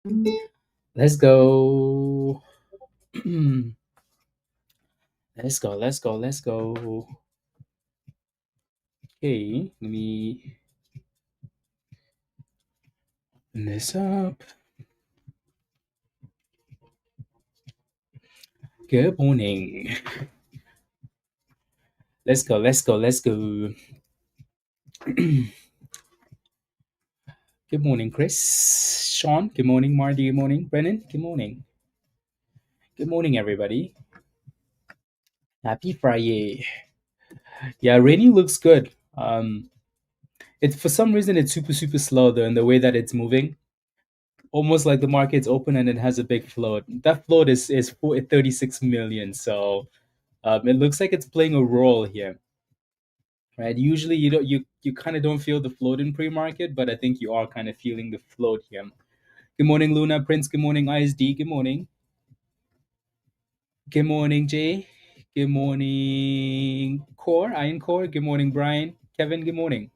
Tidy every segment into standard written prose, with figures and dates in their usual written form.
Let's go. Let's go. Okay, let me open this up. Good morning. Let's go. Good morning, Chris. Sean, good morning. Marty, good morning. Brennan, good morning. Good morning, everybody. Happy Friday. Yeah, rainy looks good. It's for some reason it's super slow though in the way that it's moving. Almost like the market's open and it has a big float. That float is 36 million. So it looks like it's playing a role here, right? Usually you kind of don't feel the float in pre-market, but I think you are kind of feeling the float here. Good morning, Luna Prince. Good morning, ISD. Good morning. Good morning, Jay. Good morning, Core. Iron Core. Good morning, Brian. Kevin. Good morning.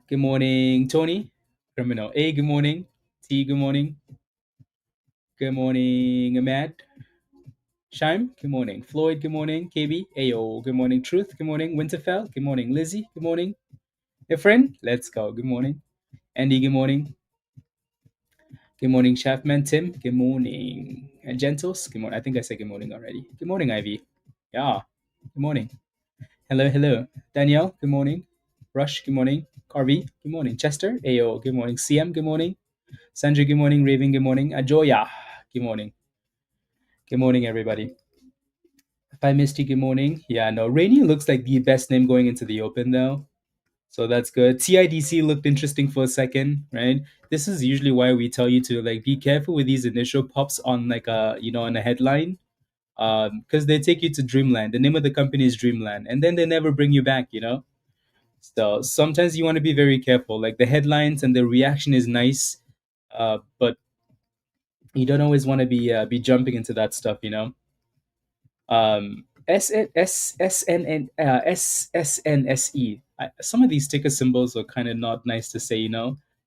Good morning, Tony. Criminal. A. Good morning. T. Good morning. Good morning, Ahmad. Shime, good morning. Floyd, good morning. KB, Ayo, good morning. Truth, good morning. Winterfell, good morning. Lizzie, good morning. Efren, let's go. Good morning. Andy, good morning. Good morning, Chefman. Tim, good morning. And Gentles, good morning. I think I said good morning already. Good morning, Ivy. Yeah, good morning. Hello. Danielle, good morning. Rush, good morning. Carvey, good morning. Chester, Ayo, good morning. CM, good morning. Sandra, good morning. Raven, good morning. Ajoya, good morning. Good morning, everybody. Hi, Misty. Good morning. Yeah, no, Rainy looks like the best name going into the open, though. So that's good. TIDC looked interesting for a second, right? This is usually why we tell you to like be careful with these initial pops on like a on a headline, because they take you to Dreamland. The name of the company is Dreamland, and then they never bring you back. So sometimes you want to be very careful. Like the headlines and the reaction is nice, but you don't always want to be jumping into that stuff. SNSE. Some of these ticker symbols are kind of not nice to say.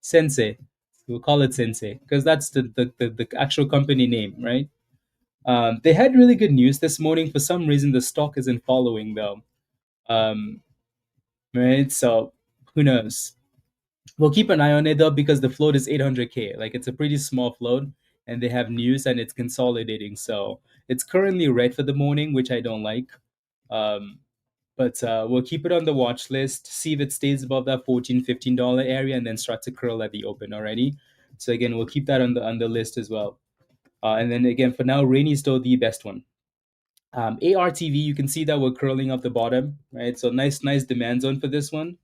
Sensei. We'll call it Sensei because that's the actual company name, right? They had really good news this morning. For some reason, the stock isn't following though. Um, right? So who knows? We'll keep an eye on it though because the float is 800K. Like it's a pretty small float, and they have news and it's consolidating. So it's currently red for the morning, which I don't like. Um, but we'll keep it on the watch list, see if it stays above that $14-15 area, and then start to curl at the open already. So again, we'll keep that on the list as well. And then again, for now, Rainy is still the best one. ARTV, you can see that we're curling up the bottom, right? So nice demand zone for this one.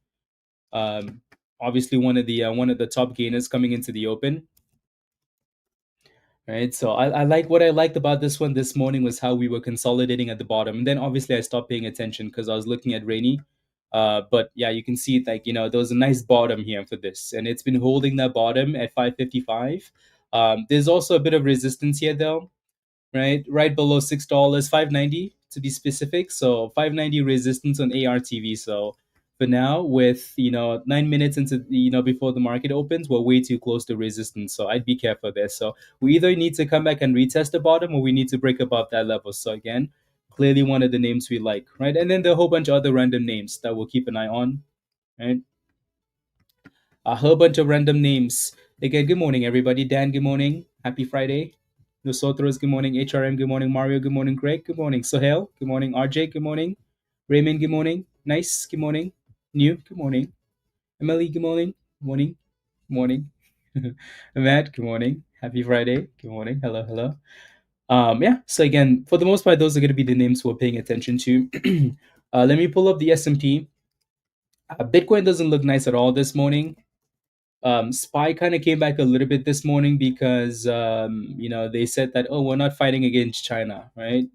Um, Obviously, one of the top gainers coming into the open. Right. So I like what I liked about this one this morning was how we were consolidating at the bottom. And then obviously I stopped paying attention because I was looking at Rainy. But yeah, you can see like, there was a nice bottom here for this. And it's been holding that bottom at 555. There's also a bit of resistance here though, right? Right below $6, 590 to be specific. So 590 resistance on ARTV. So for now, with 9 minutes into before the market opens, we're way too close to resistance. So I'd be careful there. So we either need to come back and retest the bottom, or we need to break above that level. So again, clearly one of the names we like, right? And then there are a whole bunch of other random names that we'll keep an eye on, right? A whole bunch of random names. Again, good morning, everybody. Dan, good morning. Happy Friday. Nosotros, good morning. HRM, good morning. Mario, good morning. Greg, good morning. Sohail, good morning. RJ, good morning. Raymond, good morning. Nice, good morning. New, good morning. Emily, good morning. Morning. Morning. Matt, good morning. Happy Friday. Good morning. Hello. Yeah. So again, for the most part, those are going to be the names we're paying attention to. Let me pull up the S&P. Bitcoin doesn't look nice at all this morning. Spy kind of came back a little bit this morning because they said that, oh, we're not fighting against China, right?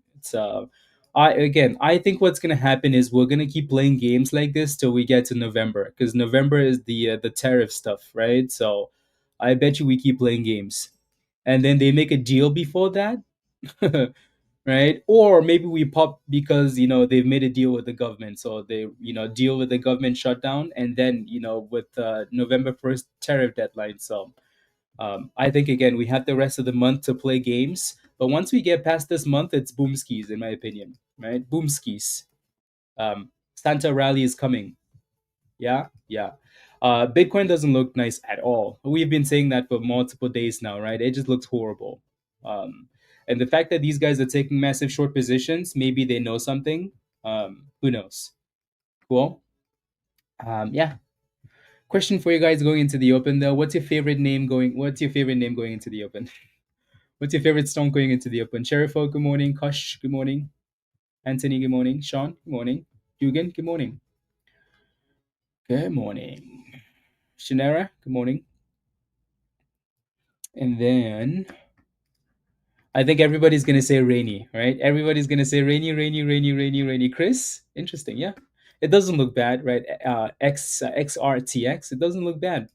I think what's gonna happen is we're gonna keep playing games like this till we get to November, because November is the tariff stuff, right? So I bet you we keep playing games, and then they make a deal before that. Right? Or maybe we pop because they've made a deal with the government, so they deal with the government shutdown, and then with November 1st tariff deadline. So I think again we have the rest of the month to play games, but once we get past this month, it's boom skis in my opinion, right? Boom skis. Santa rally is coming. Yeah, yeah. Bitcoin doesn't look nice at all. We've been saying that for multiple days now, right? It just looks horrible. And the fact that these guys are taking massive short positions, maybe they know something. Who knows? Cool. Yeah. Question for you guys going into the open though. What's your favorite name going into the open? What's your favorite song going into the open? Sherifo, good morning. Kosh, good morning. Anthony, good morning. Sean, good morning. Dugan, good morning. Good morning. Shanera, good morning. And then I think everybody's gonna say rainy, right? Everybody's gonna say rainy, rainy, rainy, rainy, rainy. Chris, interesting, yeah. It doesn't look bad, right? XRTX, it doesn't look bad.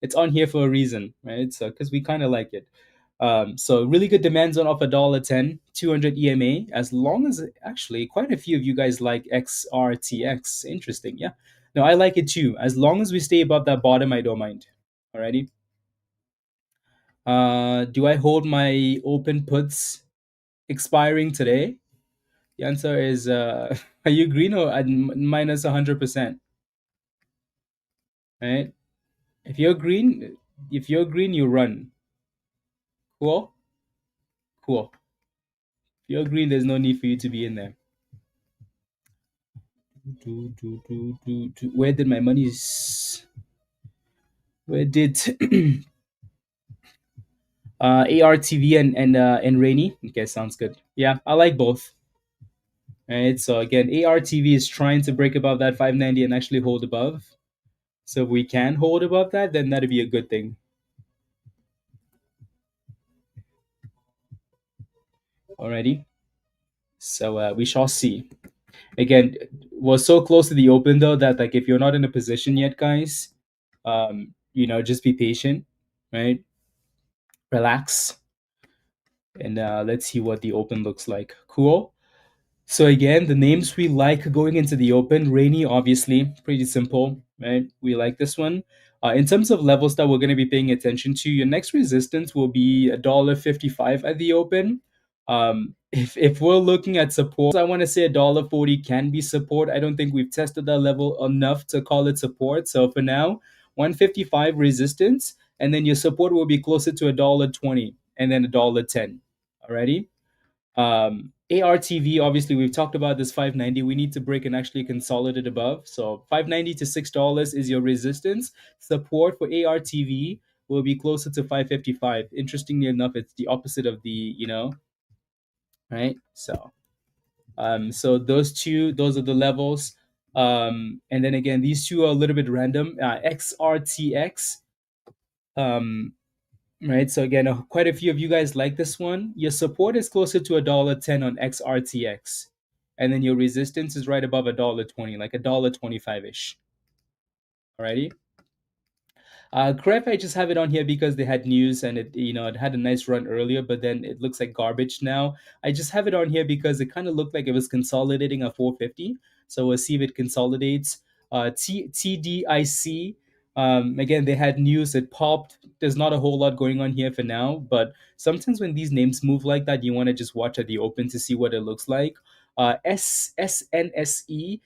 It's on here for a reason, right? So because we kind of like it. So really good demand zone of $1.10, 200 EMA. As long as actually quite a few of you guys like XRTX, interesting, yeah. No, I like it too. As long as we stay above that bottom, I don't mind. Alrighty. Do I hold my open puts expiring today? The answer is are you green or at minus 100%? Right? If you're green, you run. Cool? Cool. If you're green, there's no need for you to be in there. Where did my money? Where did ARTV and Rainy? Okay, sounds good. Yeah, I like both. Right. So again, ARTV is trying to break above that 590 and actually hold above. So if we can hold above that, then that'd be a good thing. Alrighty. So we shall see. Again, we're so close to the open though that like if you're not in a position yet, guys, just be patient, right? Relax, and let's see what the open looks like. Cool. So again, the names we like going into the open, Rainy, obviously, pretty simple, right? We like this one. In terms of levels that we're going to be paying attention to, your next resistance will be $1.55 at the open. If we're looking at support, I want to say $1.40 can be support. I don't think we've tested that level enough to call it support. So for now, 155 resistance, and then your support will be closer to $1.20 and then $1.10. Alrighty. ARTV, obviously, we've talked about this 590. We need to break and actually consolidate above. So 590 to $6 is your resistance. Support for ARTV will be closer to 555. Interestingly enough, it's the opposite of right? So those are the levels. And then again, these two are a little bit random. XRTX. Right. So again, quite a few of you guys like this one. Your support is closer to $1.10 on XRTX, and then your resistance is right above $1.20, like $1.25 ish. Alrighty. CREV, I just have it on here because they had news and it had a nice run earlier, but then it looks like garbage now. I just have it on here because it kind of looked like it was consolidating at 450. So we'll see if it consolidates. TDIC, again, they had news, it popped. There's not a whole lot going on here for now, but sometimes when these names move like that, you want to just watch at the open to see what it looks like. SNSE,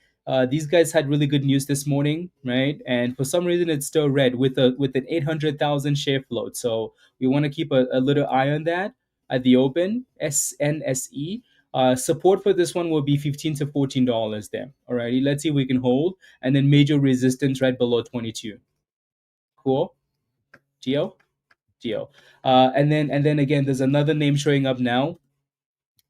these guys had really good news this morning, right? And for some reason, it's still red with an 800,000 share float. So we want to keep a little eye on that at the open. SNSE. Support for this one will be $15 to $14 there. Alrighty, let's see if we can hold, and then major resistance right below 22. Cool. Geo, Geo. And then again, there's another name showing up now,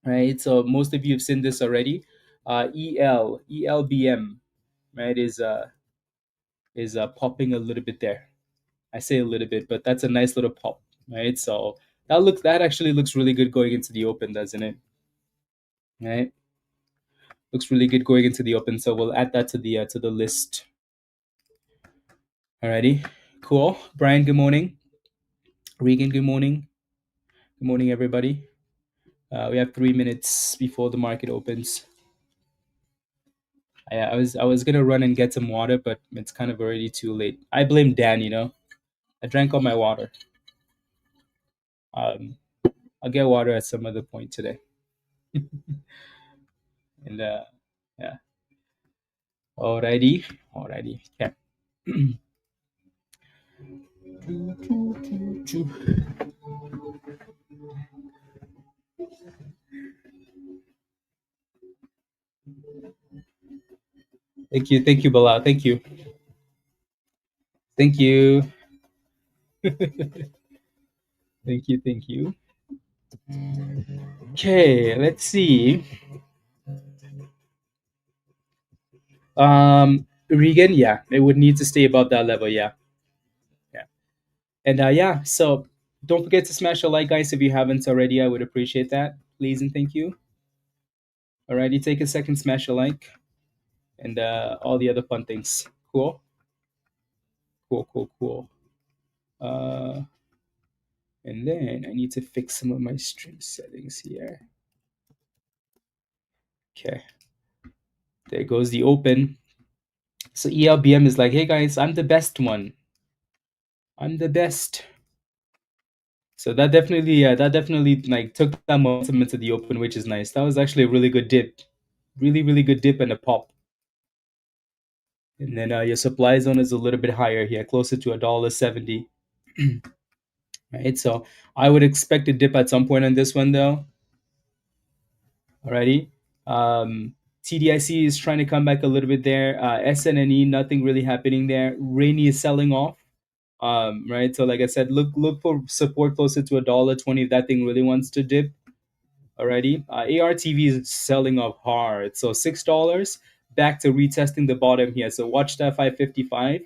right? So most of you have seen this already. ELBM, right? Is popping a little bit there. I say a little bit, but that's a nice little pop, right? So that actually looks really good going into the open, doesn't it? Right? Looks really good going into the open. So we'll add that to the list. Alrighty, cool. Brian, good morning. Regan, good morning. Good morning, everybody. We have 3 minutes before the market opens. I was gonna run and get some water, but it's kind of already too late. I blame Dan. I drank all my water. Um, I'll get water at some other point today. And yeah, alrighty, alrighty. Yeah. Thank you, Bilal. Thank you, thank you. Okay, let's see. Regan, yeah, it would need to stay above that level. Yeah, yeah, and yeah. So don't forget to smash a like, guys, if you haven't already. I would appreciate that, please and thank you. Alrighty, take a second, smash a like, and all the other fun things. Cool, cool, cool, cool. Uh, and then I need to fix some of my stream settings here. Okay, there goes the open. So ELBM is like, hey guys, I'm the best one. I'm the best. So that definitely like took that momentum into the open, which is nice. That was actually a really good dip, really really good dip and a pop. And then your supply zone is a little bit higher here, closer to $1.70. Right, so I would expect a dip at some point on this one though. Alrighty. TDIC is trying to come back a little bit there. SNNE, nothing really happening there. RANI is selling off. Right. So like I said, look for support closer to $1.20 if that thing really wants to dip. Alrighty. ARTV is selling off hard. So $6 back to retesting the bottom here. So watch that 555.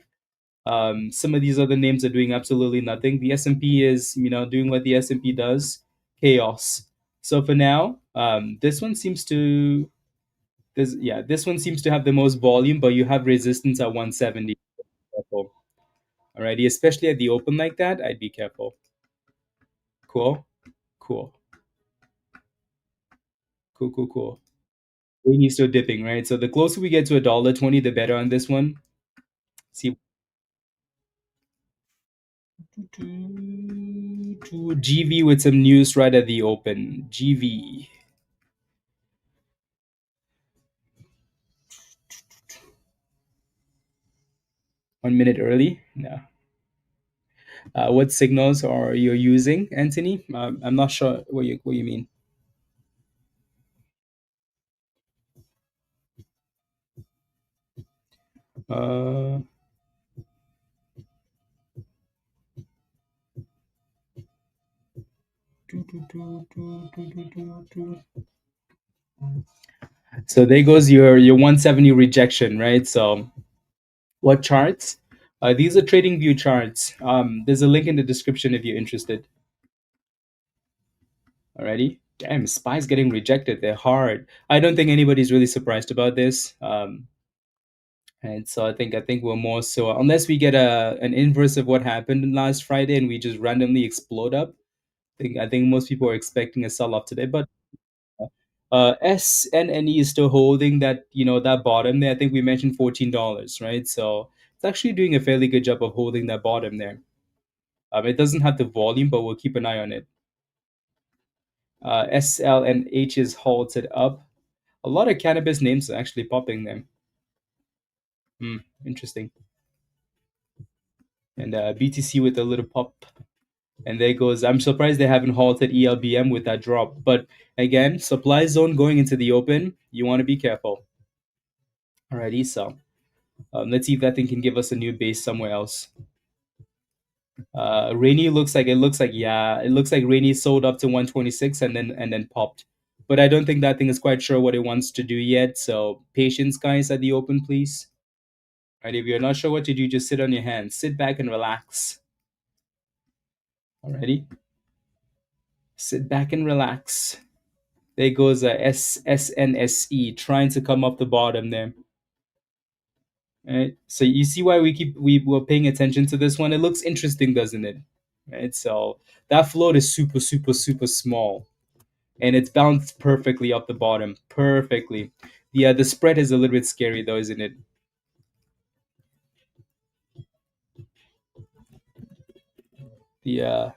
Some of these other names are doing absolutely nothing. The S&P is, doing what the S&P does, chaos. So for now, this one seems to have the most volume, but you have resistance at 170. Careful. Alrighty, especially at the open like that, I'd be careful. Cool, cool, cool. We need still dipping, right? So the closer we get to $1.20, the better on this one. See, to GV with some news right at the open. GV 1 minute early. No. What signals are you using, Anthony? I'm not sure what you mean. Uh, so there goes your 170 rejection, right? So what charts? These are TradingView charts. There's a link in the description if you're interested. Alrighty. Damn, SPY's getting rejected. They're hard. I don't think anybody's really surprised about this. And so I think we're more so unless we get an inverse of what happened last Friday and we just randomly explode up. I think most people are expecting a sell off today, but SNNE is still holding that bottom there. I think we mentioned $14, right? So it's actually doing a fairly good job of holding that bottom there. It doesn't have the volume, but we'll keep an eye on it. SLNH is halted up. A lot of cannabis names are actually popping there. Interesting. And BTC with a little pop. And there goes. I'm surprised they haven't halted ELBM with that drop. But again, supply zone going into the open. You want to be careful. Alrighty, so let's see if that thing can give us a new base somewhere else. Rainy it looks like Rainy sold up to 126 and then popped. But I don't think that thing is quite sure what it wants to do yet. So patience, guys, at the open, please. Right, if you're not sure what to do, just sit on your hands. Sit back and relax. Alrighty, sit back and relax. There goes a SNSE trying to come up the bottom there. Right. So you see why we were paying attention to this one. It looks interesting, doesn't it? Right. So that float is super super super small, and it's bounced perfectly off the bottom. Perfectly. The spread is a little bit scary though, isn't it? The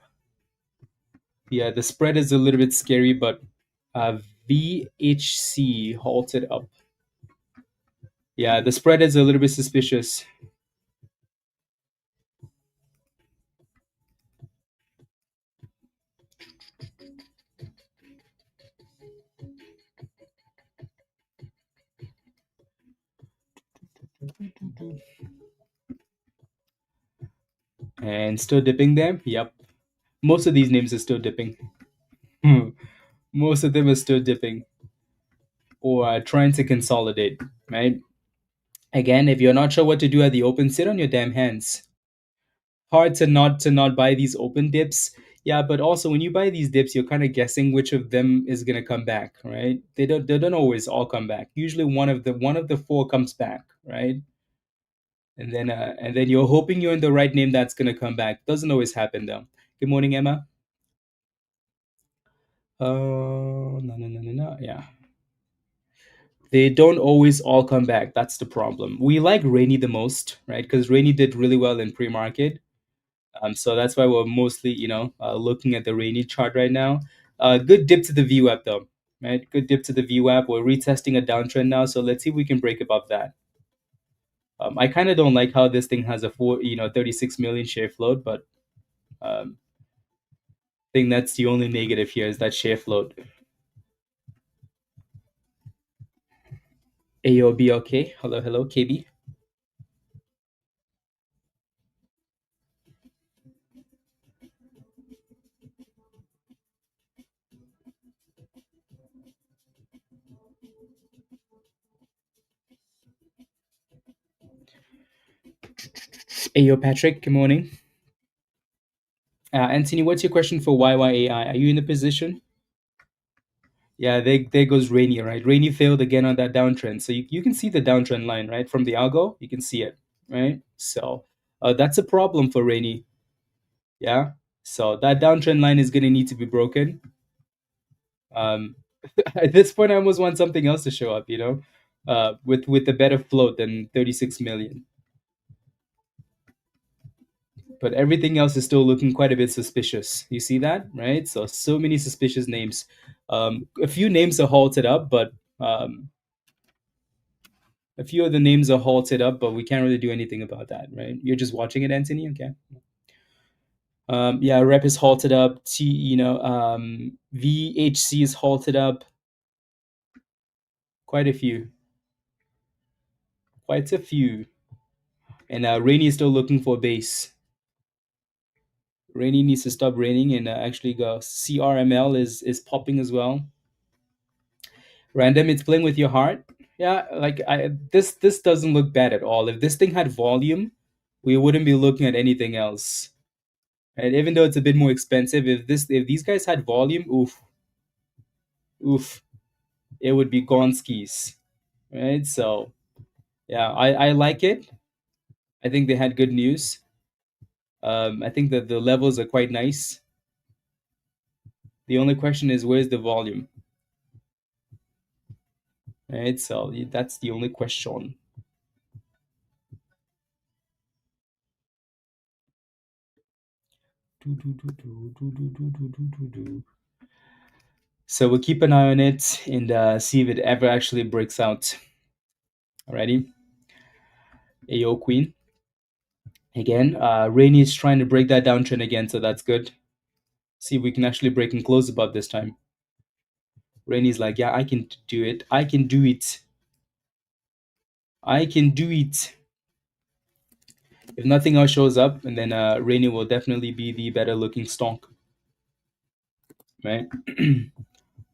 Yeah, the spread is a little bit scary, but VHC halted up. Yeah, the spread is a little bit suspicious. And still dipping there. Yep. Most of these names are still dipping. Most of them are still dipping or trying to consolidate, right? Again, if you're not sure what to do at the open, sit on your damn hands. Hard to not buy these open dips. Yeah, but also when you buy these dips, you're kind of guessing which of them is gonna come back, right? They don't always all come back. Usually one of the four comes back, right? And then you're hoping you're in the right name that's gonna come back. Doesn't always happen though. Good morning, Emma. No, no, no, no, no. Yeah. They don't always all come back. That's the problem. We like Rainy the most, right? Because Rainy did really well in pre-market. So that's why we're mostly, looking at the Rainy chart right now. Good dip to the VWAP though, right? Good dip to the VWAP. We're retesting a downtrend now, so let's see if we can break above that. I kind of don't like how this thing has a 36 million share float, but I think that's the only negative here is that share float. AOB, okay. Hello, hello, KB. Ayo, Patrick. Good morning. Anthony, what's your question for YYAI? Are you in a position? Yeah, there goes Rainy, right? Rainy failed again on that downtrend. So you can see the downtrend line, right? From the algo, you can see it, right? So that's a problem for Rainy. Yeah. So that downtrend line is going to need to be broken. Um, at this point, I almost want something else to show up, with a better float than 36 million. But everything else is still looking quite a bit suspicious. You see that, right? So many suspicious names. A few names are halted up, but a few of the names are halted up, but we can't really do anything about that, right? You're just watching it, Anthony. Okay. Yeah, Rep is halted up. VHC is halted up. Quite a few. Quite a few. And Rainy is still looking for a base. Rainy needs to stop raining and actually go. CRML is popping as well. Random, it's playing with your heart. Yeah, like this doesn't look bad at all. If this thing had volume, we wouldn't be looking at anything else. And even though it's a bit more expensive, if these guys had volume, oof, oof, it would be gone skis, right? So yeah, I like it. I think they had good news. I think that the levels are quite nice. The only question is where's the volume, right? So that's the only question. So we'll keep an eye on it and see if it ever actually breaks out. Alrighty, AO Queen. Again, Rainy is trying to break that downtrend again, so that's good. See if we can actually break and close above this time. Rainy's like, yeah, I can do it. I can do it. I can do it. If nothing else shows up, and then Rainy will definitely be the better looking stock, right?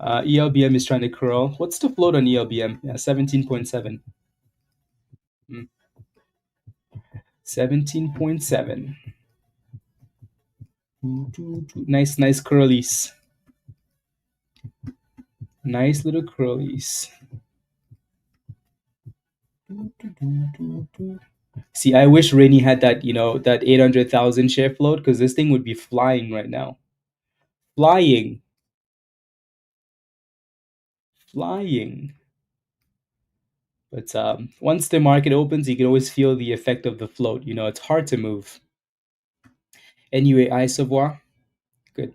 ELBM is trying to curl. What's the float on ELBM? Yeah, 17.7. 17.7. Nice, nice curlies. Nice little curlies. See, I wish Rainy had that 800,000 share float because this thing would be flying right now. Flying. Flying. But once the market opens, you can always feel the effect of the float. It's hard to move. Anyway, I savoir. Good.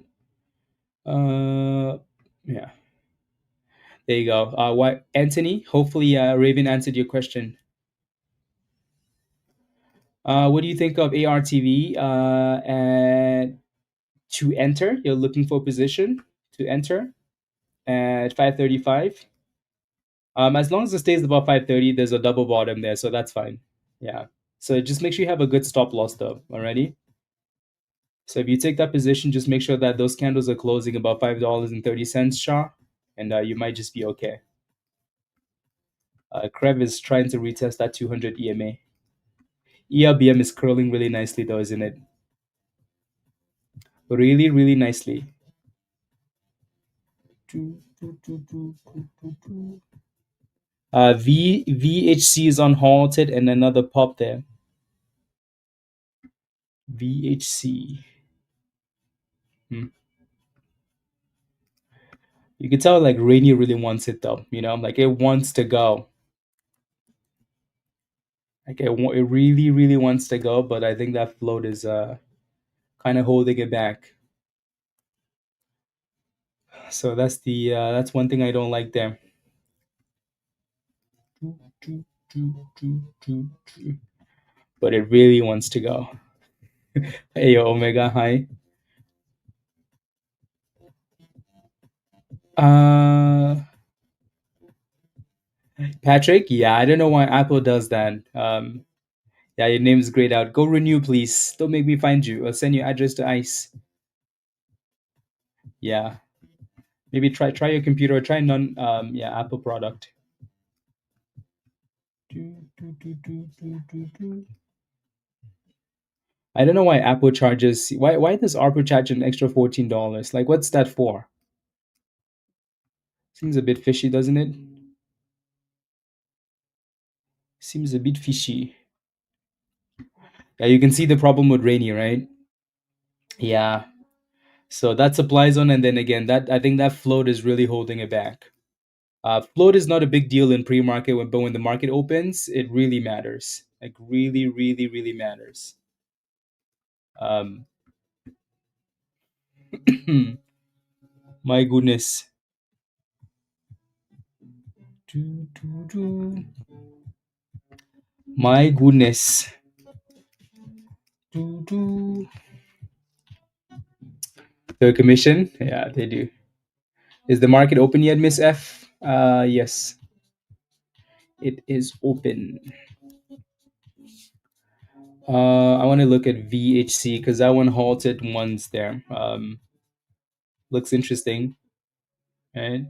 Uh, yeah, there you go. What Anthony? Hopefully, Raven answered your question. What do you think of ARTV? And to enter, you're looking for a position to enter at 535. As long as it stays above 530, there's a double bottom there, so that's fine. Yeah. So just make sure you have a good stop loss though. Alrighty. So if you take that position, just make sure that those candles are closing above $5.30, Shah, and you might just be okay. CREV is trying to retest that 200 EMA. ELBM is curling really nicely though, isn't it? Really, really nicely. VHC is on halted and another pop there. VHC. Hmm. You can tell like Rainy really wants it though, like it wants to go. Like it really, really wants to go, but I think that float is kind of holding it back. So that's one thing I don't like there. But it really wants to go. Hey yo, Omega, hi. Uh Patrick, yeah, I don't know why Apple does that. Yeah, your name is grayed out. Go renew, please. Don't make me find you. I'll send your address to ICE. Yeah, maybe try your computer. Or try non yeah Apple product. I don't know why Apple charges. Why does Apple charge an extra $14? Like, what's that for? Seems a bit fishy, doesn't it? Seems a bit fishy. Yeah, you can see the problem with Rainy, right? Yeah. So that supply zone, and then again, that I think that float is really holding it back. Float is not a big deal in pre-market, but when the market opens, it really matters. Like really, really, really matters. Um, my goodness. My goodness. The commission, yeah, they do. Is the market open yet, Miss F? Yes, it is open. I want to look at VHC because that one halted once there. Looks interesting, right?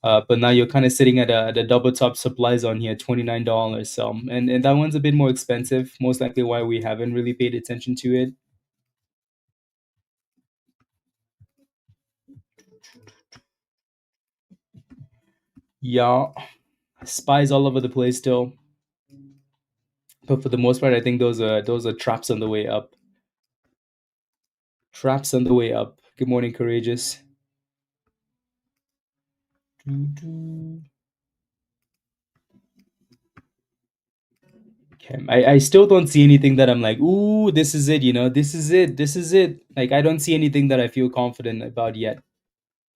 But now you're kind of sitting at the double top supply zone here, $29. So, and that one's a bit more expensive. Most likely why we haven't really paid attention to it. Yeah, spies all over the place still. But for the most part, I think those are traps on the way up. Traps on the way up. Good morning, courageous. Okay. I still don't see anything that I'm like, ooh, this is it, this is it, this is it. Like, I don't see anything that I feel confident about yet.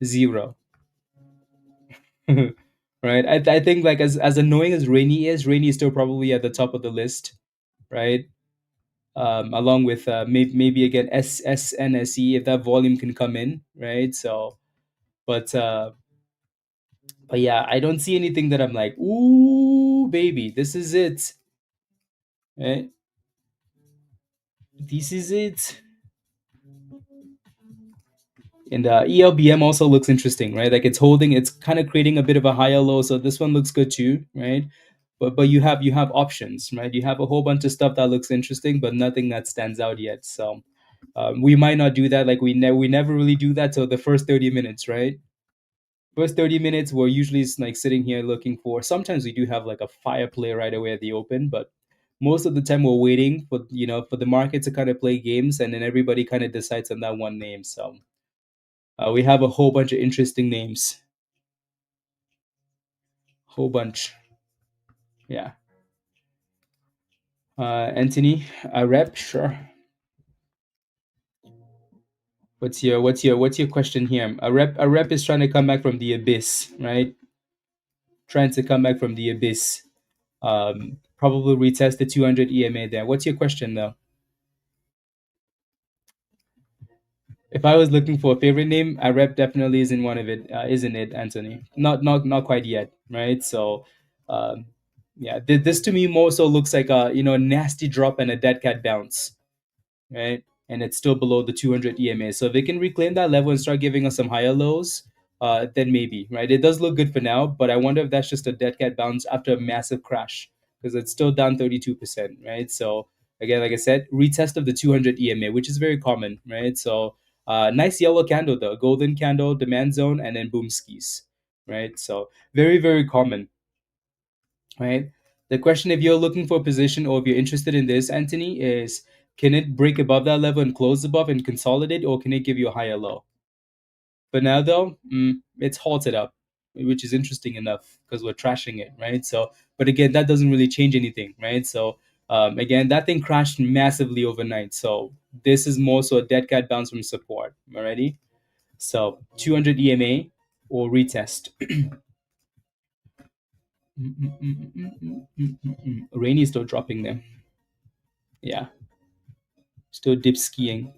Zero. Right? I think, like, as annoying as Rainy is still probably at the top of the list, right? Along with maybe again SNSE if that volume can come in, right? So, but yeah, I don't see anything that I'm like, ooh, baby, this is it, right? This is it. And ELBM also looks interesting, right? Like it's kind of creating a bit of a higher low. So this one looks good too, right? But you have options, right? You have a whole bunch of stuff that looks interesting, but nothing that stands out yet. So we might not do that. Like we never really do that till the first 30 minutes, right? First 30 minutes, we're usually like sitting here looking for. Sometimes we do have like a fire play right away at the open, but most of the time we're waiting for for the market to kind of play games, and then everybody kind of decides on that one name. So we have a whole bunch of interesting names. Whole bunch. Yeah. Anthony, a rep, sure. What's your question here? A rep is trying to come back from the abyss, right? Trying to come back from the abyss. Probably retest the 200 EMA there. What's your question though? If I was looking for a favorite name, a rep definitely isn't one of it, isn't it, Anthony? Not quite yet, right? So, um, yeah, this to me more so looks like a nasty drop and a dead cat bounce, right? And it's still below the 200 EMA. So if it can reclaim that level and start giving us some higher lows, then maybe, right? It does look good for now, but I wonder if that's just a dead cat bounce after a massive crash because it's still down 32%, right? So again, like I said, retest of the 200 EMA, which is very common, right? So nice yellow candle though, golden candle, demand zone, and then boom skis, right? So very, very common, right? The question, if you're looking for a position or if you're interested in this, Anthony, is can it break above that level and close above and consolidate, or can it give you a higher low? But now, though, it's halted up, which is interesting enough because we're trashing it, right? So, but again, that doesn't really change anything, right? So, again, that thing crashed massively overnight. So, this is more so a dead cat bounce from support, already. So, 200 EMA or retest. Rainy is still dropping there. Yeah, still dip skiing.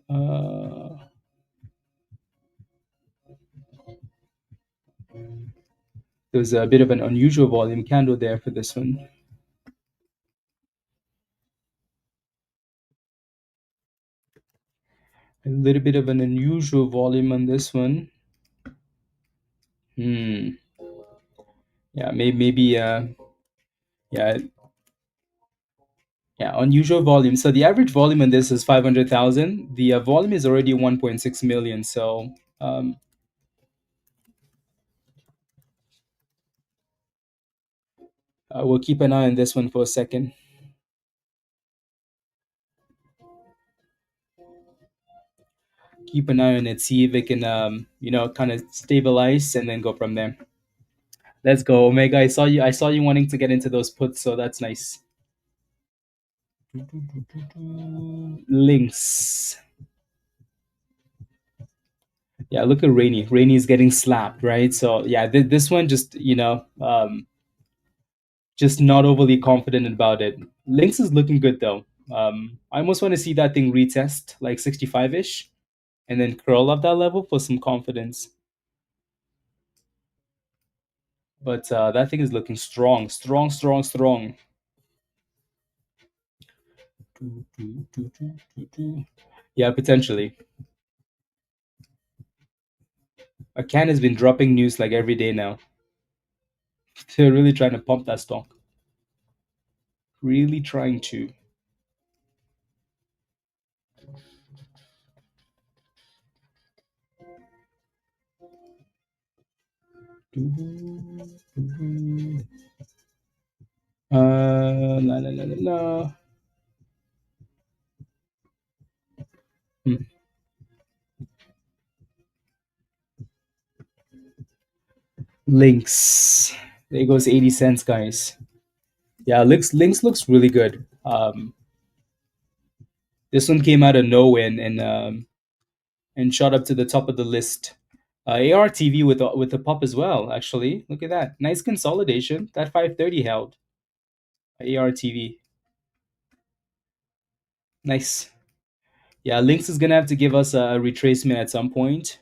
Uh, there's a bit of an unusual volume candle there for this one. A little bit of an unusual volume on this one. Hmm. Yeah, maybe. Yeah, yeah. Unusual volume. So the average volume on this is 500,000. The volume is already 1.6 million. So we'll keep an eye on this one for a second. Keep an eye on it. See if it can, kind of stabilize and then go from there. Let's go, Omega. I saw you wanting to get into those puts, so that's nice. Links. Yeah, look at Rainy. Rainy is getting slapped, right? So yeah, this one just just not overly confident about it. Links is looking good though. I almost want to see that thing retest like 65 ish, and then curl up that level for some confidence. But that thing is looking strong, strong, strong, strong. Yeah, potentially. A can has been dropping news like every day now. They're really trying to pump that stock. Really trying to. La la la la la. Hmm. Links. There goes 80 cents, guys. Yeah, links looks really good. This one came out of nowhere and shot up to the top of the list. ARTV with a pop as well. Actually, look at that. Nice consolidation. That 530 held. ARTV. Nice. Yeah, Lynx is gonna have to give us a retracement at some point.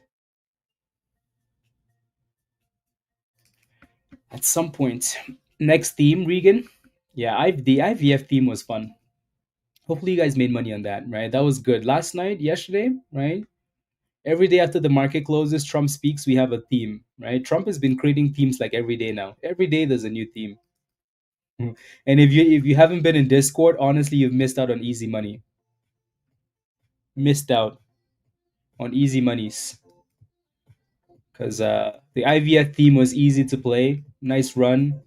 At some point. Next theme, Regan. Yeah, the IVF theme was fun. Hopefully, you guys made money on that, right? That was good. Last night, yesterday, right? Every day after the market closes, Trump speaks, we have a theme, right? Trump has been creating themes like every day now. Every day there's a new theme. And if you haven't been in Discord, honestly, you've missed out on easy money. Missed out on easy monies. Because the IVF theme was easy to play, nice run.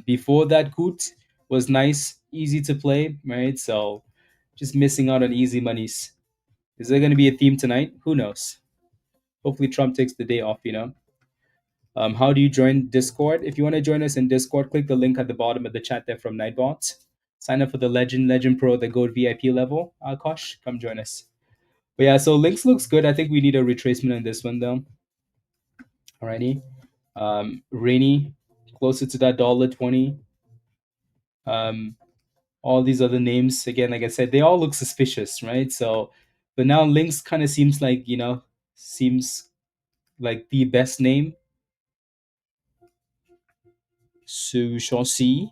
Before that, Coot was nice, easy to play, right? So just missing out on easy monies. Is there going to be a theme tonight? Who knows? Hopefully, Trump takes the day off. How do you join Discord? If you want to join us in Discord, click the link at the bottom of the chat there from Nightbot. Sign up for the Legend Pro, the Gold VIP level. Kosh, come join us. But yeah, so links looks good. I think we need a retracement on this one though. Alrighty. Rainy, closer to that $1.20. Um, all these other names, again, like I said, they all look suspicious, right? So, but now links kind of seems like, seems like the best name. So shall see.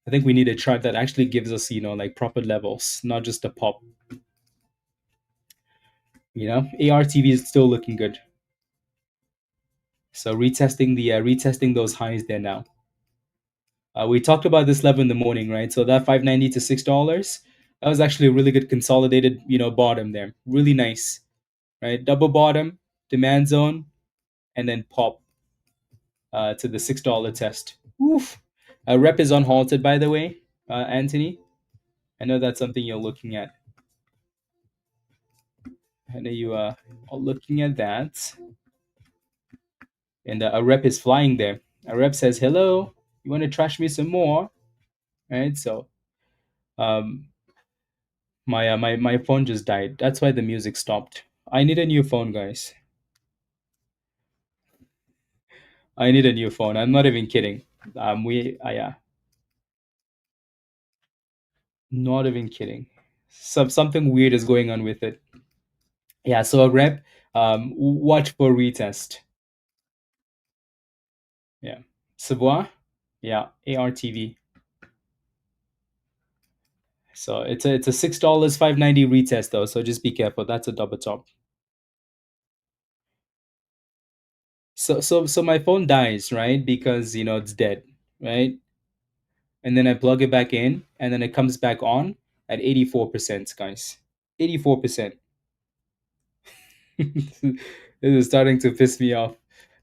I think we need a chart that actually gives us, like proper levels, not just a pop. ARTV is still looking good. So retesting those highs there now. We talked about this level in the morning, right? So that 590 to $6, that was actually a really good consolidated, bottom there. Really nice, right? Double bottom, demand zone, and then pop to the $6 test. Oof. Rep is unhalted, by the way, Anthony. I know that's something you're looking at. I know you are looking at that. And a rep is flying there. A rep says, "Hello, you want to trash me some more?" Right? So, um, my phone just died. That's why the music stopped. I need a new phone, guys. I need a new phone. I'm not even kidding. Yeah, not even kidding. Something weird is going on with it. Yeah. So a rep. Watch for retest. Yeah. Savoie. Yeah. ARTV. So it's a $6 590 retest though. So just be careful. That's a double top. So my phone dies, right? Because it's dead, right? And then I plug it back in, and then it comes back on at 84%, guys. 84%. This is starting to piss me off.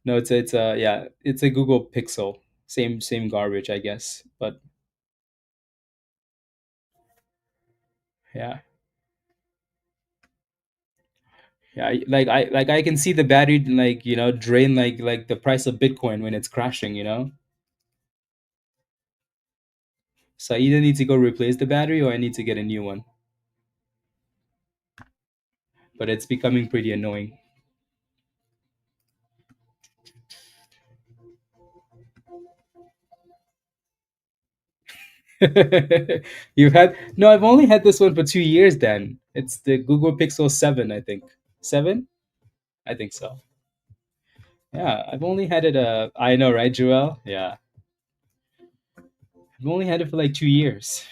No, it's a Google Pixel. Same garbage, I guess. But yeah. Yeah, like I can see the battery like, drain like the price of Bitcoin when it's crashing. So I either need to go replace the battery or I need to get a new one. But it's becoming pretty annoying. You've had no, I've only had this one for 2 years then. It's the Google Pixel 7, I think. 7? I think so. Yeah, I've only had it I know, right, Joel? Yeah. I've only had it for like 2 years.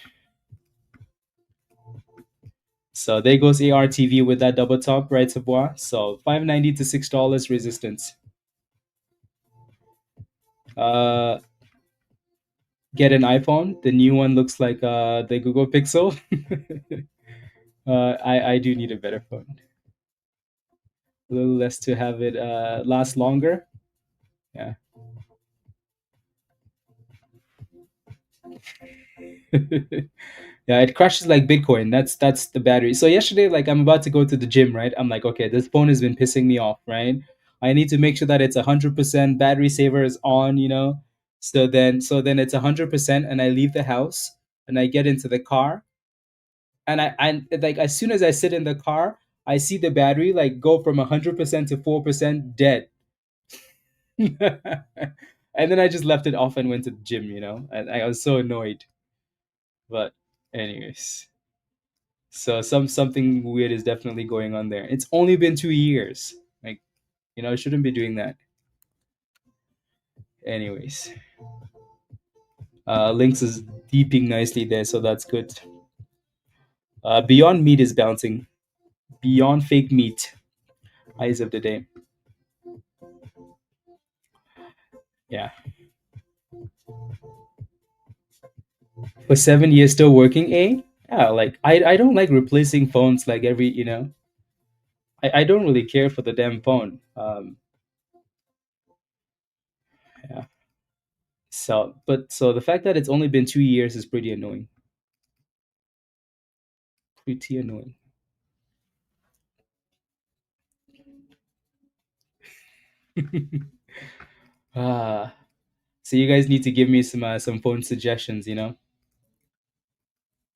So there goes ARTV with that double top, right, Savoie? So 590 to $6 resistance. Uh get an iPhone. The new one looks like the Google Pixel. I do need a better phone. A little less to have it last longer. Yeah. Yeah, it crashes like Bitcoin. That's the battery. So yesterday, like I'm about to go to the gym, right? I'm like, okay, this phone has been pissing me off, right? I need to make sure that it's 100% battery saver is on. So then it's 100%, and I leave the house and I get into the car, and I like as soon as I sit in the car, I see the battery like go from 100% to 4% dead. And then I just left it off and went to the gym. And I was so annoyed. But anyways. So something weird is definitely going on there. It's only been 2 years. Like, I shouldn't be doing that. Anyways, Lynx is deeping nicely there, so that's good. Beyond Meat is bouncing. Beyond Fake Meat, highs of the day. Yeah, for 7 years still working. Yeah. Like I don't like replacing phones like every. I don't really care for the damn phone. Yeah. So the fact that it's only been 2 years is pretty annoying. Pretty annoying. Ah. So you guys need to give me some phone suggestions, you know.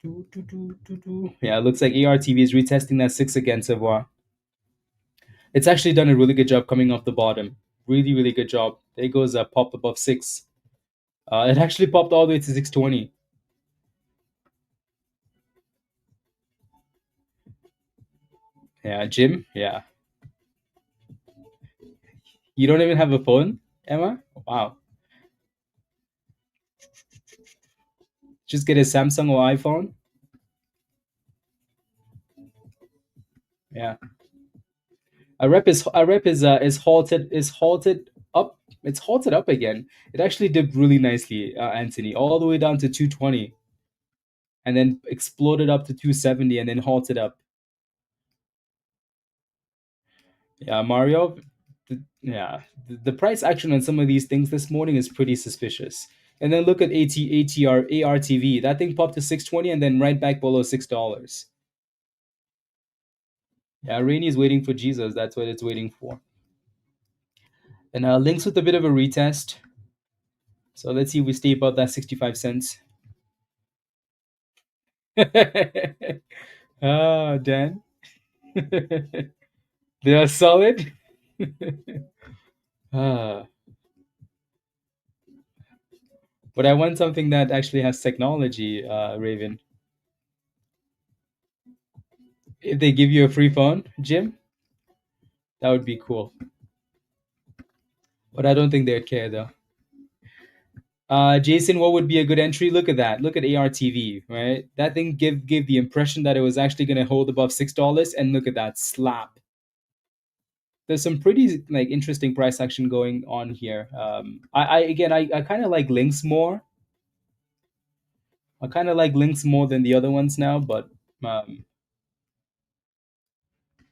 Yeah, it looks like ARTV is retesting that 6 again, Savoir. It's actually done a really good job coming off the bottom. Really, really good job. There goes a pop above 6. It actually popped all the way to 620. Yeah, Jim. Yeah. You don't even have a phone, Emma? Wow. Just get a Samsung or iPhone. Yeah. A rep is halted up. It's halted up again. It actually dipped really nicely, Anthony, all the way down to 220, and then exploded up to 270, and then halted up. Yeah, Mario. Yeah, the price action on some of these things this morning is pretty suspicious. And then look at ARTV. That thing popped to 620 and then right back below $6. Yeah, Rainy is waiting for Jesus. That's what it's waiting for. And links with a bit of a retest. So let's see if we stay above that 65 cents. Ah, Dan. They are solid. Ah, but I want something that actually has technology, Raven. If they give you a free phone, Jim, that would be cool. But I don't think they'd care though. Jason, what would be a good entry? Look at that. Look at ARTV, right? That thing gave the impression that it was actually going to hold above $6, and look at that slap. There's some pretty like interesting price action going on here. I kind of like links more. I kind of like links more than the other ones now, but um,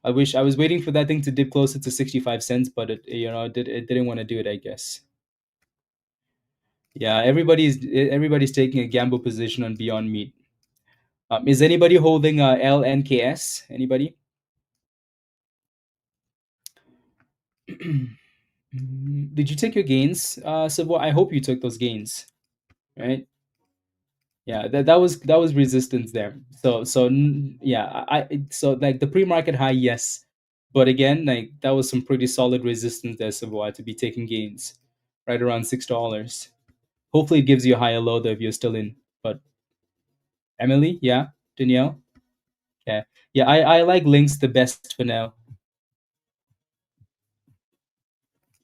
I wish I was waiting for that thing to dip closer to 65 cents, but it didn't want to do it, I guess. Yeah, everybody's taking a gamble position on Beyond Meat. Is anybody holding LNKS? Anybody? Did you take your gains, Savo? I hope you took those gains, right? Yeah, that was resistance there. Yeah, so like the pre-market high, yes, but again, like that was some pretty solid resistance there, Savo, to be taking gains right around $6. Hopefully, it gives you a higher low though if you're still in. But Emily, yeah, Danielle, yeah, yeah, I like links the best for now.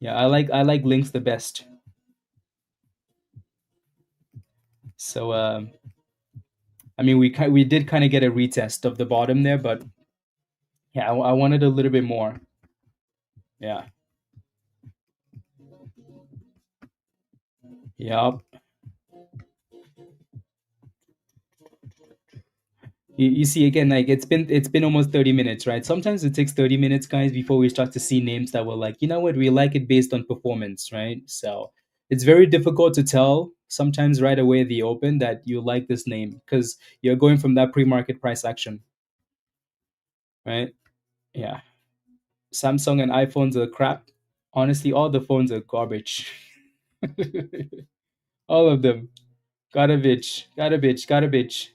Yeah, I like links the best. So I mean, we did kind of get a retest of the bottom there, but yeah, I wanted a little bit more. Yeah, yeah. You see again, like it's been almost 30 minutes, right? Sometimes it takes 30 minutes, guys, before we start to see names that were like, you know what, we like it based on performance, right? So it's very difficult to tell sometimes right away at the open that you like this name because you're going from that pre-market price action, right? Yeah. Samsung and iPhones are crap. Honestly, all the phones are garbage. All of them. Garbage, garbage, garbage.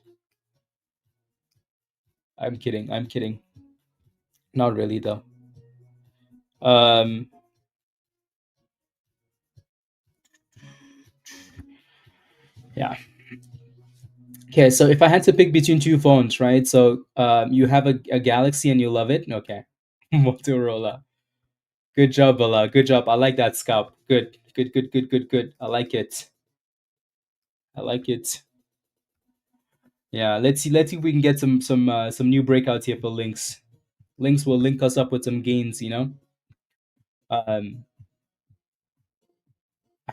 I'm kidding. I'm kidding. Not really though. Um, yeah. Okay, so if I had to pick between two phones, right? So you have a Galaxy and you love it. Okay, Motorola. Good job, Bala. Good job. I like that scalp. Good, good, good, good, good, good. I like it. I like it. Yeah, let's see. Let's see if we can get some new breakouts here for links. Links will link us up with some gains. Um,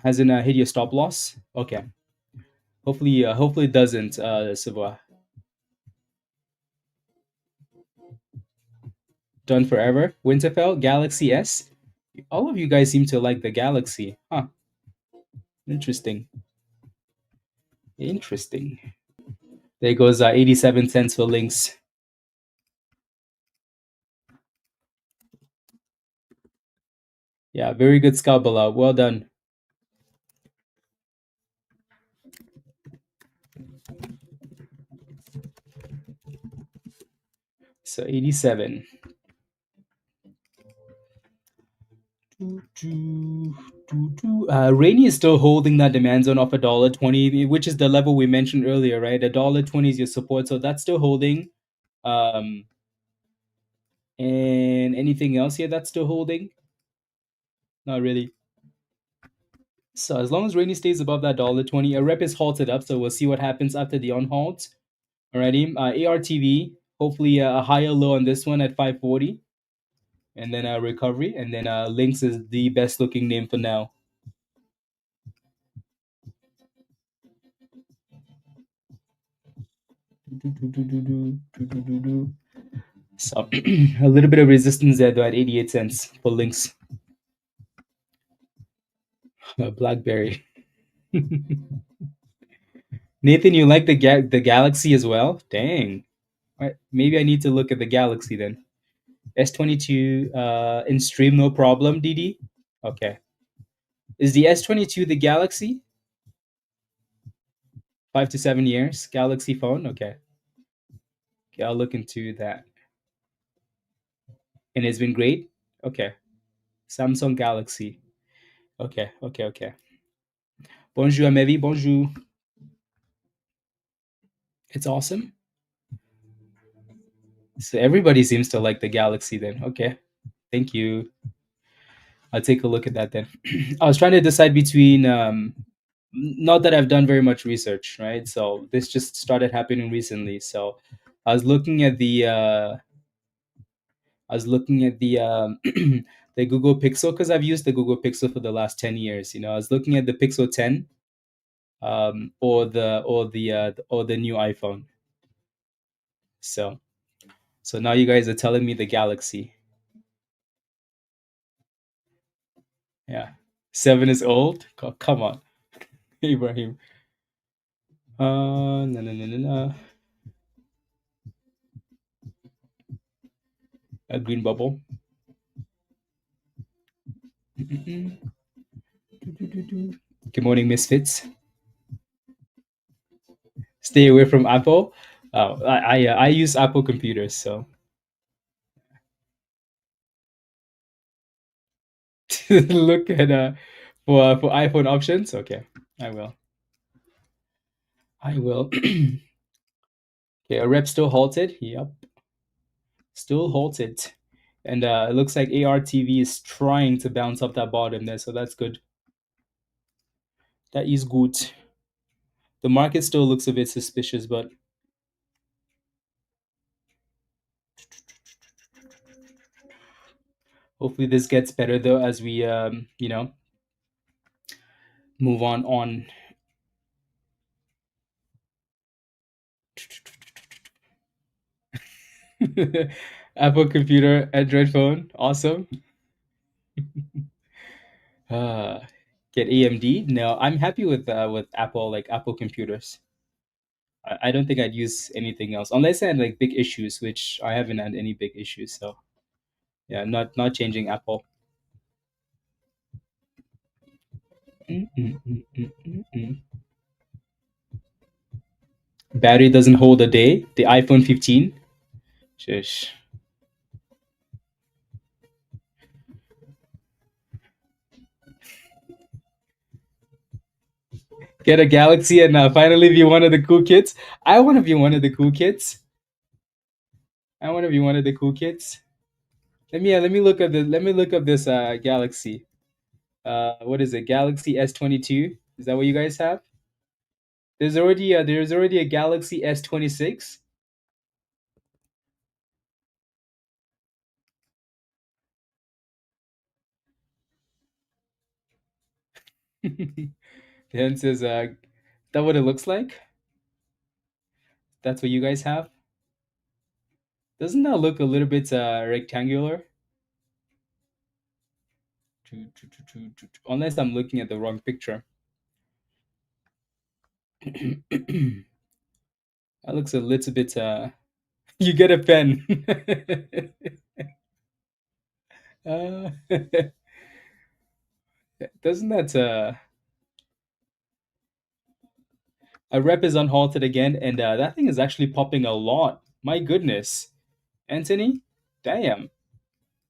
hasn't hit your stop loss. Okay. Hopefully it doesn't. Savoy. Done forever. Winterfell, Galaxy S. All of you guys seem to like the Galaxy, huh? Interesting. Interesting. There goes 87 cents for links. Yeah, very good scalp, Well done. So 87. Rainy is still holding that demand zone of $1.20, which is the level we mentioned earlier, right? $1.20 is your support, so that's still holding. Um, and anything else here that's still holding? Not really. So as long as Rainy stays above that $1.20, a rep is halted up, so we'll see what happens after the on halt. Alrighty, ARTV, hopefully a higher low on this one at 540, and then a recovery, and then Lynx is the best looking name for now. So a little bit of resistance there though at 88 cents for Lynx. BlackBerry. Nathan, you like the Galaxy as well? Dang. All right, maybe I need to look at the Galaxy then. S22 in stream, no problem, DD. Okay. Is the S22 the Galaxy? 5 to 7 years. Galaxy phone? Okay. Okay, I'll look into that. And it's been great? Okay. Samsung Galaxy. Okay, okay, okay. Bonjour, Amevi. Bonjour. It's awesome. So everybody seems to like the Galaxy then. Okay. Thank you. I'll take a look at that then. I was trying to decide between not that I've done very much research, right? So this just started happening recently. So I was looking at the the Google Pixel because I've used the Google Pixel for the last 10 years. I was looking at the Pixel 10 or the new iPhone. So now you guys are telling me the Galaxy. Yeah. 7 is old? Come on, Ibrahim. No, no, no, no, no. A green bubble. Mm-mm. Good morning, Misfits. Stay away from Apple. Oh, I use Apple computers, so look at for iPhone options. Okay, I will. I will. Okay, a rep still halted. Yep, still halted, and it looks like ARTV is trying to bounce up that bottom there, so that's good. That is good. The market still looks a bit suspicious, but hopefully this gets better though as we move on. Apple computer, Android phone, awesome. Uh, get AMD? No, I'm happy with Apple, like Apple computers. I don't think I'd use anything else unless I had like big issues, which I haven't had any big issues. So yeah, not changing Apple. Mm, mm, mm, mm, mm, mm. Battery doesn't hold a day. The iPhone 15. Shush. Get a Galaxy and finally be one of the cool kids. I want to be one of the cool kids. I want to be one of the cool kids. Let me look up this Galaxy. What is it? Galaxy S22. Is that what you guys have? There's already a Galaxy S26. Then says that what it looks like? That's what you guys have? Doesn't that look a little bit rectangular? Unless I'm looking at the wrong picture. That looks a little bit you get a pen. uh, doesn't that A rep is unhalted again, and that thing is actually popping a lot. My goodness, Anthony, damn.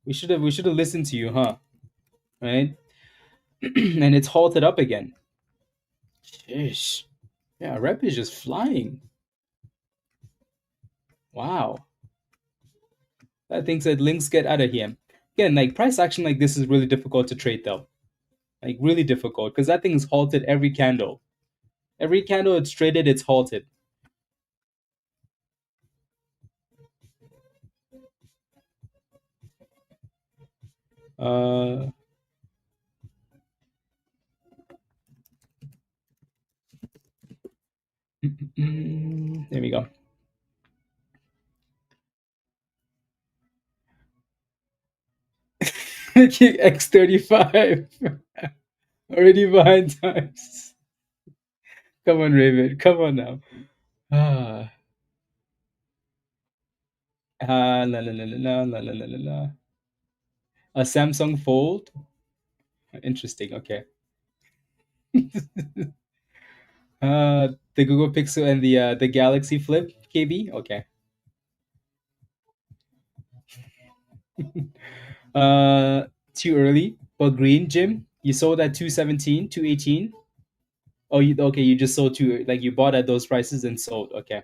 We should have listened to you, huh? Right? And it's halted up again. Sheesh. Yeah, rep is just flying. Wow. That thing said links get out of here. Again, like price action like this is really difficult to trade though. Like really difficult because that thing is halted every candle. Every candle it's traded, it's halted. Uh, there we go. X35 already behind times. Come on, Raven. Come on now. Ah, la la la la la la la la la. A Samsung Fold. Interesting. Okay. The Google Pixel and the Galaxy Flip KB. Okay. Uh, too early. But green, Jim. You sold at 217, 218. Oh, you okay? You just sold two. Like you bought at those prices and sold. Okay.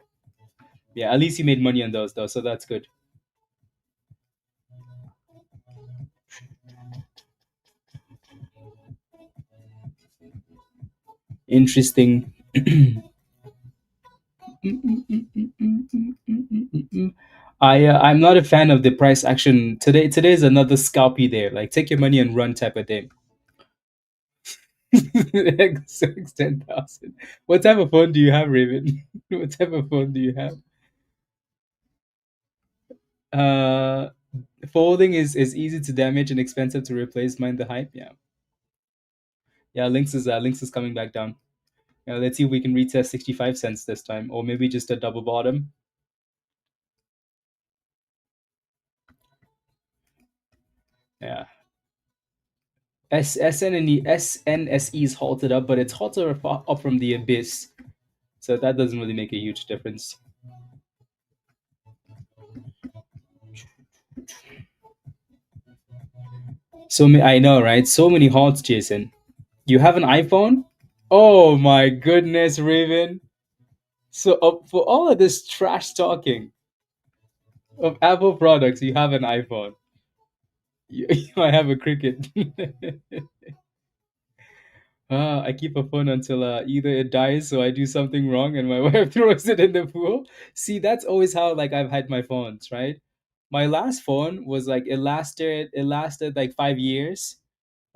Yeah. At least you made money on those though, so that's good. Interesting. I'm not a fan of the price action today. Today is another scalpy day. Like take your money and run type of thing. X 10,000. What type of phone do you have, Raven? What type of phone do you have? Uh, Folding is easy to damage and expensive to replace. Mind the hype. Yeah, yeah. Links is coming back down. Let's see if we can retest 65 cents this time, or maybe just a double bottom. Yeah. SNSE is halted up, but it's halted up from the abyss, so that doesn't really make a huge difference. I know, right? So many halts, Jason. You have an iPhone? Oh my goodness, Raven. So for all of this trash talking of Apple products, you have an iPhone. You might have a Cricket. I keep a phone until either it dies, so I do something wrong, and my wife throws it in the pool. See, that's always how like I've had my phones, right? My last phone was like it lasted like 5 years.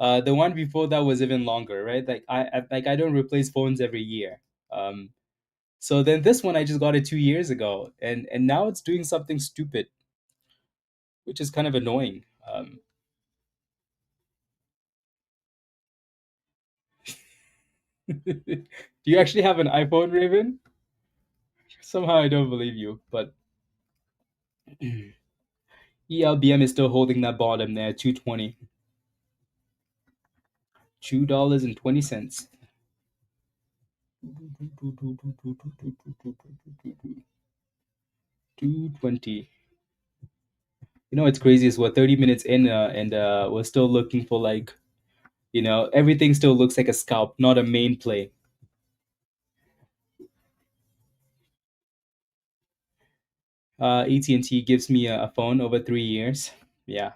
The one before that was even longer, right? Like I don't replace phones every year. Um, so then this one I just got it 2 years ago, and now it's doing something stupid, which is kind of annoying. Do you actually have an iPhone, Raven? Somehow I don't believe you, but ELBM is still holding that bottom there, 220. $2.20. 220. It's crazy is we're 30 minutes in and we're still looking for like, everything still looks like a scalp, not a main play. AT&T gives me a phone over 3 years. Yeah.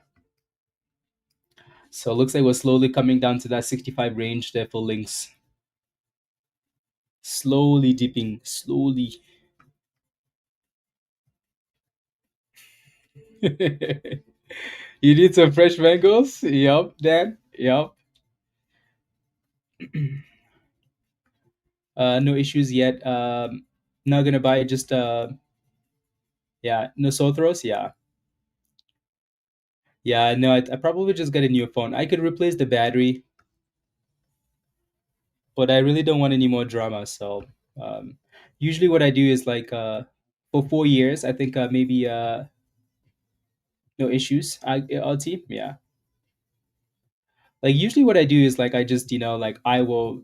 So it looks like we're slowly coming down to that 65 range there for links. Slowly dipping, slowly. You need some fresh mangoes? Yup, Dan. Yup. No issues yet. Not gonna buy it. Just yeah, nosotros. Yeah, yeah. No, I probably just get a new phone. I could replace the battery, but I really don't want any more drama. So, usually what I do is like for 4 years, I think maybe no issues. LT. Yeah. Like usually what I do is like I just like I will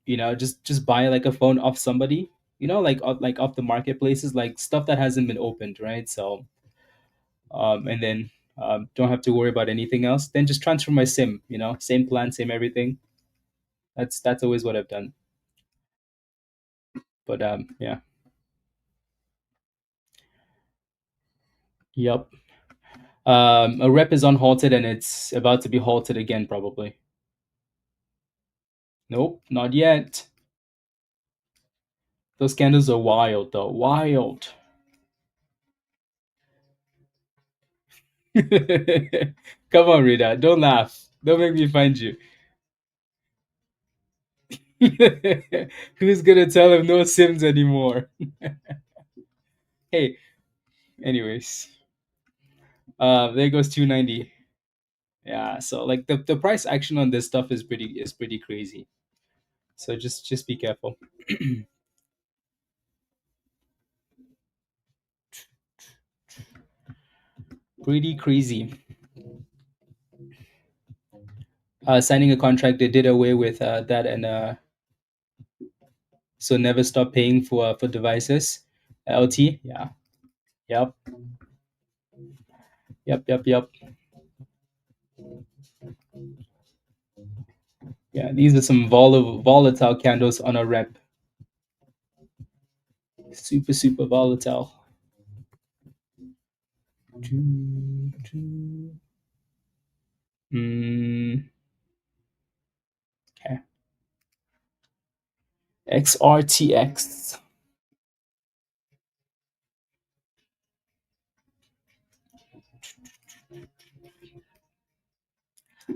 just buy like a phone off somebody like off the marketplaces, like stuff that hasn't been opened, right? So and then don't have to worry about anything else. Then just transfer my sim, same plan, same everything. That's always what I've done. But yeah, yep. A rep is unhalted and it's about to be halted again, probably. Nope, not yet. Those candles are wild, though. Wild. Come on, Rita. Don't laugh. Don't make me find you. Who's gonna tell him no Sims anymore? Hey, anyways, there goes 290. Yeah, so like the price action on this stuff is pretty crazy. So just be careful. Pretty crazy. Signing a contract, they did away with that, and so never stop paying for devices. LT, yeah, yep, yep. Yeah, these are some volatile candles on a rep. Super volatile. Mm, okay. XRTX.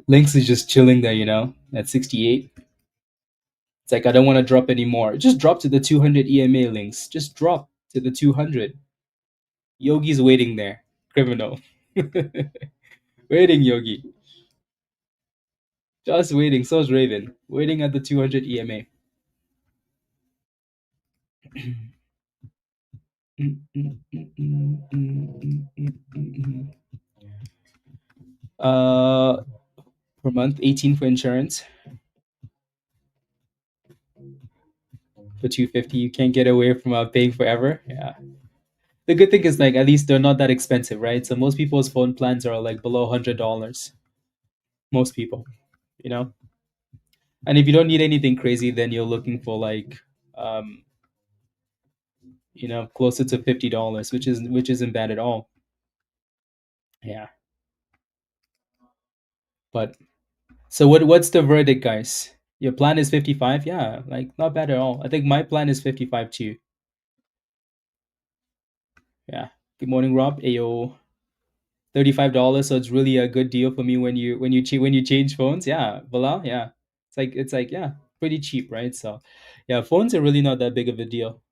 Links is just chilling there, at 68. It's like I don't want to drop anymore. Just drop to the 200 EMA links. Just drop to the 200. Yogi's waiting there. Criminal. Waiting, Yogi. Just waiting. So's Raven. Waiting at the 200 EMA. uh, per month, 18 for insurance. For 250, you can't get away from paying forever. Yeah. The good thing is like at least they're not that expensive, right? So most people's phone plans are like below $100. Most people, you know. And if you don't need anything crazy, then you're looking for like, um, closer to $50, which isn't bad at all. Yeah. But so what's the verdict, guys? Your plan is 55? Yeah, like not bad at all. I think my plan is 55 too. Yeah. Good morning, Rob. Ayo. $35, so it's really a good deal for me when you change phones. Yeah, voila. Yeah. It's like yeah, pretty cheap, right? So yeah, phones are really not that big of a deal.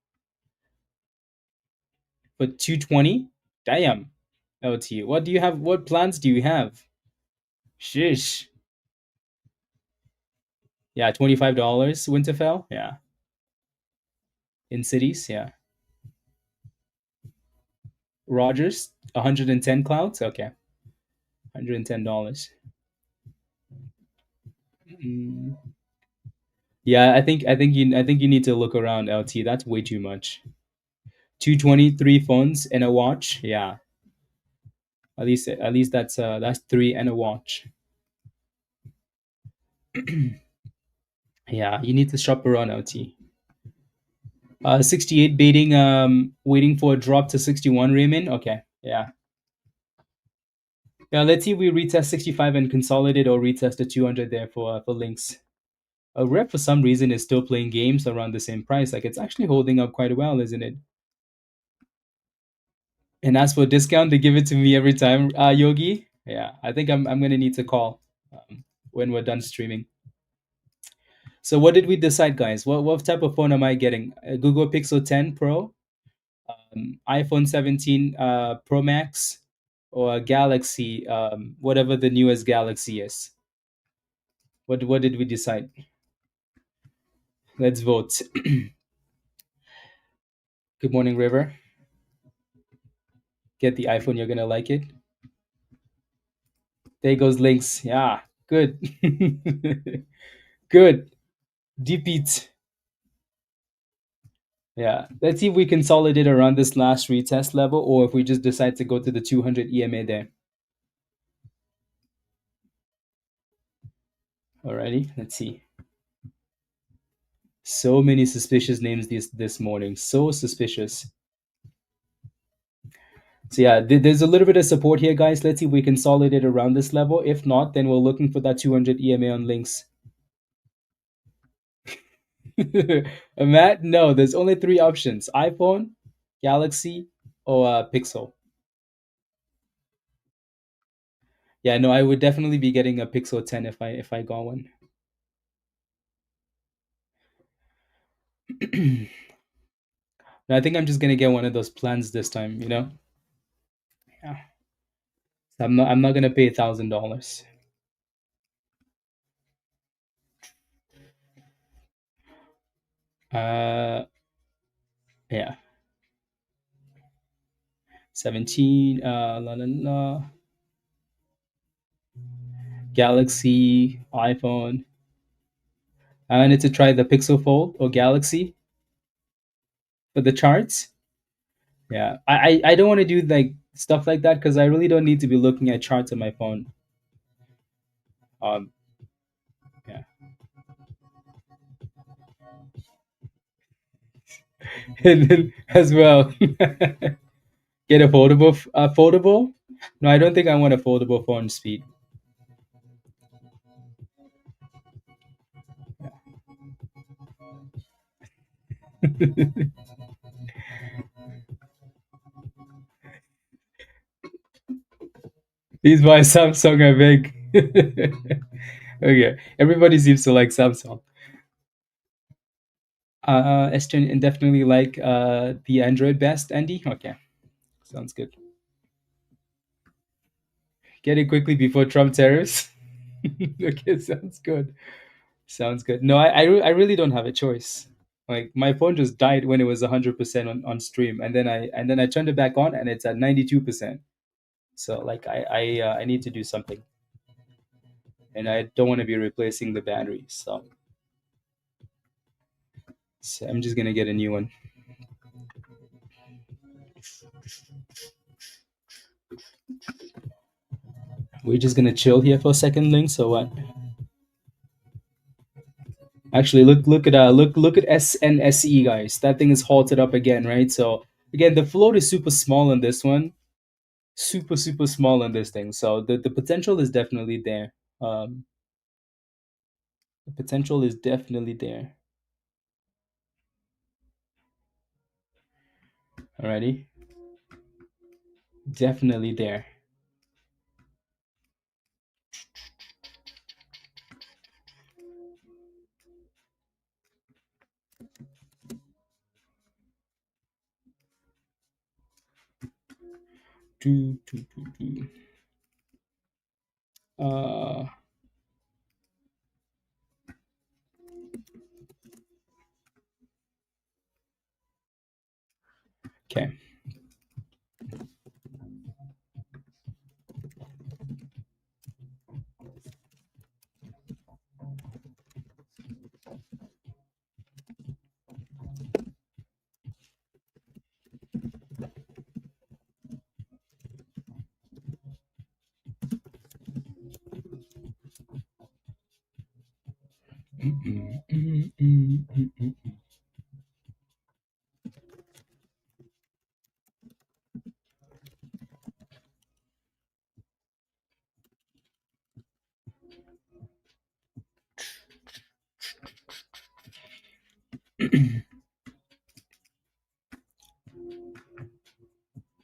But 220? Damn. LT. What plans do you have? Shish. Yeah, $25 Winterfell. Yeah. In cities, yeah. Rogers, 110 clouds. Okay. $110. Mm. Yeah, I think you need to look around, LT. That's way too much. 223 phones and a watch. Yeah. At least that's three and a watch. Yeah, you need to shop around, LT. 68 baiting, waiting for a drop to 61, Raymond. Okay. Yeah. Yeah, let's see if we retest 65 and consolidate or retest the 200 there for links. A rep for some reason is still playing games around the same price. Like it's actually holding up quite well, isn't it? And as for discount, they give it to me every time. Yogi, yeah, I think I'm gonna need to call when we're done streaming. So what did we decide, guys? What type of phone am I getting? A Google Pixel 10 Pro, iPhone 17 Pro Max, or a Galaxy, whatever the newest Galaxy is. What did we decide? Let's vote. Good morning, River. Get the iPhone. You're gonna like it. There goes links. Yeah, good. Good. Deep it. Yeah, let's see if we consolidate around this last retest level, or if we just decide to go to the 200 EMA there. Alrighty, let's see. So many suspicious names this morning. So suspicious. So yeah, there's a little bit of support here, guys. Let's see if we consolidate around this level. If not, then we're looking for that 200 EMA on links. Matt, no, there's only three options: iPhone, Galaxy, or Pixel. Yeah, no, I would definitely be getting a Pixel 10 if I got one. I think I'm just gonna get one of those plans this time. Yeah. I'm not gonna pay $1,000. Uh, yeah, 17. La la la. Galaxy, iPhone. I wanted to try the Pixel Fold or Galaxy for the charts. Yeah, I don't want to do like stuff like that because I really don't need to be looking at charts on my phone. Um, yeah, and then as well, get a foldable. No, I don't think I want a foldable phone speed. Please buy Samsung, I beg. Okay, everybody seems to like Samsung. Esther and definitely like the Android best, Andy. Okay, sounds good. Get it quickly before Trump tariffs. Okay, sounds good. Sounds good. No, I really don't have a choice. Like my phone just died when it was 100% on stream, and then I turned it back on, and it's at 92%. So like I need to do something, and I don't want to be replacing the battery. So I'm just gonna get a new one. We're just gonna chill here for a second, Link. So what? Actually, look at SNSE, guys. That thing is halted up again, right? So again, the float is super small on this one, super small on this thing. So the potential is definitely there. Um, the potential is definitely there. Alrighty, definitely there. Do, do, do, do. Uh, okay.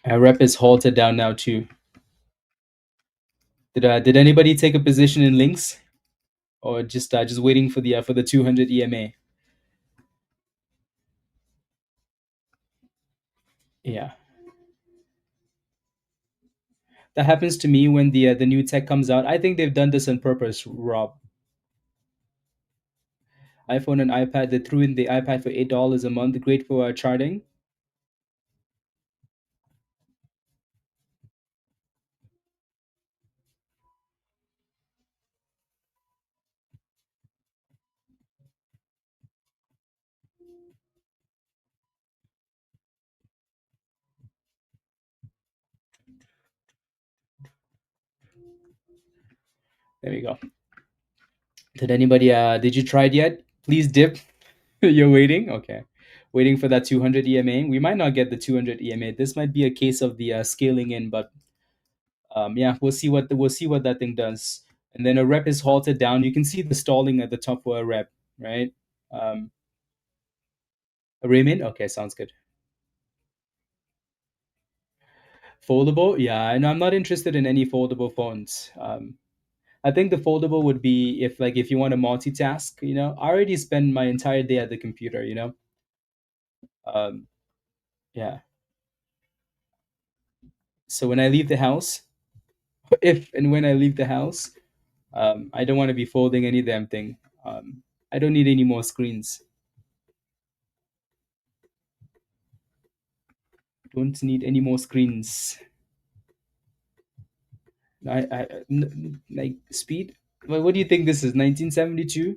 Rep is halted down now too. Did anybody take a position in links, or just waiting for the 200 EMA? Yeah, that happens to me when the new tech comes out. I think they've done this on purpose, Rob. iPhone and iPad. They threw in the iPad for $8 a month. Great for charting. There we go. Did you try it yet? Please dip. You're waiting? Okay. Waiting for that 200 EMA. We might not get the 200 EMA. This might be a case of the scaling in, but yeah, we'll see what that thing does. And then a rep is halted down. You can see the stalling at the top for a rep, right? Um, a Raymond? Okay, sounds good. Foldable? Yeah, and I'm not interested in any foldable phones. I think the foldable would be if you want to multitask, I already spend my entire day at the computer, Um, yeah. So when I leave the house, if and when I leave the house, I don't want to be folding any damn thing. I don't need any more screens. Don't need any more screens. Like speed. Well, what do you think this is? 1972?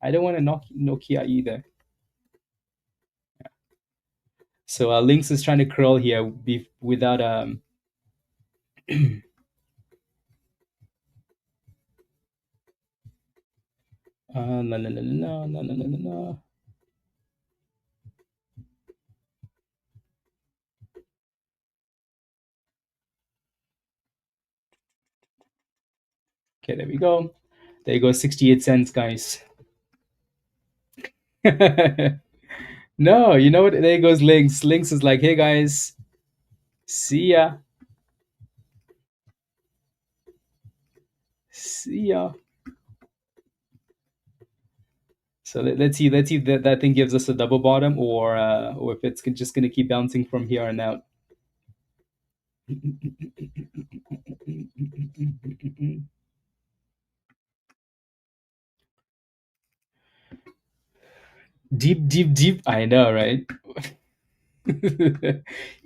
I don't want a Nokia either. So Lynx is trying to curl here without la la la la la la la la la. Okay, there we go. There you go, 68 cents, guys. No, you know what? There goes Lynx. Lynx is like, hey guys, see ya. See ya. So let's see if that thing gives us a double bottom or if it's just gonna keep bouncing from here on out. Deep, deep, deep. I know, right?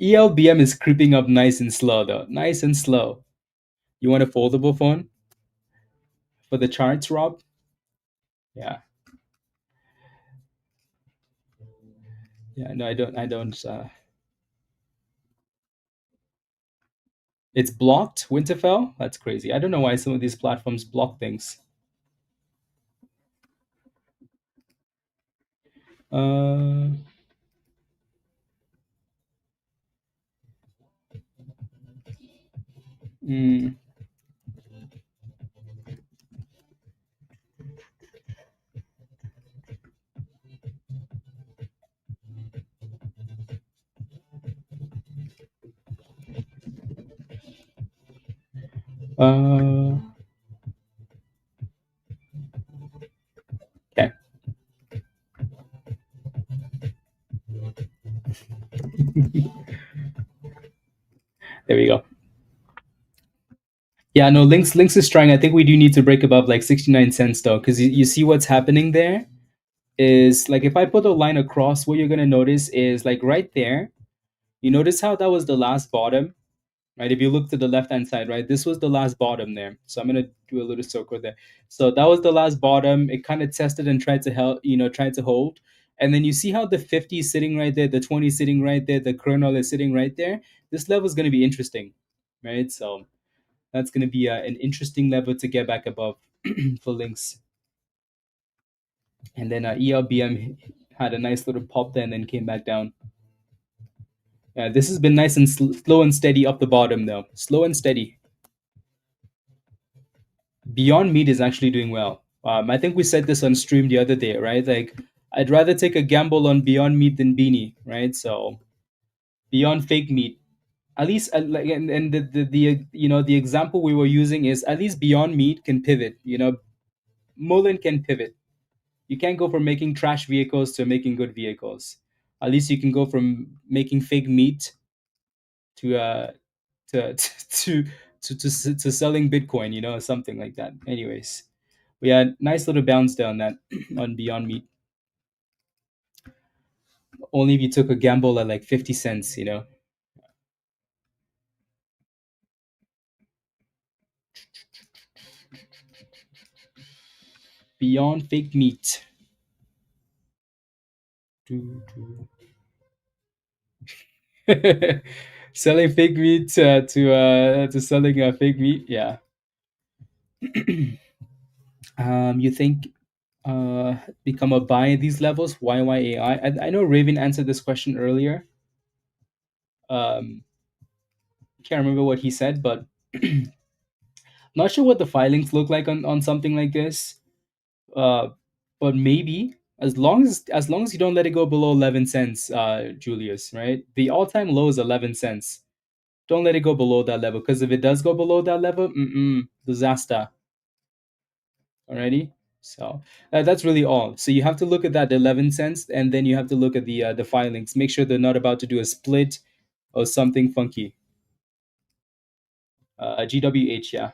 ELBM is creeping up nice and slow though. Nice and slow. You want a foldable phone for the charts, Rob? Yeah. Yeah, no, I don't. It's blocked, Winterfell? That's crazy. I don't know why some of these platforms block things. Uh, mm, uh, okay. There we go. Yeah, no, Links is trying. I think we do need to break above like 69 cents though, because you see what's happening there is like if I put a line across, what you're gonna notice is like right there, you notice how that was the last bottom, right? If you look to the left hand side, right, this was the last bottom there. So I'm gonna do a little circle there. So that was the last bottom. It kind of tested and tried to help, tried to hold. And then you see how the 50 is sitting right there, the 20 is sitting right there, the kernel is sitting right there. This level is gonna be interesting, right? So that's gonna be an interesting level to get back above for links. And then ELBM had a nice little pop there and then came back down. This has been nice and slow and steady up the bottom though. Slow and steady. Beyond Meat is actually doing well. I think we said this on stream the other day, right? Like, I'd rather take a gamble on Beyond Meat than Beanie, right? So, Beyond Fake Meat, at least, like, and the example we were using is at least Beyond Meat can pivot. Mullen can pivot. You can't go from making trash vehicles to making good vehicles. At least you can go from making fake meat to to to to selling Bitcoin, something like that. Anyways, we had nice little bounce down that on Beyond Meat. Only if you took a gamble at like 50 cents. Beyond Fake Meat. Selling fake meat to selling fake meat. Yeah. You think become a buy at these levels? YYAI? I know Raven answered this question earlier. Can't remember what he said, but not sure what the filings look like on something like this. Uh, but maybe as long as you don't let it go below 11 cents, Julius, right? The all-time low is 11 cents. Don't let it go below that level, because if it does go below that level, disaster. Alrighty. So that's really all. So you have to look at that 11 cents, and then you have to look at the filings. Make sure they're not about to do a split or something funky. GWH, yeah.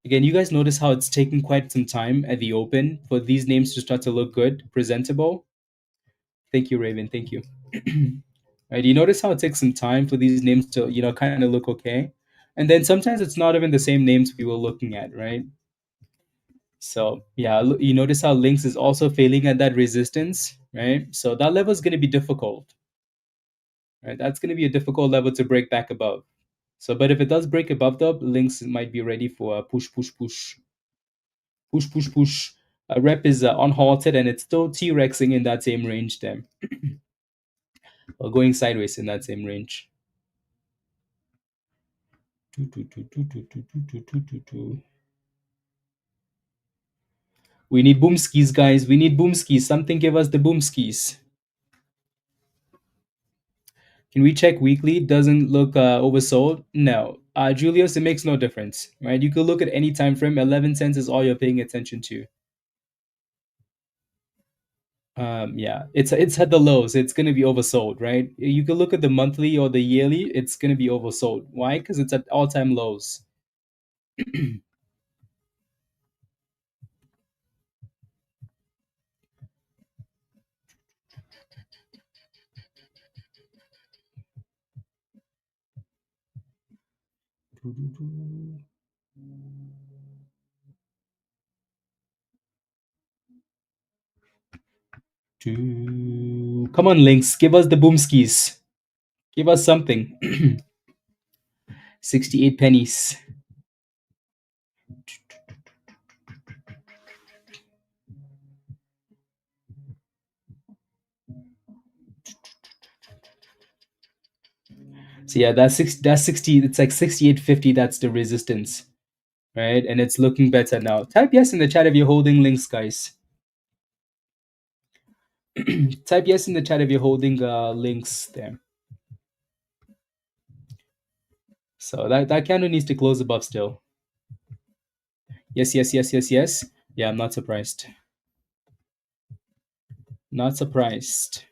Again, you guys notice how it's taking quite some time at the open for these names to start to look good, presentable. Thank you, Raven. Thank you. Right? You notice how it takes some time for these names to, kind of look okay, and then sometimes it's not even the same names we were looking at, right? So yeah, you notice how Lynx is also failing at that resistance, right? So that level is going to be difficult, right? That's going to be a difficult level to break back above. So, but if it does break above the Lynx, might be ready for a push, push, push, push, push, push. Rep is unhalted, and it's still T-Rexing in that same range there, or going sideways in that same range. We need boom skis, guys. We need boom skis. Something give us the boom skis. Can we check weekly? Doesn't look oversold. No, Julius, it makes no difference, right? You could look at any time frame. 11 cents is all you're paying attention to. Yeah, it's at the lows. It's gonna be oversold, right? You can look at the monthly or the yearly. It's gonna be oversold. Why? Because it's at all-time lows. Come on, Lynx, give us the boomskis. Give us something. 68 pennies. So yeah, that's 60. It's like 68.50. That's the resistance, right? And it's looking better now. Type yes in the chat if you're holding links, guys. Type yes in the chat if you're holding links there. So that candle needs to close above still. Yes, yes, yes, yes, yes. Yeah, I'm not surprised. Not surprised.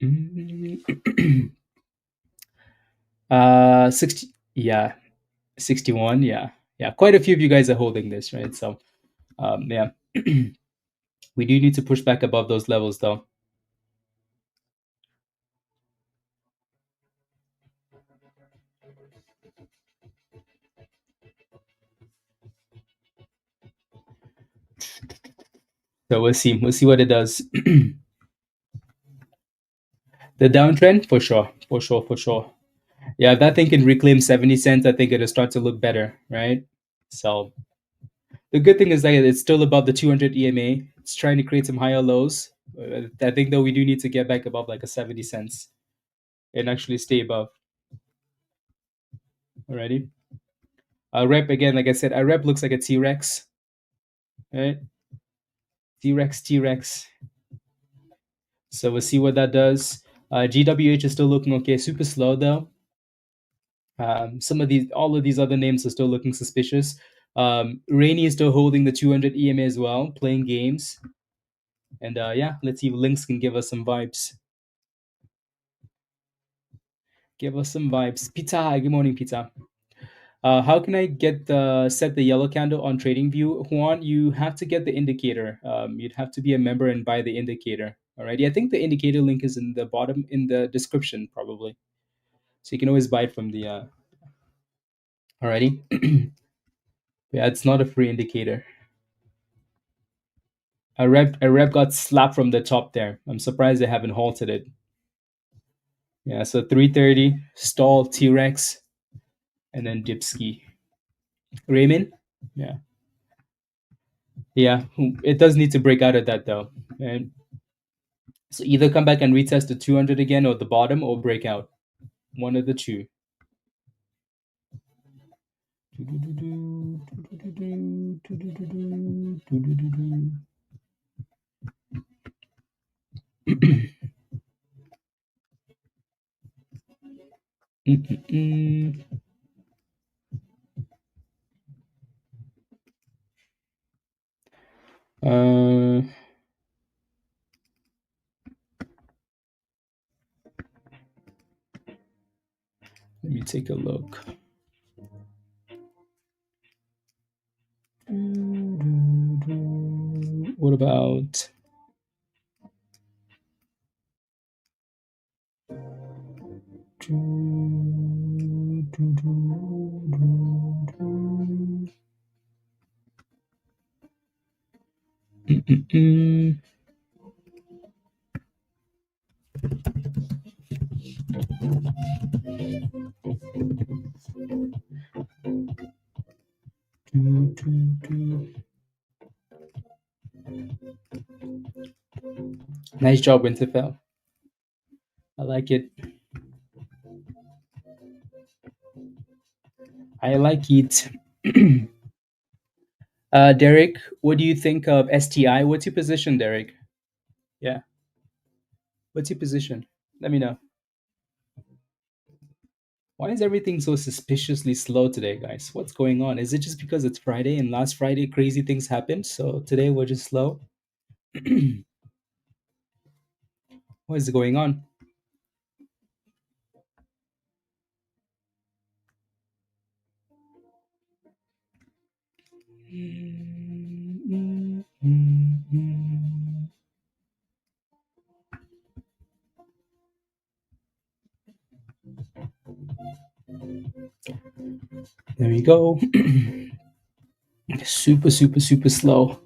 Mm. 60. Yeah, 61. Yeah, yeah. Quite a few of you guys are holding this, right? So, yeah, we do need to push back above those levels, though. So we'll see. We'll see what it does. The downtrend, for sure, for sure, for sure. Yeah, if that thing can reclaim 70 cents, I think it'll start to look better, right? So the good thing is that it's still above the 200 EMA. It's trying to create some higher lows. I think though we do need to get back above like a 70 cents and actually stay above. Alrighty. Rep again, like I said, our rep looks like a T-Rex, right? T-Rex, T-Rex. So we'll see what that does. GWH is still looking okay. Super slow though. All of these other names are still looking suspicious. RANI is still holding the 200 EMA as well, playing games. And yeah, let's see if Lynx can give us some vibes. Give us some vibes. Pizza, good morning, Pizza. How can I get the set the yellow candle on TradingView, Juan? You have to get the indicator. You'd have to be a member and buy the indicator. Alrighty, I think the indicator link is in the bottom in the description probably, so you can always buy it from the. Alrighty, yeah, it's not a free indicator. A rep got slapped from the top there. I'm surprised they haven't halted it. Yeah, so 330 stall T-Rex and then Dipski. Raymond. Yeah, yeah. It does need to break out of that though, and so either come back and retest the 200 again or the bottom or break out. One of the two. Let me take a look. What about nice job, Winterfell. I like it. I like it. Derek, what do you think of STI? What's your position, Derek? Yeah. What's your position? Let me know. Why is everything so suspiciously slow today, guys? What's going on? Is it just because it's Friday and last Friday crazy things happened? So today we're just slow? What is going on? There we go. Super, super, super slow.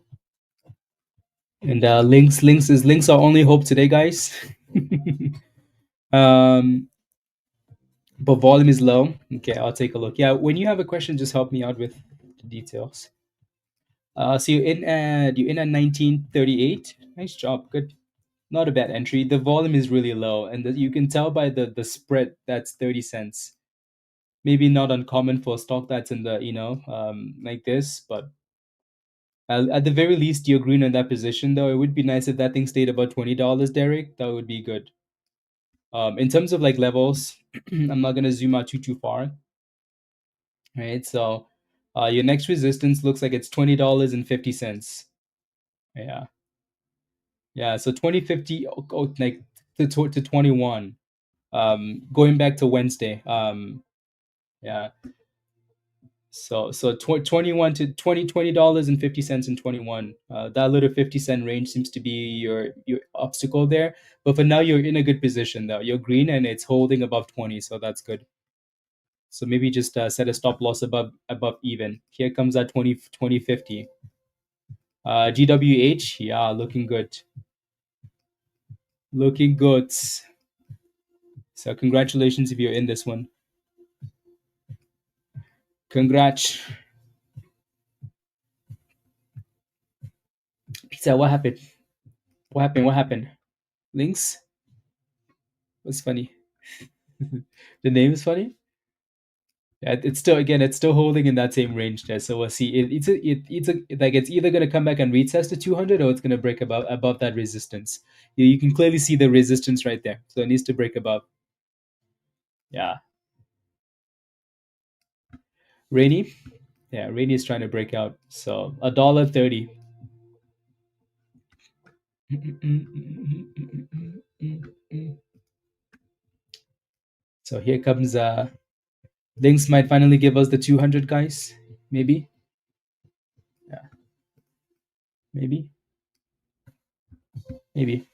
And links are only hope today, guys. um, but volume is low. Okay, I'll take a look. Yeah, when you have a question, just help me out with the details. So you're in at 1938. Nice job. Good. Not a bad entry. The volume is really low, and you can tell by the spread that's 30 cents. Maybe not uncommon for a stock that's in the like this, but at the very least you're green in that position. Though it would be nice if that thing stayed about $20, Derek. That would be good. In terms of like levels, I'm not gonna zoom out too far. Right. So, your next resistance looks like it's $20.50. Yeah. Yeah. So 2050, like to 21. Going back to Wednesday. Yeah. So 21 to 20 dollars and 50 cents and 21. That little 50-cent range seems to be your obstacle there. But for now, you're in a good position though. You're green and it's holding above 20, so that's good. So maybe just set a stop loss above even. Here comes that 2050. GWH, yeah, looking good. Looking good. So congratulations if you're in this one. Congrats. Pizza, what happened? What happened? What happened? Links? What's funny? The name is funny? Yeah, it's still holding in that same range there. So we'll see. It's either gonna come back and retest the 200 or it's gonna break above that resistance. You can clearly see the resistance right there. So it needs to break above. Yeah, Rainy. Yeah, Rainy is trying to break out. So $1.30. So here comes Links might finally give us the 200, guys. Maybe. Yeah, maybe. Maybe.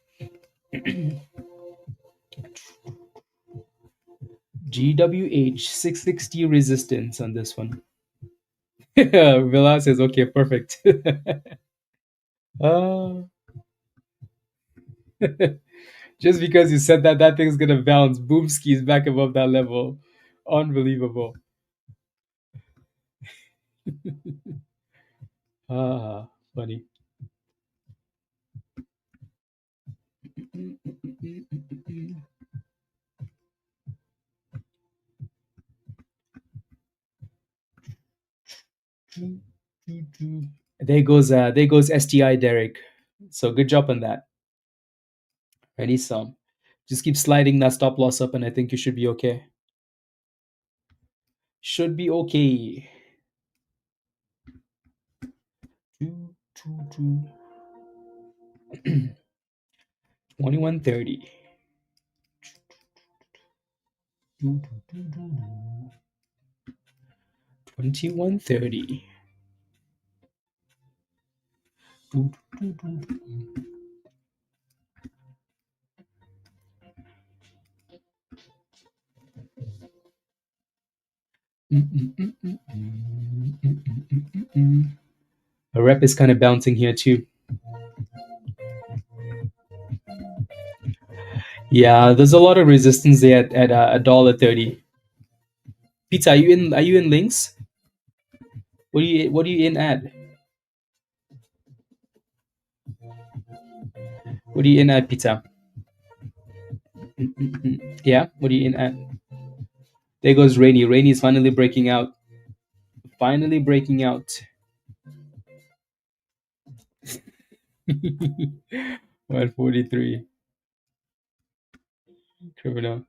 GWH 660 resistance on this one. Villa says, okay, perfect. uh, just because you said that, that thing's gonna bounce. Boom skis back above that level. Unbelievable. Funny. there goes STI Derek. So good job on that. Ready some. Just keep sliding that stop loss up, and I think you should be okay. Should be okay. 2130. 2130. A rep is kind of bouncing here too. Yeah, there's a lot of resistance there at $1.30. Pizza, are you in links? What are you in at? What are you in at, Pizza? Yeah, what are you in at? There goes Rainy. Rainy is finally breaking out. Finally breaking out. 143. Criminal.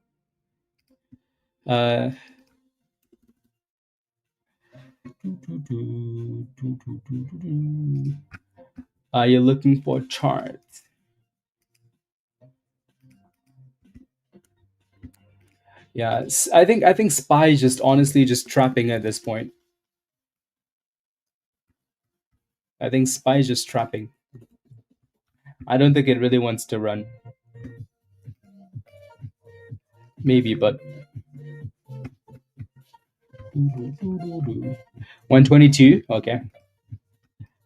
Are you looking for a chart? Yeah, I think SPY is just honestly just trapping at this point. I think SPY is just trapping. I don't think it really wants to run. Maybe, but 122. Okay.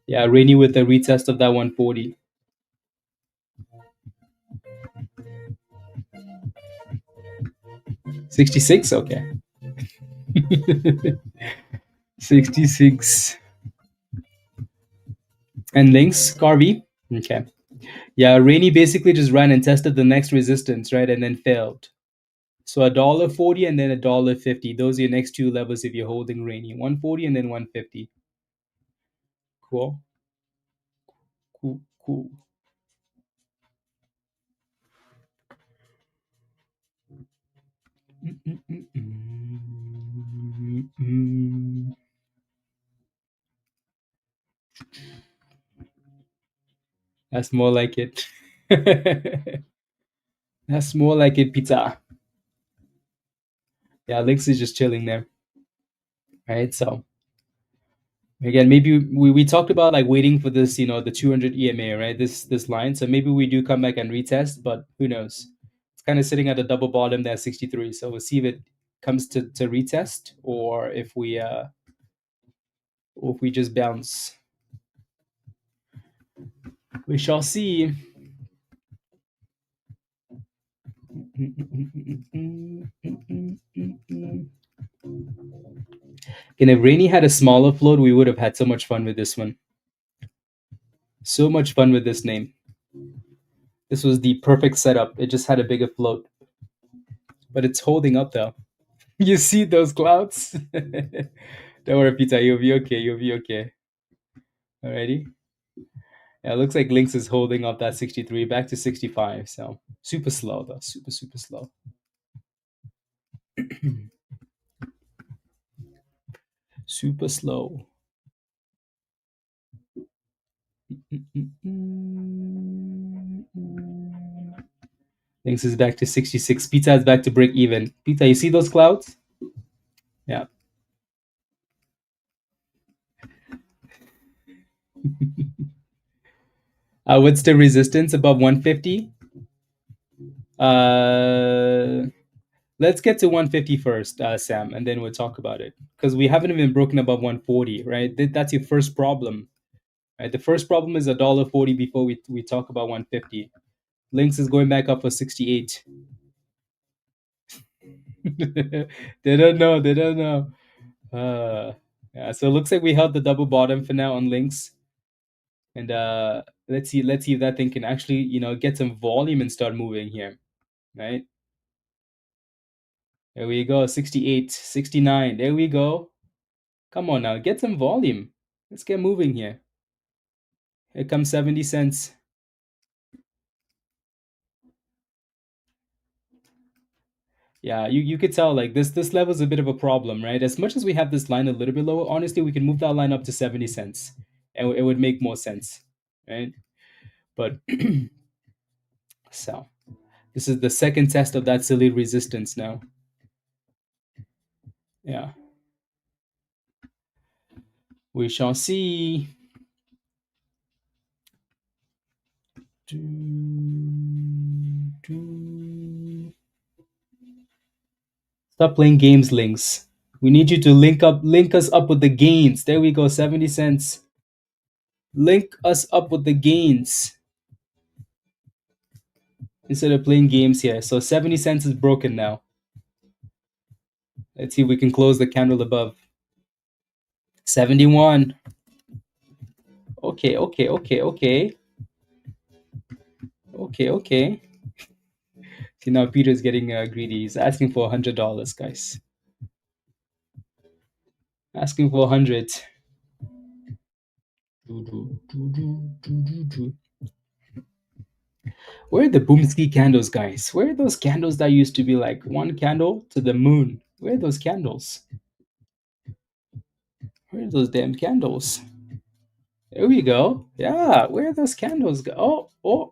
Yeah, Rainy with the retest of that 140. 66. Okay. 66. And links, Carvey. Okay. Yeah, Rainy basically just ran and tested the next resistance, right? And then failed. So $1.40 and then $1.50. Those are your next two levels if you're holding Rainy. 140 and then 150. Cool. Cool. That's more like it. That's more like it, pizza. Yeah, Lynx is just chilling there. Right. So again, maybe we talked about like waiting for this, the 200 EMA, right? This line. So maybe we do come back and retest, but who knows? It's kind of sitting at the double bottom there, 63. So we'll see if it comes to retest or if we just bounce. We shall see. And if Rainy had a smaller float, we would have had so much fun with this one. So much fun with this name. This was the perfect setup. It just had a bigger float. But it's holding up though. You see those clouds? Don't worry, Peter. You'll be okay. You'll be okay. Alrighty. Yeah, it looks like Lynx is holding up that 63 back to 65. So super slow though. Super slow. Super slow. Lynx is back to 66. Pizza is back to break even. Pizza, you see those clouds? Yeah. What's the resistance above 150? Uh, let's get to 150 first, Sam, and then we'll talk about it because we haven't even broken above 140, right? That's your first problem, right? The first problem is $1.40 before we talk about 150. Lynx is going back up for 68. They don't know. They don't know. Yeah, so it looks like we held the double bottom for now on Lynx. And let's see if that thing can actually, get some volume and start moving here, right? There we go, 68, 69. There we go. Come on now, get some volume. Let's get moving here. Here comes 70 cents. Yeah, you could tell like this level's a bit of a problem, right? As much as we have this line a little bit lower, honestly, we can move that line up to 70 cents. And it would make more sense, right? But so this is the second test of that silly resistance now. Yeah. We shall see. Stop playing games, links. We need you to link us up with the gains. There we go, 70 cents. Link us up with the gains instead of playing games here. So 70 cents is broken now. Let's see if we can close the candle above. 71. Okay, okay, okay, okay. Okay, okay. See, now Peter's getting greedy. He's asking for $100, guys. Asking for 100. Where are the Boomski candles, guys? Where are those candles that used to be like one candle to the moon? Where are those candles? Where are those damn candles? There we go. Yeah, where are those candles go?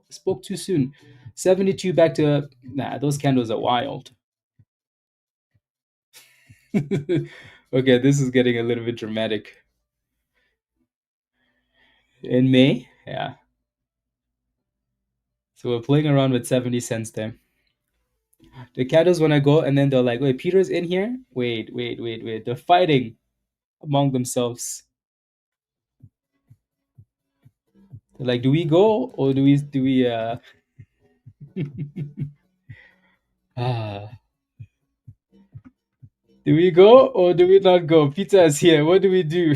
Spoke too soon. 72 back to nah, those candles are wild. Okay, this is getting a little bit dramatic. In May, yeah. So we're playing around with 70 cents there. The candles when I go and then they're like, wait, Peter's in here? Wait, wait, wait, wait. They're fighting among themselves. They're like, do we go or do we ah do we go or do we not go? Pizza is here. What do we do?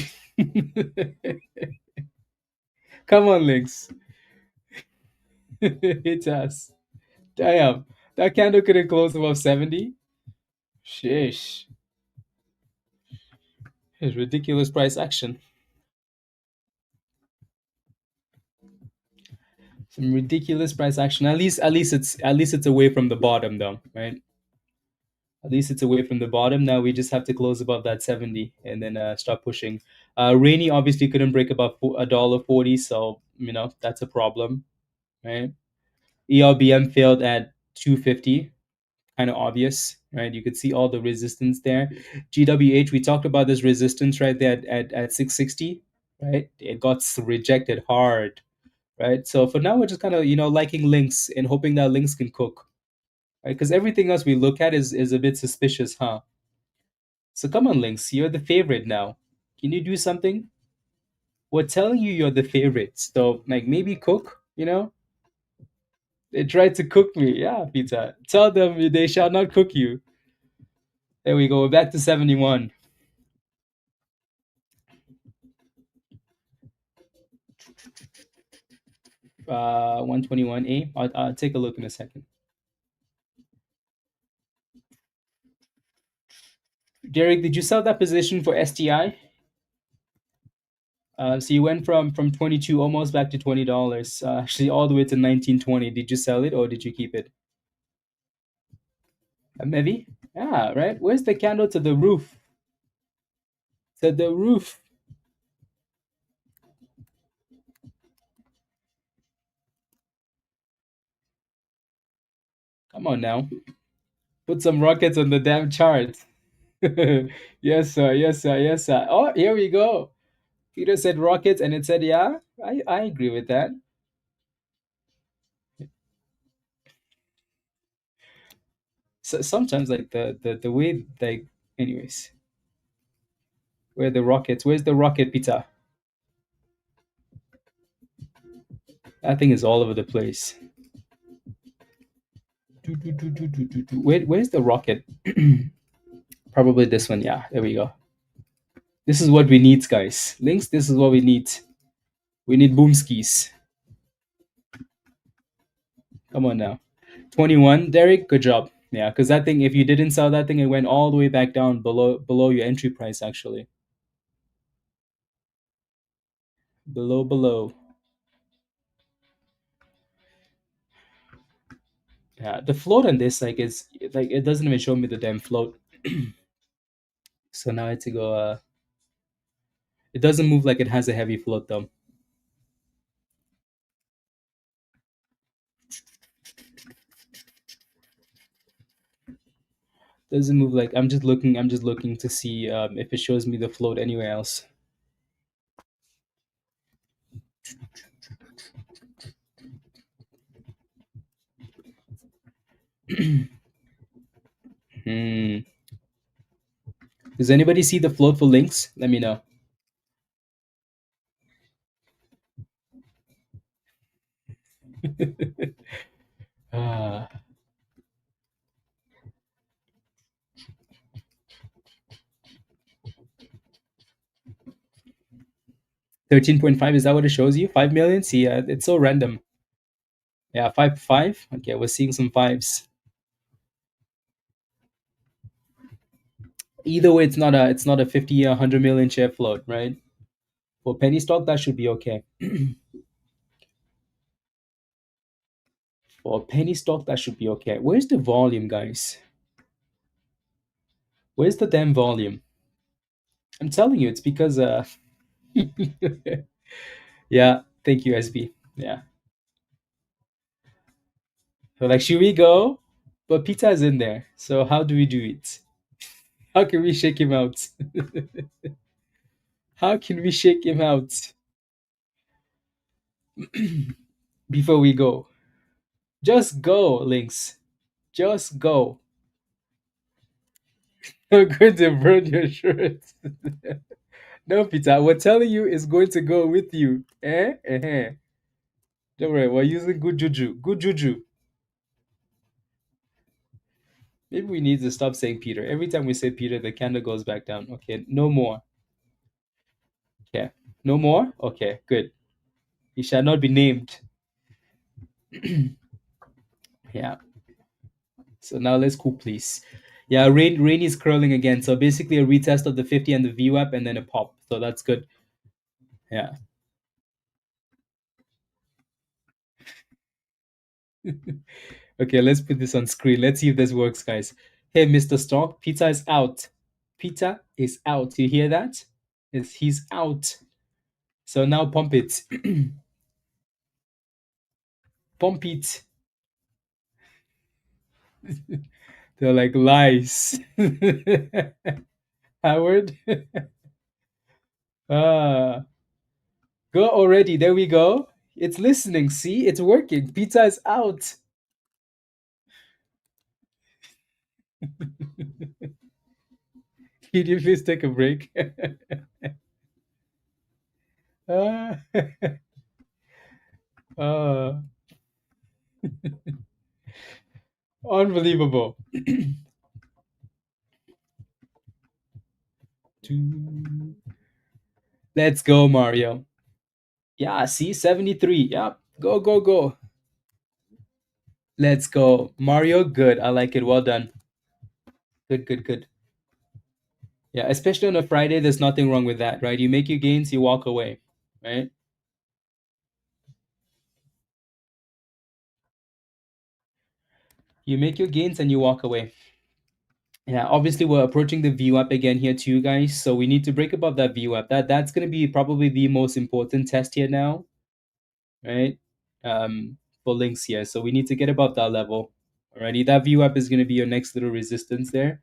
Come on, Lynx. Hit us. Damn. That candle couldn't close above 70. Sheesh. It's ridiculous price action. Some ridiculous price action. At least it's away from the bottom though, right? At least it's away from the bottom. Now we just have to close above that 70 and then start pushing. RANI obviously couldn't break above $1.40, so that's a problem, right? ELBM failed at 250, kind of obvious, right? You could see all the resistance there. GWH, we talked about this resistance right there at 660, right? It got rejected hard, right? So for now, we're just kind of liking links and hoping that links can cook, right? Because everything else we look at is a bit suspicious, huh? So come on, links, you're the favorite now. Can you do something? We're telling you you're the favorite, so like maybe cook, They tried to cook me. Yeah, pizza. Tell them they shall not cook you. There we go. We're back to 71. 121A. I'll take a look in a second. Derek, did you sell that position for STI? So you went from 22 almost back to $20. Actually, all the way to 1920. Did you sell it or did you keep it? Maybe. Yeah, right. Where's the candle to the roof? To the roof. Come on now. Put some rockets on the damn chart. Yes, sir. Yes, sir. Yes, sir. Oh, here we go. Peter said rockets, and it said, yeah, I agree with that. So sometimes, like the way, like, anyways, where the rockets? Where's the rocket, Peter? That thing is all over the place. Where's the rocket? Probably this one. Yeah, there we go. This is what we need, guys. Links. This is what we need. We need boomskis. Come on now. 21, Derek. Good job. Yeah, because that thing, if you didn't sell that thing, it went all the way back down below your entry price. Actually, below. Yeah, the float on this, like, is like, it doesn't even show me the damn float. So now I had to go. It doesn't move like it has a heavy float though. Doesn't move like, I'm just looking. I'm just looking to see if it shows me the float anywhere else. Hmm. Does anybody see the float for links? Let me know. Ah, 13.5. Is that what it shows you? 5 million? See, it's so random. Yeah, 5. Okay, we're seeing some fives. Either way, it's not a 50 or 100 million share float, right? For penny stock, that should be okay. For penny stock, that should be okay. Where's the volume, guys? Where's the damn volume? I'm telling you, it's because yeah, thank you, SB. Yeah. So, like, should we go? But Peter's in there. So how do we do it? How can we shake him out? How can we shake him out before we go? Just go, Links. Just go. I'm going to burn your shirt. No, Peter, we're telling you it's going to go with you. Eh? Eh? Don't worry, we're using good juju. Good juju. Maybe we need to stop saying Peter. Every time we say Peter, the candle goes back down. Okay, no more. Okay, no more? Okay, good. He shall not be named. Yeah. So now let's cool, please. Yeah, rain is curling again. So basically a retest of the 50 and the VWAP and then a pop. So that's good. Yeah. Okay, let's put this on screen. Let's see if this works, guys. Hey, Mr. Stock, Peter is out. Peter is out. You hear that? He's out. So now pump it. Pump it. They're like lies. Howard. Ah, go already. There we go. It's listening. See, it's working. Peter is out. Can you please take a break? Ah, ah, unbelievable. Let's go, Mario. Yeah, see, 73. Yeah, go. Let's go. Mario, good. I like it. Well done. Good. Yeah, especially on a Friday, there's nothing wrong with that, right? You make your gains, you walk away, right? You make your gains and you walk away. Yeah, obviously we're approaching the VWAP again here too, guys. So we need to break above that VWAP. That's gonna be probably the most important test here now, right? For links here. So we need to get above that level. Alrighty, that VWAP is gonna be your next little resistance there.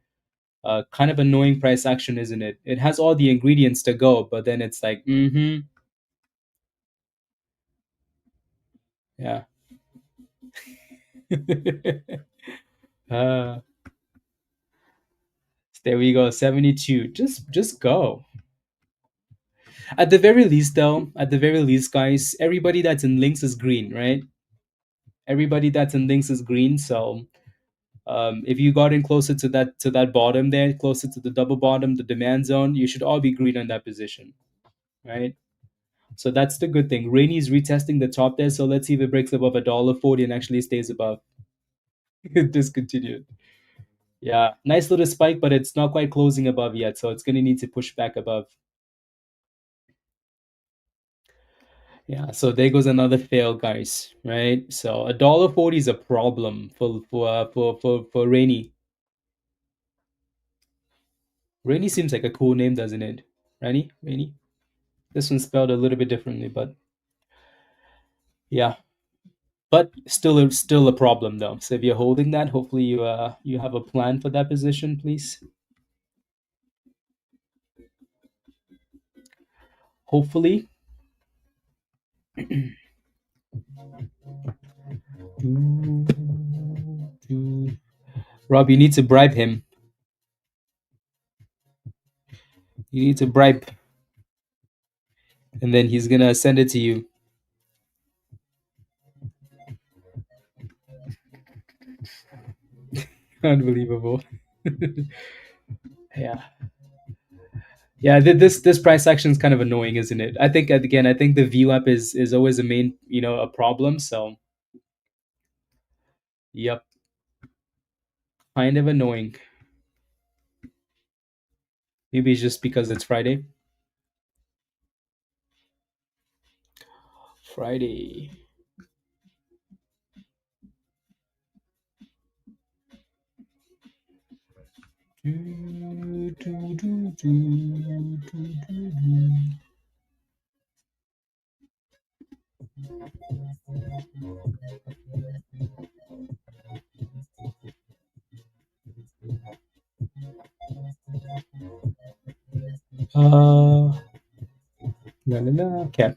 Kind of annoying price action, isn't it? It has all the ingredients to go, but then it's like, yeah. uh, there we go, 72. Just go. At the very least, though, at the very least, guys, everybody that's in links is green, right? Everybody that's in links is green. So if you got in closer to that bottom there, closer to the double bottom, the demand zone, you should all be green on that position, right? So that's the good thing. Rainy is retesting the top there, so let's see if it breaks above $1.40 and actually stays above. It discontinued. Yeah, nice little spike, but it's not quite closing above yet, so it's going to need to push back above. Yeah, so there goes another fail, guys. Right? So $1.40 is a problem for Rainy. Rainy seems like a cool name, doesn't it? Rainy. This one's spelled a little bit differently, but yeah. But still a problem though. So if you're holding that, hopefully you have a plan for that position, please. Hopefully. Rob, you need to bribe him. You need to bribe, and then he's gonna send it to you. Unbelievable. Yeah. Yeah, this price action is kind of annoying, isn't it? I think again, I think the view up is always a main, a problem. So, yep, kind of annoying. Maybe it's just because it's Friday. Friday. La la la. Okay.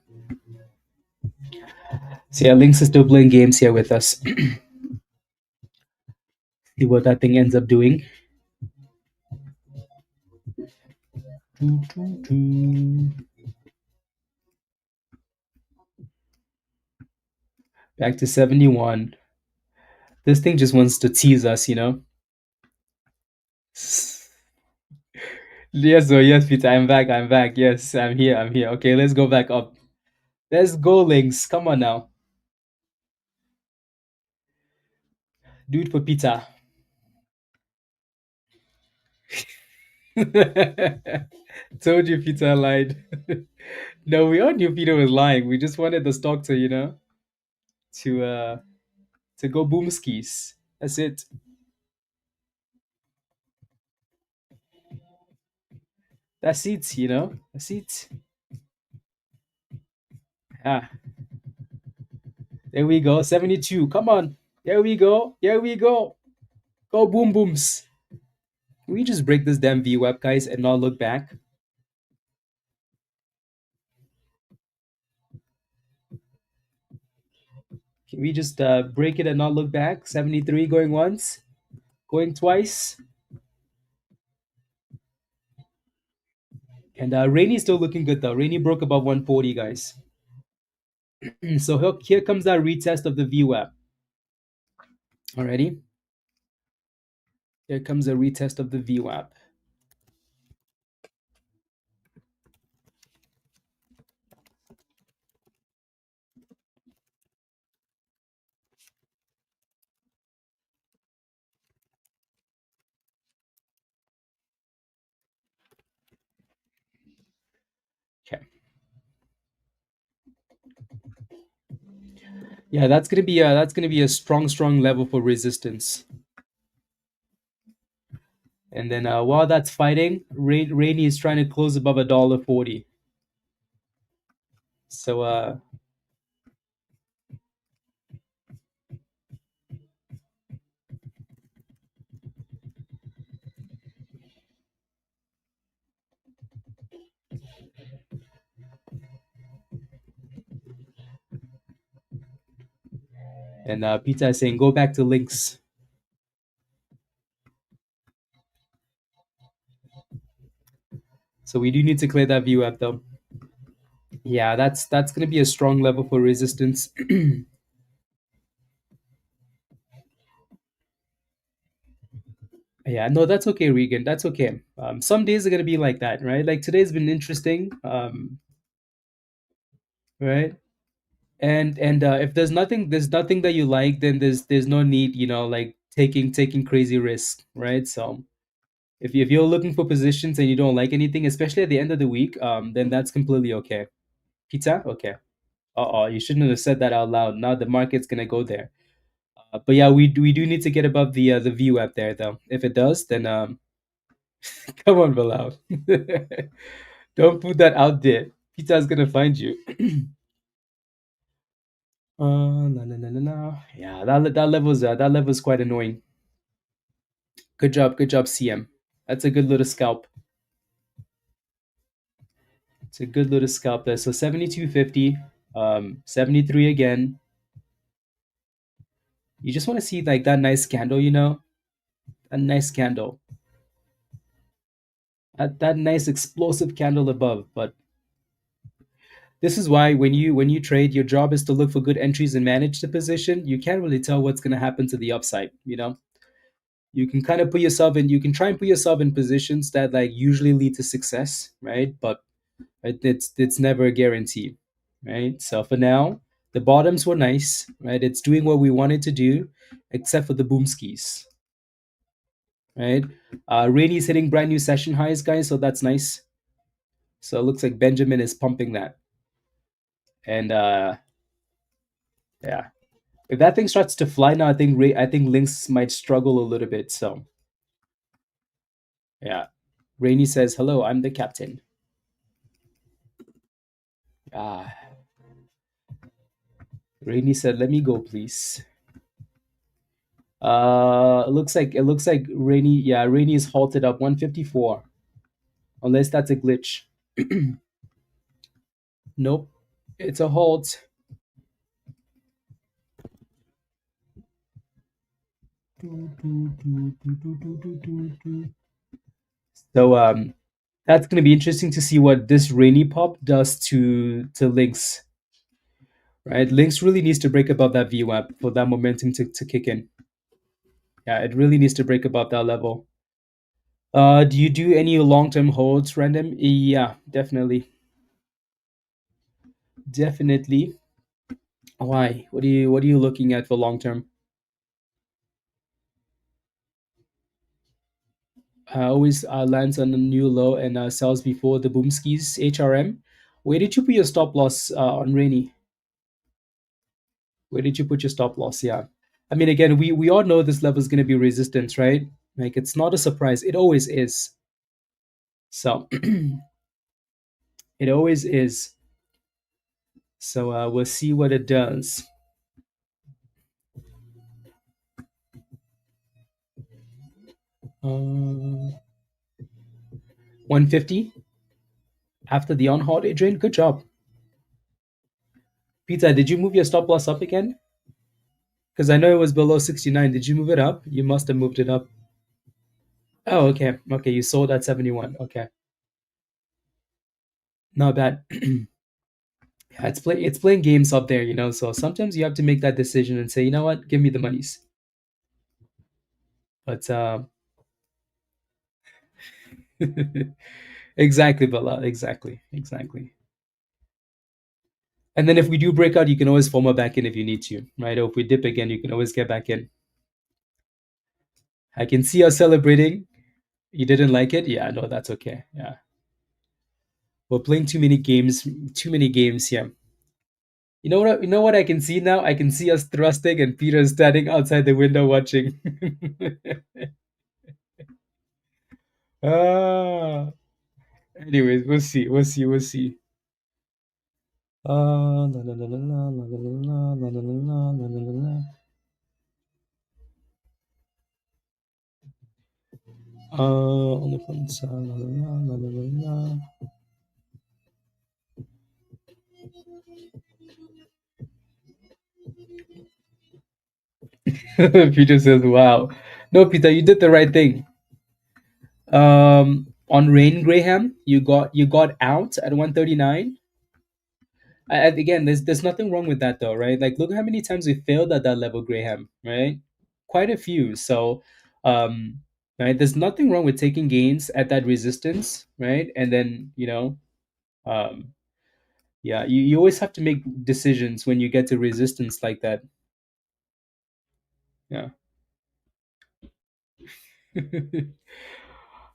So yeah, Lynx is still playing games here with us. See what that thing ends up doing. Back to 71. This thing just wants to tease us. Yes, sir. Yes, Peter. I'm back. I'm back. Yes, I'm here. I'm here. Okay, let's go back up. Let's go, Lynx. Come on now. Do it for Peter. Told you Peter lied. No, we all knew Peter was lying. We just wanted the stock to to go boom skis. That's it. That's it. That's it. Ah, there we go. 72. Come on. There we go. There we go. Go boom booms. Can we just break this damn VWAP, guys, and not look back? Can we just break it and not look back? 73 going once, going twice. And Rainy still looking good though. Rainy broke above 140, guys. So here comes our retest of the VWAP. Alrighty. Here comes a retest of the VWAP. Okay. Yeah, that's gonna be a strong level for resistance. And then while that's fighting, Rainy is trying to close above $1.40. So And Peter is saying go back to links. So we do need to clear that view up though. Yeah, that's gonna be a strong level for resistance. Yeah, no, that's okay, Regan. That's okay. Some days are gonna be like that, right? Like today's been interesting, right? And if there's nothing that you like, then there's no need, like taking crazy risks, right? So if you're looking for positions and you don't like anything, especially at the end of the week, then that's completely okay. Pizza, okay. Uh-oh, you shouldn't have said that out loud. Now the market's gonna go there. But yeah, we do need to get above the view up there though. If it does, then come on, Bilal. Don't put that out there. Pizza's gonna find you. No, no, no, no, no. Yeah, that level's quite annoying. Good job, CM. That's a good little scalp. It's a good little scalp there. So 72.50, 73 again. You just want to see like that nice candle, a nice candle, that nice explosive candle above. But this is why when you trade, your job is to look for good entries and manage the position. You can't really tell what's going to happen to the upside. You can kind of put yourself in. You can try and put yourself in positions that like usually lead to success, right? But it's never a guarantee, right? So for now, the bottoms were nice, right? It's doing what we wanted to do, except for the boom skis, right? Rainey's hitting brand new session highs, guys, so that's nice. So it looks like Benjamin is pumping that, and yeah, if that thing starts to fly now, I think Lynx might struggle a little bit. So yeah, Rainey says, "Hello, I'm the captain." Ah, Rainey said, "Let me go, please." It looks like Rainy. Yeah, Rainy is halted up 154. Unless that's a glitch. Nope, it's a halt. So that's gonna be interesting to see what this Rainy pop does to Lynx. Right, Lynx really needs to break above that VWAP for that momentum to kick in. Yeah, it really needs to break above that level. Do you do any long-term holds, random? Yeah, definitely, definitely. Why? What are you looking at for long-term? Always lands on a new low and sells before the Boomski's HRM. Where did you put your stop loss on Rainy? Where did you put your stop loss? Yeah. I mean, again, we all know this level is going to be resistance, right? Like, it's not a surprise. It always is. So, it always is. So, we'll see what it does. 150 after the on hold, Adrian. Good job. Pizza, did you move your stop loss up again? Because I know it was below 69. Did you move it up? You must have moved it up. Oh, okay. Okay, you sold at 71. Okay. Not bad. Yeah, it's playing games up there, so sometimes you have to make that decision and say, you know what, give me the monies. But exactly, Bala, exactly. And then if we do break out, you can always form back in if you need to, right? Or if we dip again, you can always get back in. I can see us celebrating. You didn't like it? Yeah, no, that's okay. Yeah. We're playing too many games here. You know what I can see now? I can see us thrusting and Peter standing outside the window watching. ah. Anyways, we'll see. La, la, la, la, la, la, la, la, la, la, la, la, la, la, la. Elephants, la, la, la, la, la, la, la. Peter says, "Wow, no, Peter, you did the right thing." On Rain Graham, you got out at 139. Again, there's nothing wrong with that though, right? Like, look how many times we failed at that level, Graham, right? Quite a few. So, um, right, there's nothing wrong with taking gains at that resistance, right? And then um, yeah, you always have to make decisions when you get to resistance like that. Yeah.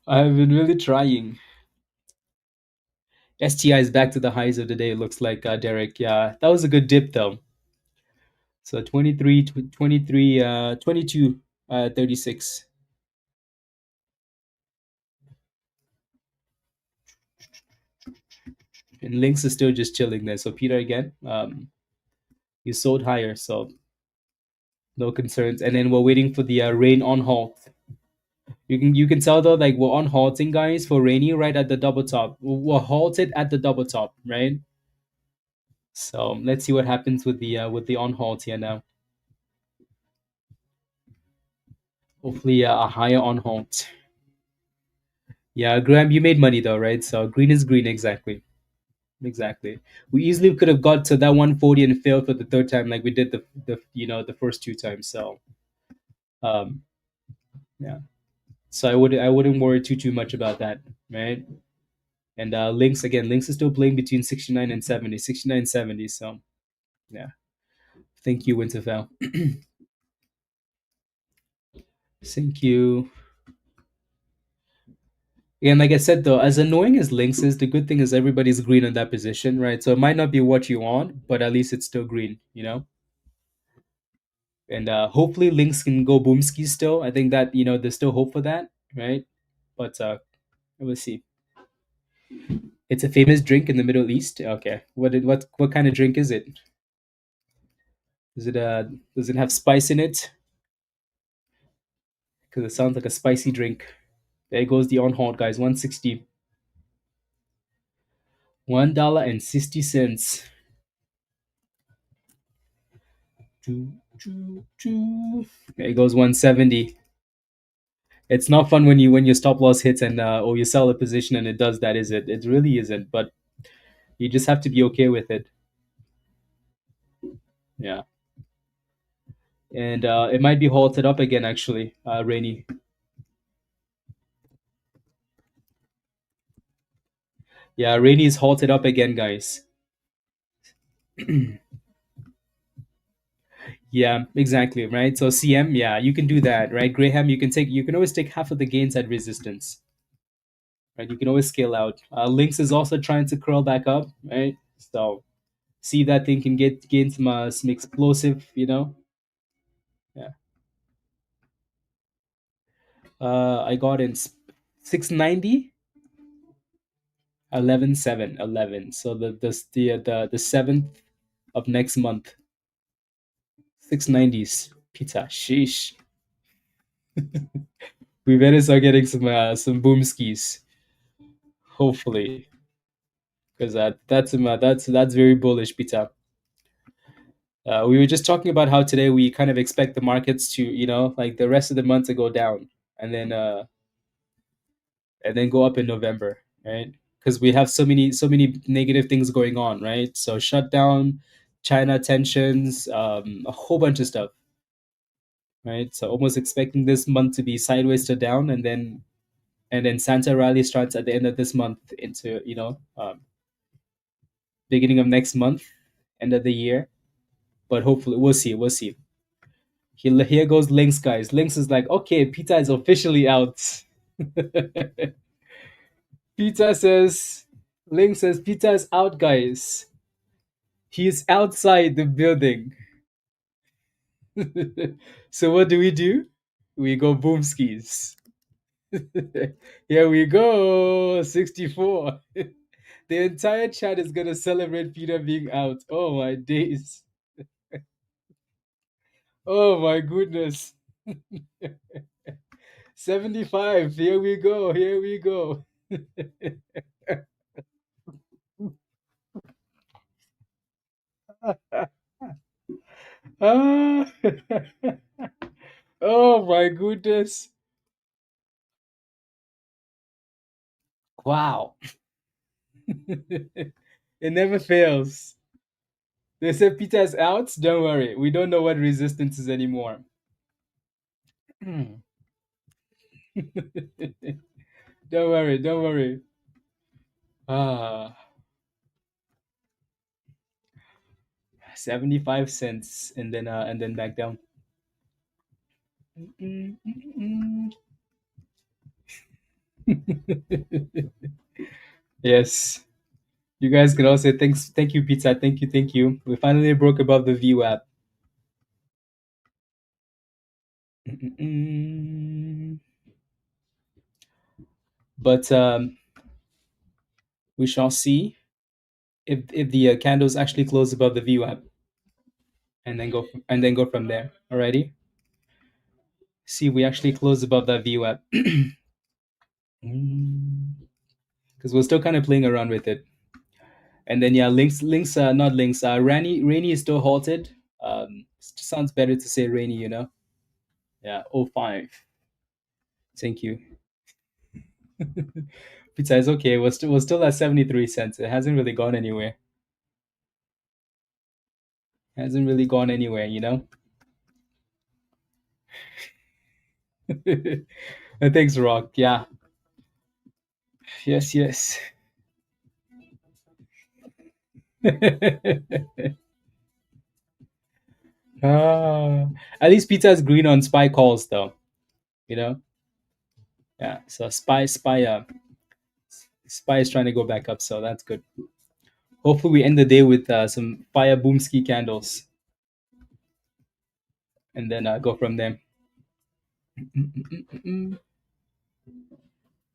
I've been really trying. STI is back to the highs of the day. It looks like Derek. Yeah, that was a good dip though. So 23, 23, 22, 36. And Lynx is still just chilling there. So Peter again, you sold higher, so no concerns. And then we're waiting for the rain on halt. You can tell though, like we're on halting, guys, for rainy right at the double top. We're halted at the double top, right? So let's see what happens with the on halt here now. Hopefully a higher on halt. Yeah, Graham, you made money though, right? So green is green, exactly. Exactly. We easily could have got to that 140 and failed for the third time, like we did the first two times. So um, yeah. So I wouldn't worry too much about that, right? And Lynx again, Lynx is still playing between 69 and 70, 69, 70. So yeah. Thank you, Winterfell. Thank you. And like I said though, as annoying as Lynx is, the good thing is everybody's green on that position, right? So it might not be what you want, but at least it's still green. And hopefully Lynx can go boomski still. I think that there's still hope for that, right? But we'll see. It's a famous drink in the Middle East. Okay, what kind of drink is it? Is it does it have spice in it? Because it sounds like a spicy drink. There goes the on hold, guys. 160, $1.60. Choo, choo, choo. There goes 170. It's not fun when your stop loss hits and or you sell a position and it does that, is it? It really isn't. But you just have to be okay with it. Yeah. And it might be halted up again, actually, Rainy. Yeah, Rainy is halted up again, guys. Yeah, exactly, right? So CM, yeah, you can do that, right? Graham, you can always take half of the gains at resistance, right? You can always scale out. Lynx is also trying to curl back up, right? So see that thing can gain some explosive, Yeah. I got in 690, 11.7, 11. So the 7th of next month, 690s. Pizza. Sheesh. We better start getting some boom skis, hopefully, because that's very bullish, pizza. We were just talking about how today we kind of expect the markets to, like the rest of the month to go down, and then go up in November, right? Because we have so many negative things going on, right? So shutdown, China tensions, a whole bunch of stuff, right? So almost expecting this month to be sideways to down, and then Santa rally starts at the end of this month into beginning of next month, end of the year. But hopefully, we'll see. We'll see. Here goes Lynx, guys. Lynx is like, okay, Pita is officially out. Peter says, Lynx says, Peter is out, guys. He's outside the building. So what do? We go boom skis. Here we go, 64. The entire chat is gonna celebrate Peter being out. Oh my days. Oh my goodness. 75. Here we go. Here we go. Ah. Oh my goodness. Wow. It never fails. They said Peter is out. Don't worry. We don't know what resistance is anymore. Don't worry. Don't worry. Ah, 75 cents and then back down. Yes. You guys can all say thanks. Thank you, Pizza. Thank you. Thank you. We finally broke above the view app. But we shall see if the candles actually close above the view app, and then go from there. Alrighty. See, we actually close above that view app because we're still kind of playing around with it. And then yeah, links not links. Rainy is still halted. It just sounds better to say rainy, you know. Yeah, oh 05. Thank you. Pizza is okay. We're still at 73 cents. It hasn't really gone anywhere. Hasn't really gone anywhere, you know. Thanks, Rock. Yeah. Yes, yes. Ah, at least pizza is green on spy calls, though. You know. Yeah. So spy is trying to go back up, so that's good. Hopefully, we end the day with some fire boomski candles, and then go from there.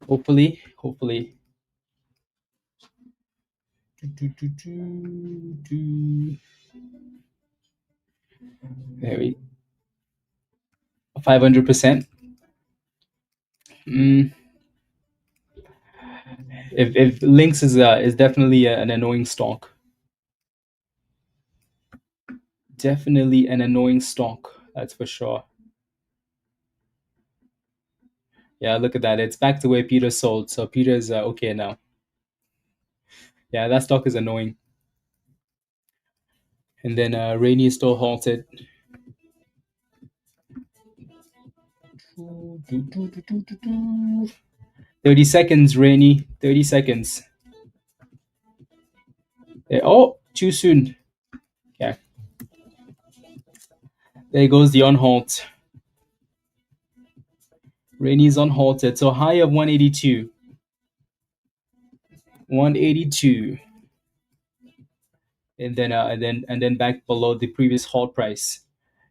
Hopefully. There we 500%. Mm, if Lynx is definitely an annoying stock. Definitely an annoying stock. That's for sure. Yeah, look at that. It's back to where Peter sold. So Peter's okay now. Yeah, that stock is annoying. And then Rainy is still halted. 30 seconds, Rainy. 30 seconds. Oh, too soon. Okay. There goes the on halt. Rainy's unhalted. So high of 182. 182. And then back below the previous halt price.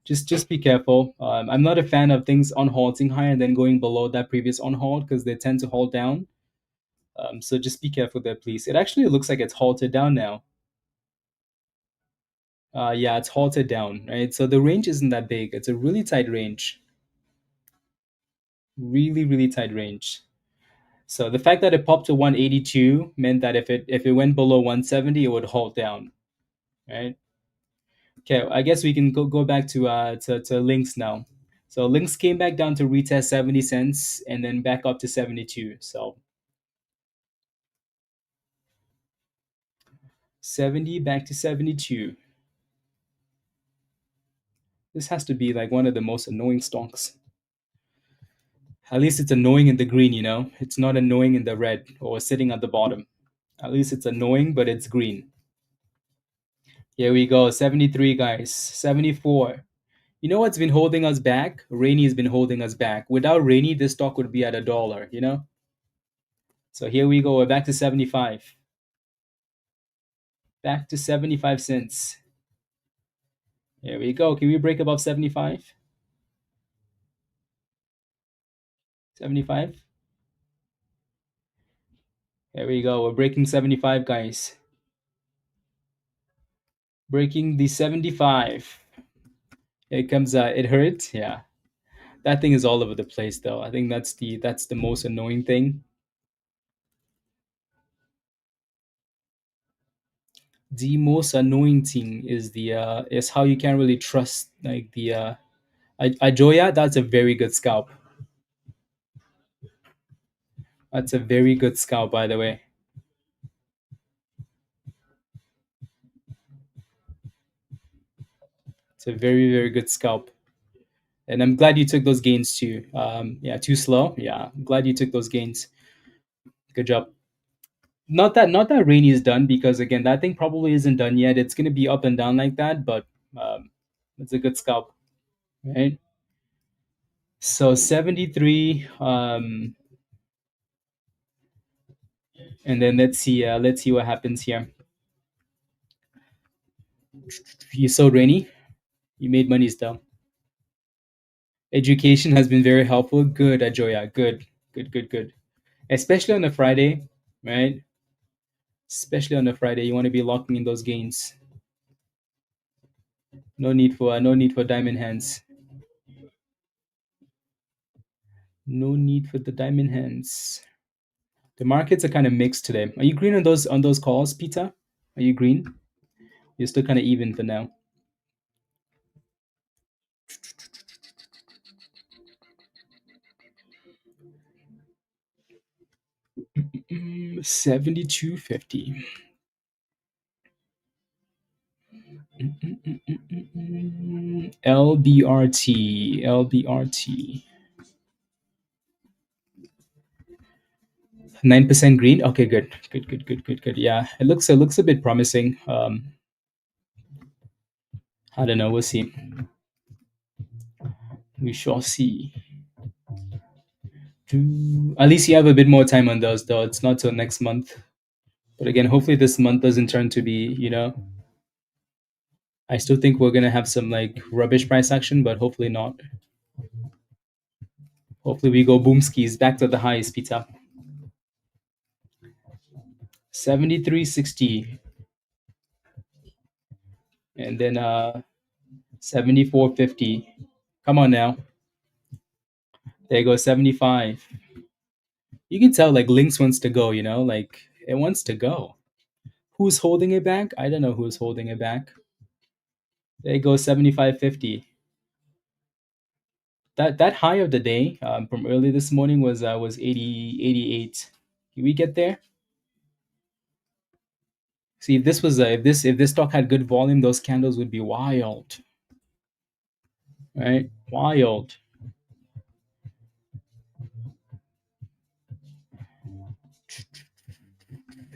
Just be careful. I'm not a fan of things on halting high and then going below that previous on halt because they tend to halt down. So just be careful there, please. It actually looks like it's halted down now. Yeah, it's halted down, right? So the range isn't that big. It's a really tight range. Really, really tight range. So the fact that it popped to 182 meant that if it went below 170, it would halt down, right? Okay, I guess we can go back to links now. So links came back down to retest 70 cents and then back up to 72. So 70 back to 72. This has to be like one of the most annoying stocks. At least it's annoying in the green, you know? It's not annoying in the red or sitting at the bottom. At least it's annoying, but it's green. Here we go. 73, guys. 74. You know what's been holding us back? Rainy has been holding us back. Without Rainy, this stock would be at $1, you know? So here we go. We're back to 75. Back to 75 cents. Here we go. Can we break above 75? 75? Here we go. We're breaking 75, guys. Breaking the 75. Here comes it hurt. Yeah. That thing is all over the place though. I think that's the most annoying thing. The most annoying thing is the is how you can't really trust like the Ajoya, that's a very good scalp. That's a very good scalp, by the way. It's a very, very good scalp. And I'm glad you took those gains too. Yeah, too slow. Yeah, I'm glad you took those gains. Good job. Not that Rainy is done, because again, that thing probably isn't done yet. It's gonna be up and down like that, but um, it's a good scalp, right? So 73, and then let's see what happens here. You sold Rainy. You made money still. Education has been very helpful. Good, Ajoya. Good, good, good, good. Especially on a Friday, right? Especially on a Friday, you want to be locking in those gains. No need for diamond hands. No need for the diamond hands. The markets are kind of mixed today. Are you green on those calls, Peter? Are you green? You're still kind of even for now. 72.50. LBRT. 9% green. Okay, good. Good, good, good, good, good. Yeah, it looks a bit promising. I don't know. We'll see. We shall see. At least you have a bit more time on those, though. It's not till next month. But again, hopefully this month doesn't turn to be. I still think we're gonna have some like rubbish price action, but hopefully not. Hopefully we go boom skis back to the highest, pizza. 73.60. And then 74.50. Come on now. There goes 75. You can tell like Lynx wants to go, like it wants to go. Who's holding it back? I don't know who's holding it back. There goes 75.50. That high of the day from early this morning was 80.88. Can we get there? See, if this was if this stock had good volume, those candles would be wild, right? Wild.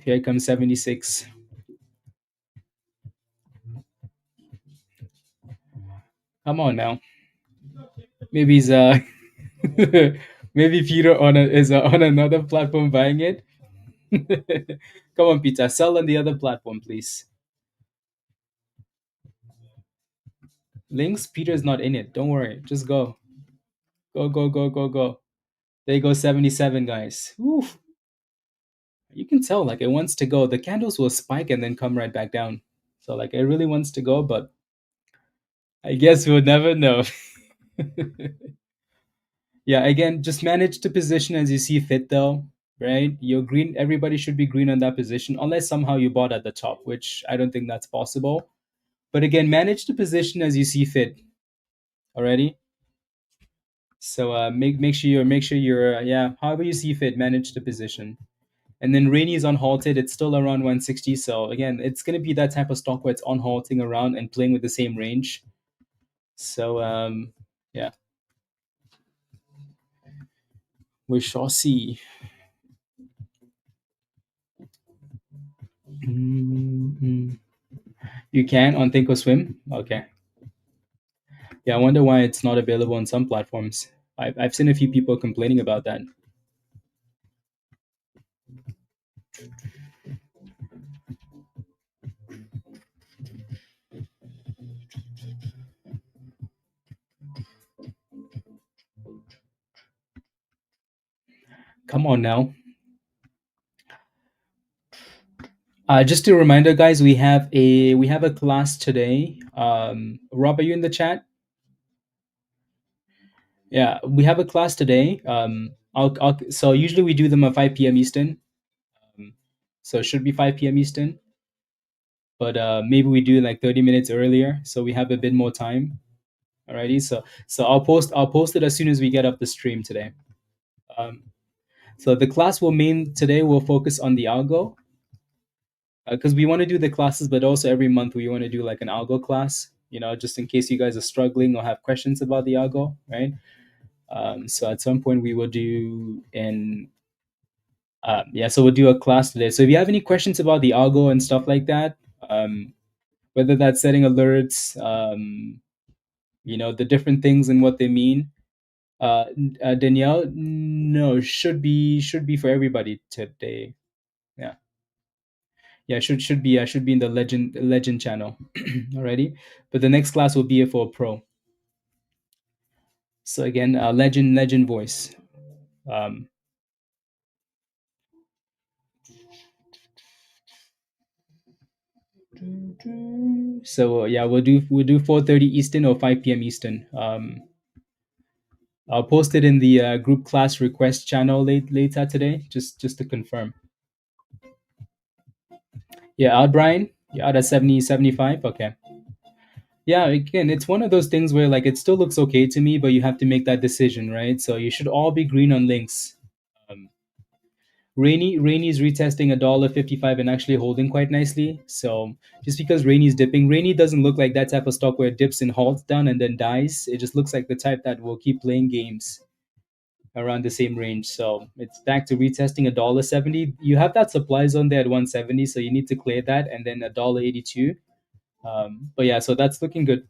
Here comes 76. Come on now. Maybe he's maybe Peter is on another platform buying it. Come on, Peter, sell on the other platform, please. Links, Peter's not in it. Don't worry, just go, go, go, go, go, go. There goes 77, guys. Oof. You can tell like it wants to go. The candles will spike and then come right back down. So like it really wants to go, but I guess we'll never know. Yeah, again, just manage the position as you see fit, though, right? You're green. Everybody should be green on that position, unless somehow you bought at the top, which I don't think that's possible. But again, manage the position as you see fit. Already. So make sure you're yeah, however you see fit, manage the position. And then Rainy is on halted. It's still around 160. So again, it's gonna be that type of stock where it's on halting around and playing with the same range. So yeah, we shall see. Mm-hmm. You can on Thinkorswim. Okay. Yeah, I wonder why it's not available on some platforms. I've seen a few people complaining about that. Come on now. Just a reminder, guys, we have a class today. Rob, are you in the chat? Yeah, we have a class today. So usually we do them at 5 p.m. Eastern. So it should be 5 p.m. Eastern. But maybe we do like 30 minutes earlier, so we have a bit more time. Alrighty, so I'll post it as soon as we get up the stream today. Um, so the class will main today will focus on the algo, because we want to do the classes, but also every month we want to do like an algo class. Just in case you guys are struggling or have questions about the algo, right? So at some point we will do an yeah, so we'll do a class today. So if you have any questions about the algo and stuff like that, whether that's setting alerts, the different things and what they mean, Danielle, no, should be for everybody today. Yeah, yeah, should be in the legend channel already. But the next class will be for pro. So again, legend voice. Um, so yeah, we'll do 4:30 Eastern or 5 p.m. Eastern. I'll post it in the group class request channel later today, just to confirm. Yeah, out Brian. Yeah, out at 70 75. Okay. Yeah, again, it's one of those things where like it still looks okay to me, but you have to make that decision, right? So you should all be green on links. Um, Rainy is retesting $1.55 and actually holding quite nicely. So just because Rainy is dipping, Rainy doesn't look like that type of stock where it dips and halts down and then dies. It just looks like the type that will keep playing games around the same range. So it's back to retesting $1.70. You have that supply zone there at 170, so you need to clear that, and then $1.82. But yeah, so that's looking good.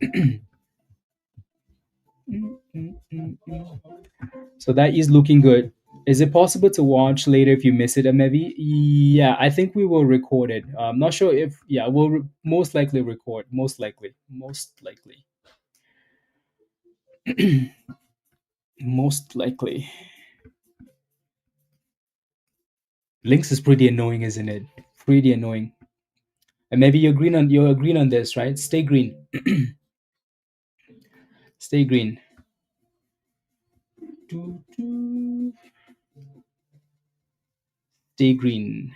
So that is looking good. Is it possible to watch later if you miss it, maybe? Yeah, I think we will record it. I'm not sure if, yeah, we'll most likely record. Most likely. Links is pretty annoying, isn't it? Pretty annoying. And maybe you're green on this, right? Stay green. Stay green. Stay green.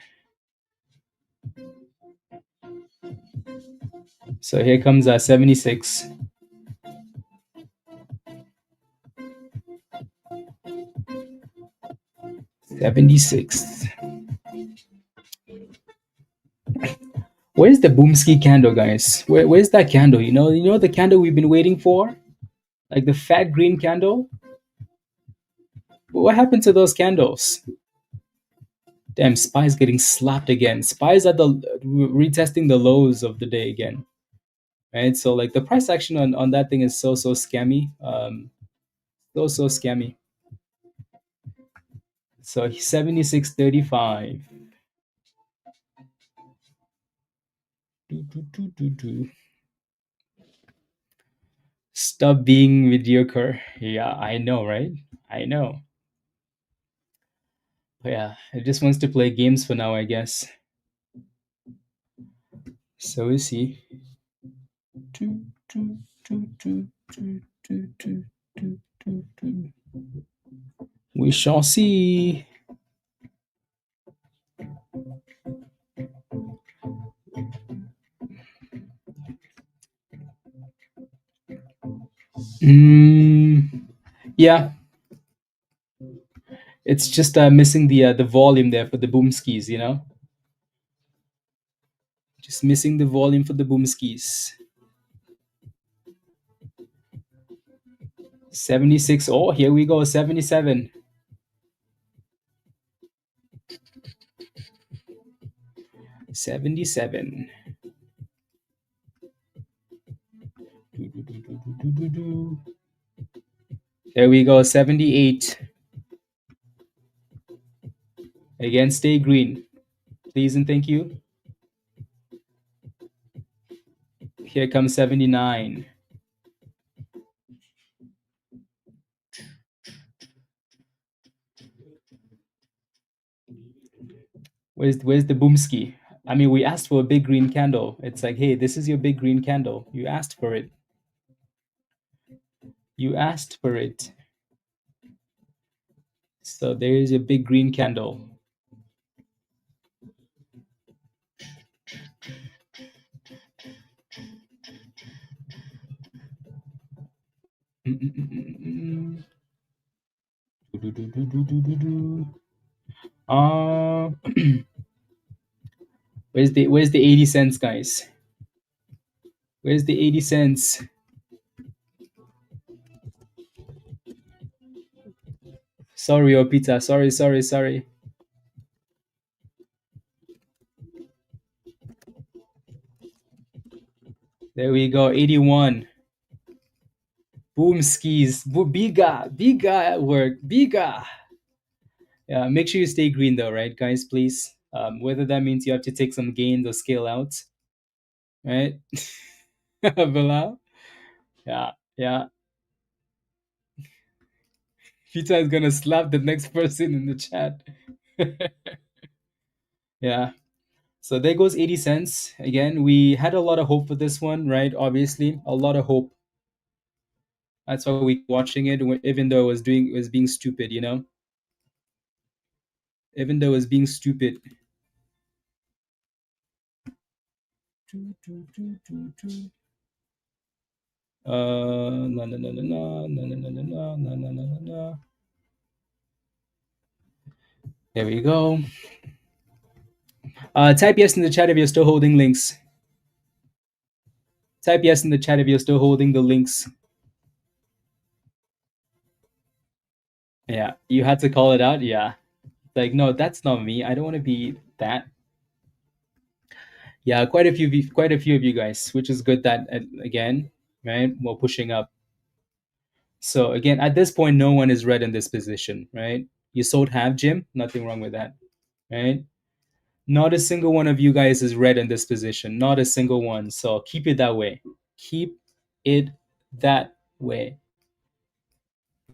So here comes 76. 76. Where's the Boomski candle, guys? Where's that candle? You know the candle we've been waiting for? Like the fat green candle? What happened to those candles? Damn, Spy's getting slapped again. Spy's at the retesting the lows of the day again. Right? So like the price action on that thing is so scammy. So scammy. So 76.35. Stop being mediocre. Yeah, I know, right? I know. But yeah, it just wants to play games for now, I guess. So is he. We shall see. Yeah, it's just missing the volume there for the boom skis. Just missing the volume for the boom skis. 76. Oh, here we go. 77. 77. There we go. 78. Again, stay green. Please and thank you. Here comes 79. Where's the boomski? I mean, we asked for a big green candle. It's like, hey, this is your big green candle. You asked for it. You asked for it. So there is a big green candle. Uh, where's the 80 cents, guys? Where's the 80 cents? Sorry, oh pizza. Sorry, sorry, sorry. There we go. 81. Boom skis. Biga. Biga at work. Biga. Yeah, make sure you stay green though, right, guys, please. Whether that means you have to take some gains or scale out, right? Bilal? Yeah, yeah. Pizza is gonna slap the next person in the chat. Yeah. So there goes 80 cents. Again, we had a lot of hope for this one, right? Obviously, a lot of hope. That's why we watching it, even though it was being stupid, even though it was being stupid. No, no, no, no, no, no, no, no, no, no, no, no, no, no. There we go. Type yes in the chat if you're still holding links. Type yes in the chat if you're still holding the links. Yeah, you had to call it out. Yeah, like no, that's not me. I don't want to be that. Yeah, quite a few of you guys, which is good. That again, right? We're pushing up. So again, at this point, no one is red in this position, right? You sold half, Jim. Nothing wrong with that, right? Not a single one of you guys is red in this position. Not a single one. So keep it that way. Keep it that way.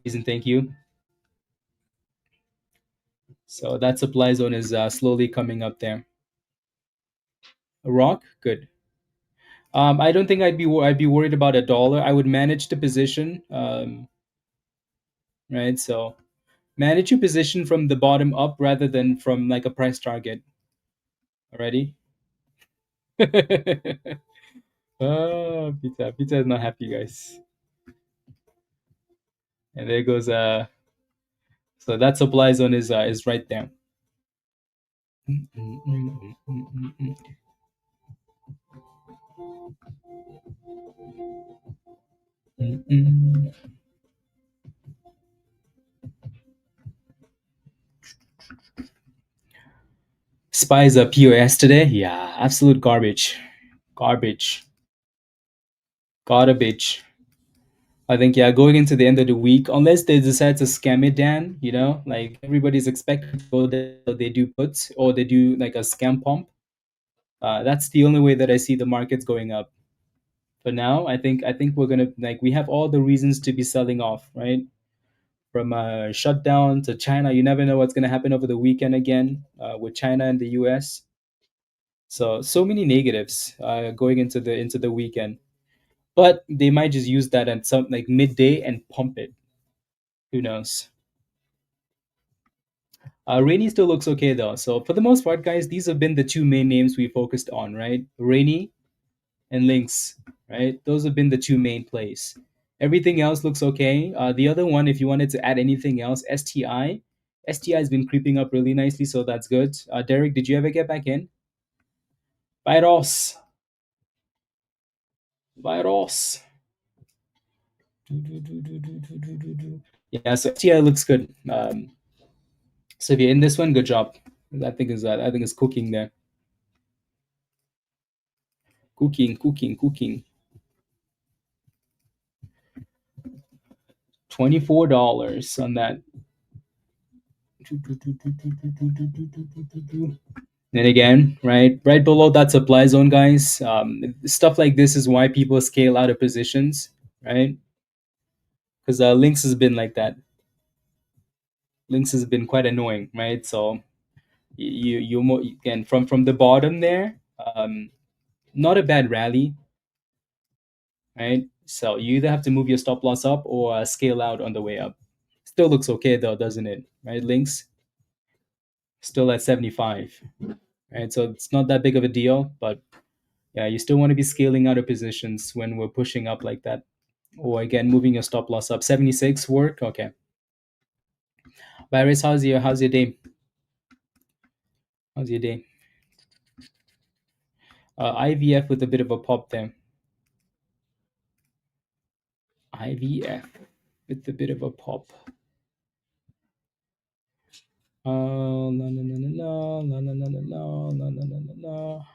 Please and thank you. So that supply zone is slowly coming up there. A rock, good. I don't think I'd be worried about a dollar. I would manage the position, right? So manage your position from the bottom up rather than from like a price target. Already. Oh, pizza is not happy, guys. And there goes so that supply zone is right there. Spies up POS today? Yeah, absolute garbage. Garbage. Garbage. I think yeah, going into the end of the week, unless they decide to scam it, Dan, like everybody's expected to go there, so they do puts or they do like a scam pump. That's the only way that I see the markets going up. For now, I think we're gonna like we have all the reasons to be selling off, right? From shutdown to China, you never know what's gonna happen over the weekend again with China and the U.S. So many negatives going into the weekend, but they might just use that at some like midday and pump it. Who knows? RANI still looks okay though. So for the most part, guys, these have been the two main names we focused on, right? RANI and Lynx, right? Those have been the two main plays. Everything else looks okay. The other one, if you wanted to add anything else, STI. STI has been creeping up really nicely, so that's good. Derek, did you ever get back in? Virus. Virus. Yeah, so STI looks good. So if you're in this one, good job. I think is cooking there. Cooking. $24 on that. Then again, right below that supply zone, guys. Stuff like this is why people scale out of positions, right? Because Lynx has been like that. Lynx has been quite annoying, right? So again from the bottom there, not a bad rally, right? So you either have to move your stop loss up or scale out on the way up. Still looks okay though, doesn't it? Right, Lynx still at 75, right? So it's not that big of a deal, but yeah, you still want to be scaling out of positions when we're pushing up like that. Or again, moving your stop loss up. 76 work. Okay. Virus, how's your day? How's your day? IVF with a bit of a pop there. IVF with a bit of a pop. La, la, la, la, la, la, la, la, la, la, la, la, la.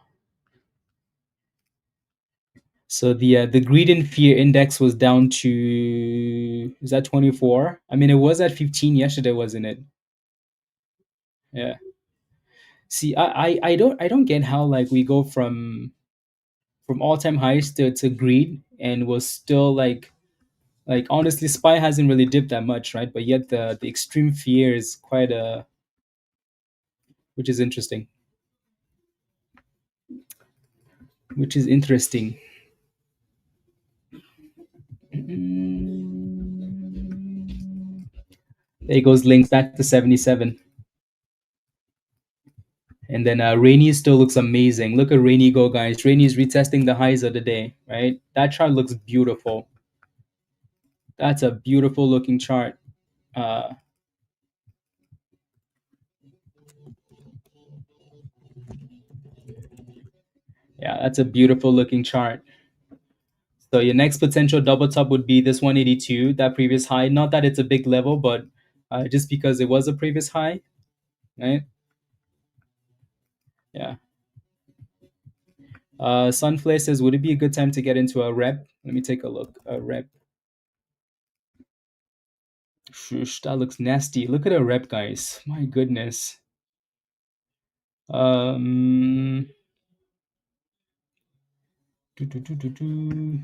So the greed and fear index was down to, is that 24? I mean, it was at 15 yesterday, wasn't it? Yeah. See, I don't get how like we go from all time highs to greed and was still like honestly SPY hasn't really dipped that much, right? But yet the extreme fear is quite a, which is interesting. Which is interesting. There goes links back to 77. And then Rainy still looks amazing. Look at Rainy go, guys. Rainy is retesting the highs of the day, right? That chart looks beautiful. That's a beautiful looking chart. Uh, yeah, that's a beautiful looking chart. So your next potential double top would be this 182, that previous high. Not that it's a big level, but just because it was a previous high, right? Yeah. Sunflare says, would it be a good time to get into a rep? Let me take a look. A rep. Shush, that looks nasty. Look at a rep, guys. My goodness. Um, do, do, do, do, do.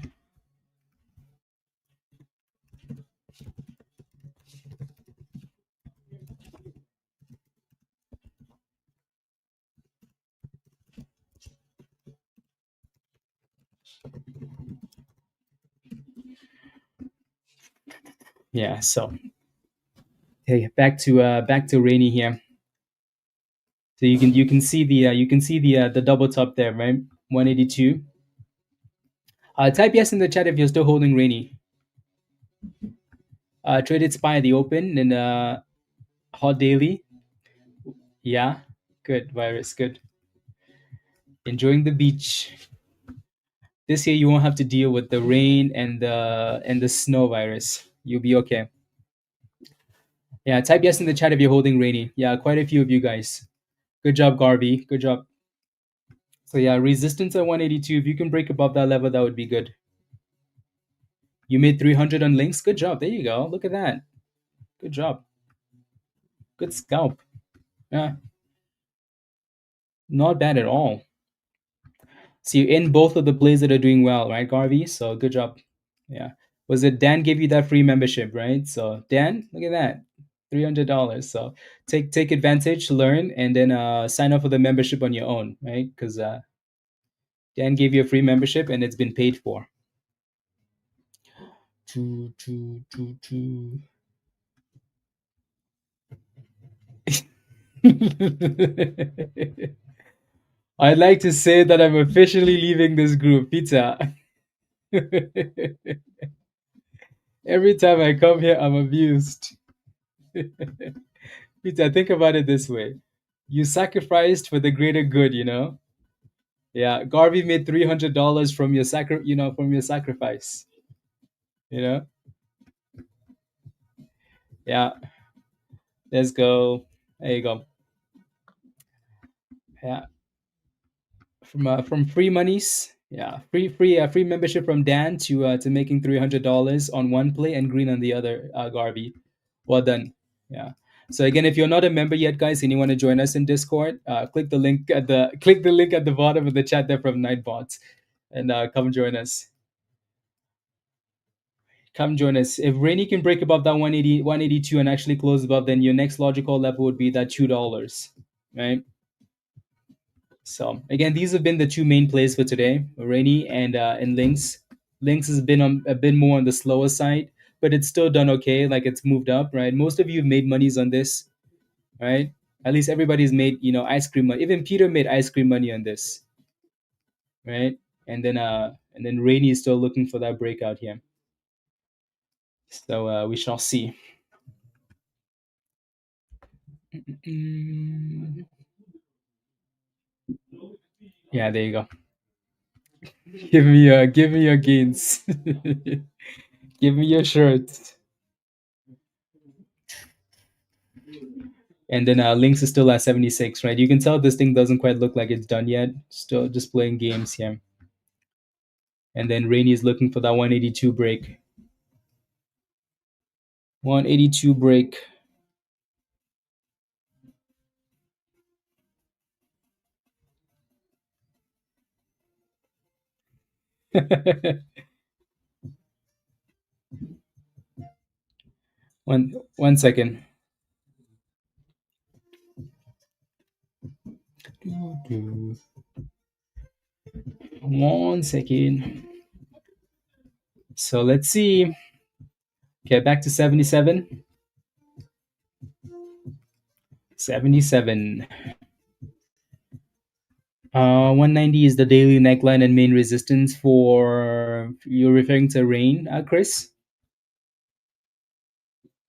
Yeah. So, hey, back to Rainy here. So you can see the double top there, right? 182. Type yes in the chat if you're still holding Rainy. Traded SPY at the open and hot daily. Yeah, good virus, good. Enjoying the beach. This year you won't have to deal with the rain and the snow virus. You'll be okay. Yeah, type yes in the chat if you're holding Rainy. Yeah, quite a few of you guys. Good job, Garvey. Good job. So yeah, resistance at 182. If you can break above that level, that would be good. You made 300 on links. Good job. There you go. Look at that. Good job. Good scalp. Yeah, not bad at all. So you're in both of the plays that are doing well, right, Garvey? So good job. Yeah. Was it Dan gave you that free membership, right? So Dan, look at that. $300. So take advantage, learn, and then sign up for the membership on your own, right? Because Dan gave you a free membership and it's been paid for. Choo, choo, choo, choo. I'd like to say that I'm officially leaving this group, Pizza. Every time I come here, I'm abused. Pizza, think about it this way. You sacrificed for the greater good, you know? Yeah, Garvey made $300 from your sacrifice. You know? Yeah, let's go. There you go. Yeah, from free monies. Yeah, free membership from Dan to making $300 on one play and green on the other. Garvey, well done. Yeah. So again, if you're not a member yet, guys, and you want to join us in Discord, click the link at the bottom of the chat there from Nightbots, and come join us. Come join us. If Rainy can break above that 180, 182 and actually close above, then your next logical level would be that $2, right? So again, these have been the two main plays for today, Rainy and Lynx. Lynx has been a bit more on the slower side, but it's still done okay. Like it's moved up, right? Most of you have made monies on this, right? At least everybody's made ice cream money. Even Peter made ice cream money on this, right? And then Rainy is still looking for that breakout here. So we shall see. Mm. Yeah, there you go. Give me your gains. Give me your shirt. And then links is still at 76, right? You can tell this thing doesn't quite look like it's done yet. Still just playing games here. And then Rainy is looking for that 182 break. 182 break. one second. One second. So let's see. Okay, back to 77. 77. 190 is the daily neckline and main resistance for, you're referring to rain, Chris?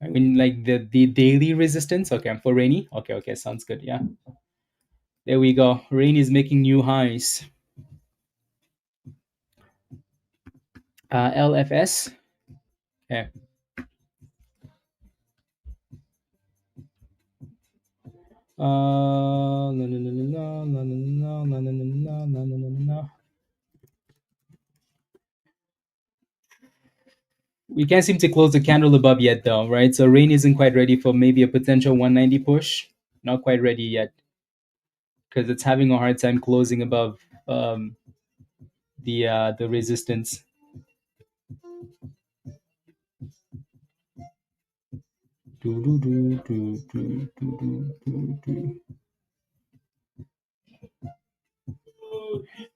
I mean, like the daily resistance. Okay, for Rainy. Okay, sounds good. Yeah, there we go. Rain is making new highs. LFS. Okay. We can't seem to close the candle above yet, though, right? So Rain isn't quite ready for maybe a potential 190 push. Not quite ready yet because it's having a hard time closing above the resistance.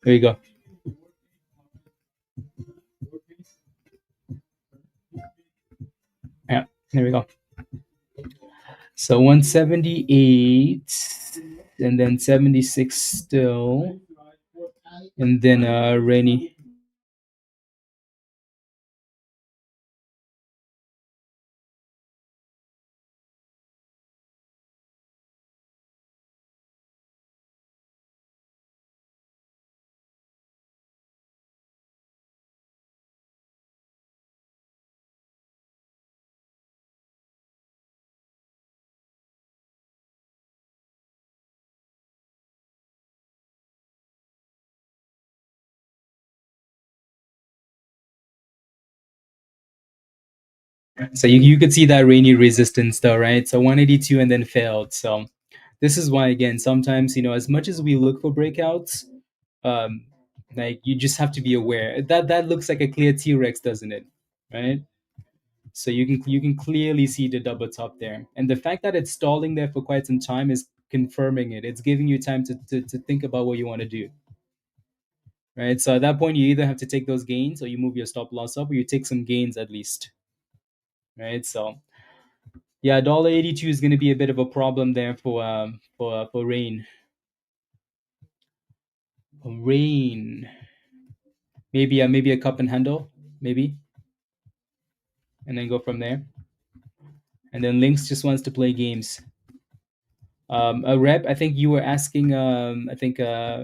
There you go. Yeah, there we go. So 178 and then 76 still. And then Rainy. So you could see that Rainy resistance though, right? So 182 and then failed. So this is why, again, sometimes, as much as we look for breakouts, um, like you just have to be aware that that looks like a clear T-Rex, doesn't it? Right? So you can clearly see the double top there, and the fact that it's stalling there for quite some time is confirming it. It's giving you time to think about what you want to do, right? So at that point, you either have to take those gains, or you move your stop loss up, or you take some gains at least, right? So yeah, $1.82 is going to be a bit of a problem there for Rain. Rain, maybe a cup and handle, maybe, and then go from there. And then Lynx just wants to play games. A rep, I think you were asking. I think yeah,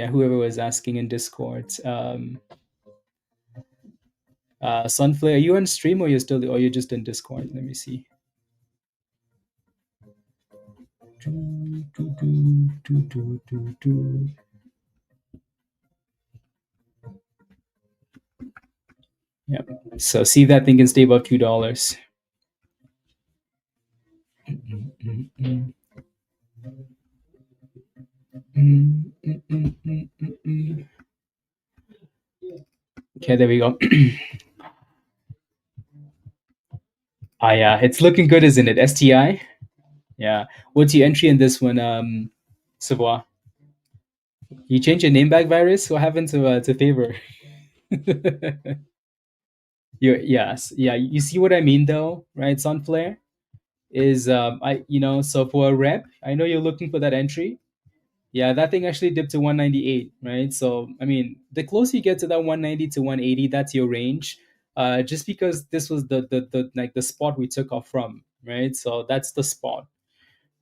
whoever was asking in Discord. Sunflare, are you on stream or you're just in Discord? Let me see. Yeah. So see if that thing can stay above $2. Okay, there we go. Yeah, it's looking good, isn't it? STI. Yeah. What's your entry in this one, Savoie? You changed your name back, Virus? What happened to Favor? Yes, yeah. You see what I mean, though, right? Sunflare is so for a rep, I know you're looking for that entry. Yeah, that thing actually dipped to 198, right? So, I mean, the closer you get to that 190 to 180, that's your range. Just because this was the like the spot we took off from, right? So that's the spot,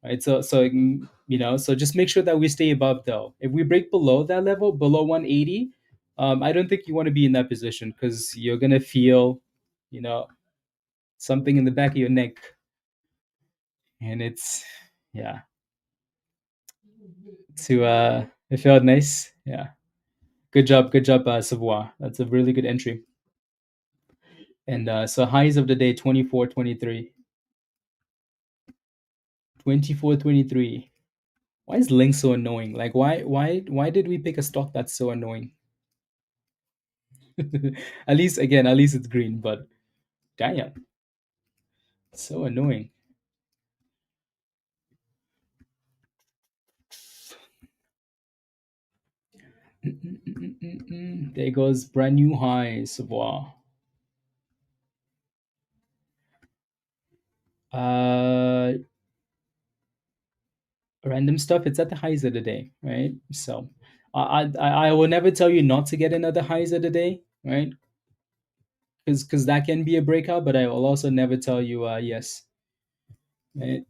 right? So just make sure that we stay above though. If we break below that level, below 180, I don't think you want to be in that position because you're gonna feel, you know, something in the back of your neck, and it's yeah. It felt nice. Yeah. Good job, Savoie. That's a really good entry. And so highs of the day 24.23, 24.23. Why is Link so annoying? Like why did we pick a stock that's so annoying? At least it's green, but damn, so annoying. There goes brand new high, Savoie. Uh, Random stuff. It's at the highs of the day, right? So, I will never tell you not to get another highs of the day, right? Because that can be a breakout, but I will also never tell you yes. Right?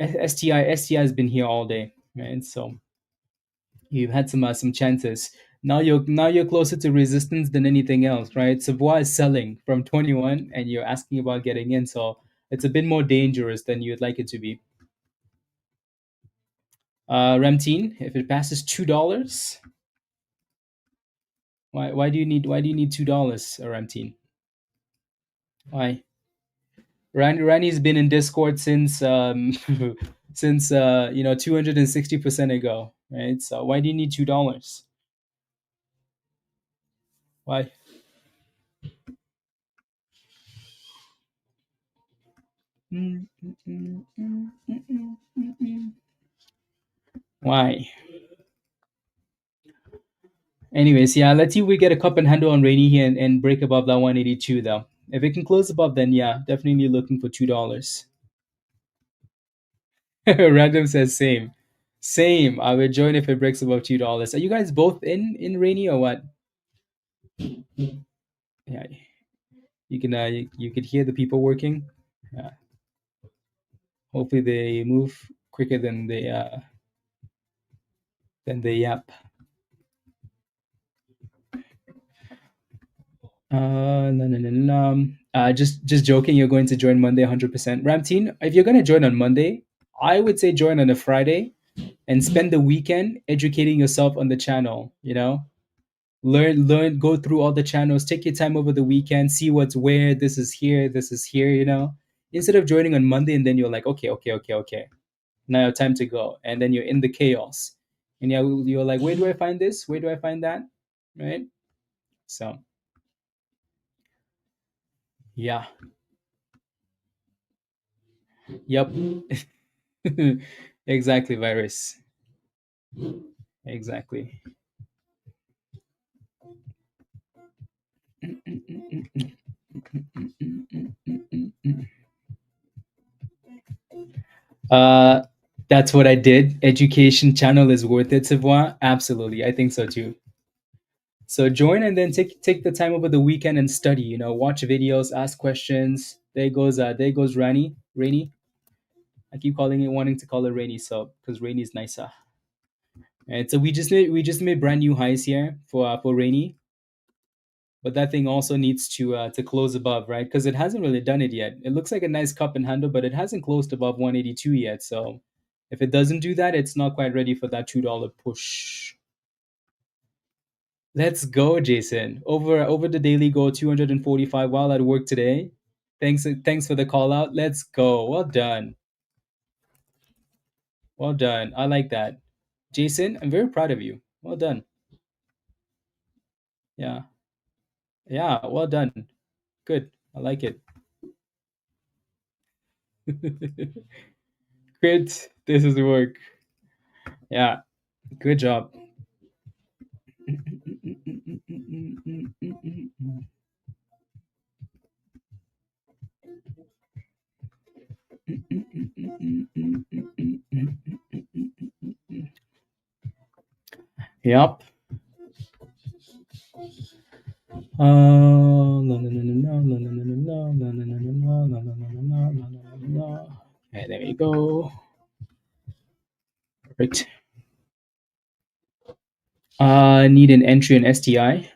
STI has been here all day, right? So you've had some chances. Now you're closer to resistance than anything else, right? Savoie is selling from 21, and you're asking about getting in, so it's a bit more dangerous than you'd like it to be. Ramteen, if it passes $2, why do you need $2, Ramteen? Why? Rani's been in Discord since since 260% ago, right? So why do you need $2? Why? Why? Anyways, yeah, let's see if we get a cup and handle on Rainy here and break above that 182 though. If it can close above, then yeah, definitely looking for $2. Random says same. Same. I would join if it breaks above $2. Are you guys both in Rainy or what? Yeah, you could hear the people working. Yeah. Hopefully they move quicker than they yap. No, no, no, no. Just joking. You're going to join Monday 100%. Ramteen, if you're going to join on Monday, I would say join on a Friday and spend the weekend educating yourself on the channel. Learn, go through all the channels. Take your time over the weekend. See what's where. This is here. This is here. Instead of joining on Monday and then you're like, okay, okay, okay, okay. Now time to go, and then you're in the chaos, and you're like, where do I find this? Where do I find that? Right. So yeah. Yep. Exactly, virus. Exactly. Uh, that's what I did. Education channel is worth it, Savoie. Absolutely, I think so too. So join and then take the time over the weekend and study. Watch videos, ask questions. There goes Rainy. I keep calling it, wanting to call it Rainy, so because Rainy is nicer. And so we just made brand new highs here for Rainy, but that thing also needs to close above, right? Because it hasn't really done it yet. It looks like a nice cup and handle, but it hasn't closed above 182 yet. So if it doesn't do that, it's not quite ready for that $2 push. Let's go, Jason. Over the daily goal 245 while at work today. Thanks for the call out. Let's go. Well done. Well done. I like that. Jason, I'm very proud of you. Well done. Yeah. Yeah, well done. Good. I like it. Great. This is the work. Yeah. Good job. Yep. No, no, no, no, no, no, no, no, no, no, no, no, no, no, no, no, no, no, no, no. Okay, there we go. Perfect. Need an entry in STI.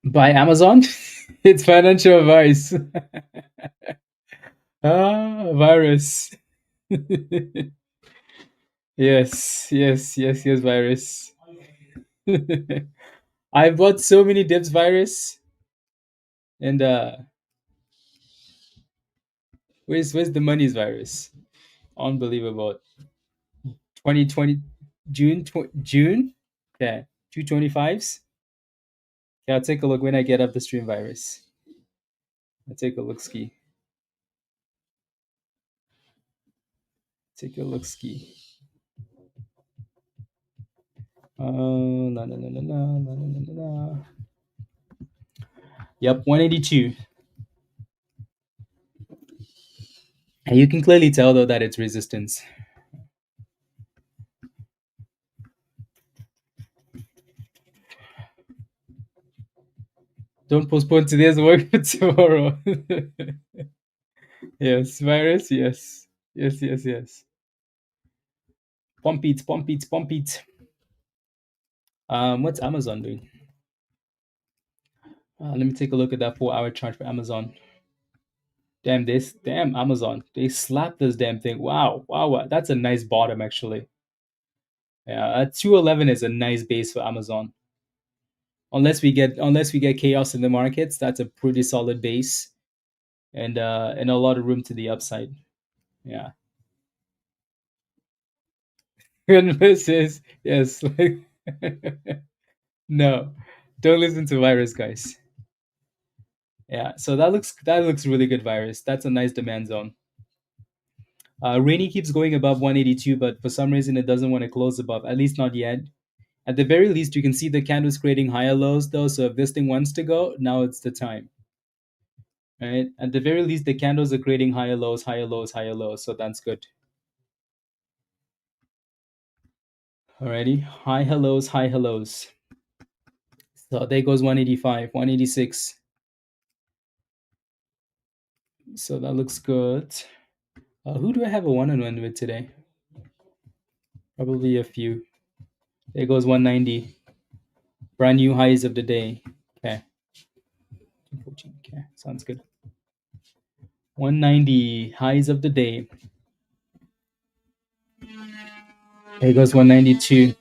By Amazon. It's financial advice. Virus. Yes, yes, yes, yes, virus. I bought so many dips, virus, and where's the money's virus? Unbelievable. 2020 June. Yeah, 225s. Yeah, I'll take a look when I get up the stream, virus. I'll take a look ski. Take a look ski. La, la, la, la, la, la, la, la, la. Yep, 182. And you can clearly tell though that it's resistance. Don't postpone today's work for tomorrow. Yes, virus. Yes, yes, yes, yes. Pump it, pump it, pump it. What's Amazon doing? Let me take a look at that 4-hour chart for Amazon. Damn Amazon. They slapped this damn thing. Wow, wow, wow. That's a nice bottom actually. Yeah, 211 is a nice base for Amazon. Unless we get chaos in the markets, that's a pretty solid base, and a lot of room to the upside. Yeah. And this is yes. No, don't listen to virus, guys. Yeah, so that looks really good, virus. That's a nice demand zone. RANI keeps going above 182, but for some reason it doesn't want to close above. At least not yet. At the very least, you can see the candles creating higher lows, though. So if this thing wants to go, now it's the time. Right? At the very least, the candles are creating higher lows, higher lows, higher lows. So that's good. Alrighty, high hellos, high hellos. So there goes 185, 186. So that looks good. Who do I have a one-on-one with today? Probably a few. There goes 190. Brand new highs of the day. Okay. 214. Okay, sounds good. 190 highs of the day. There goes 192.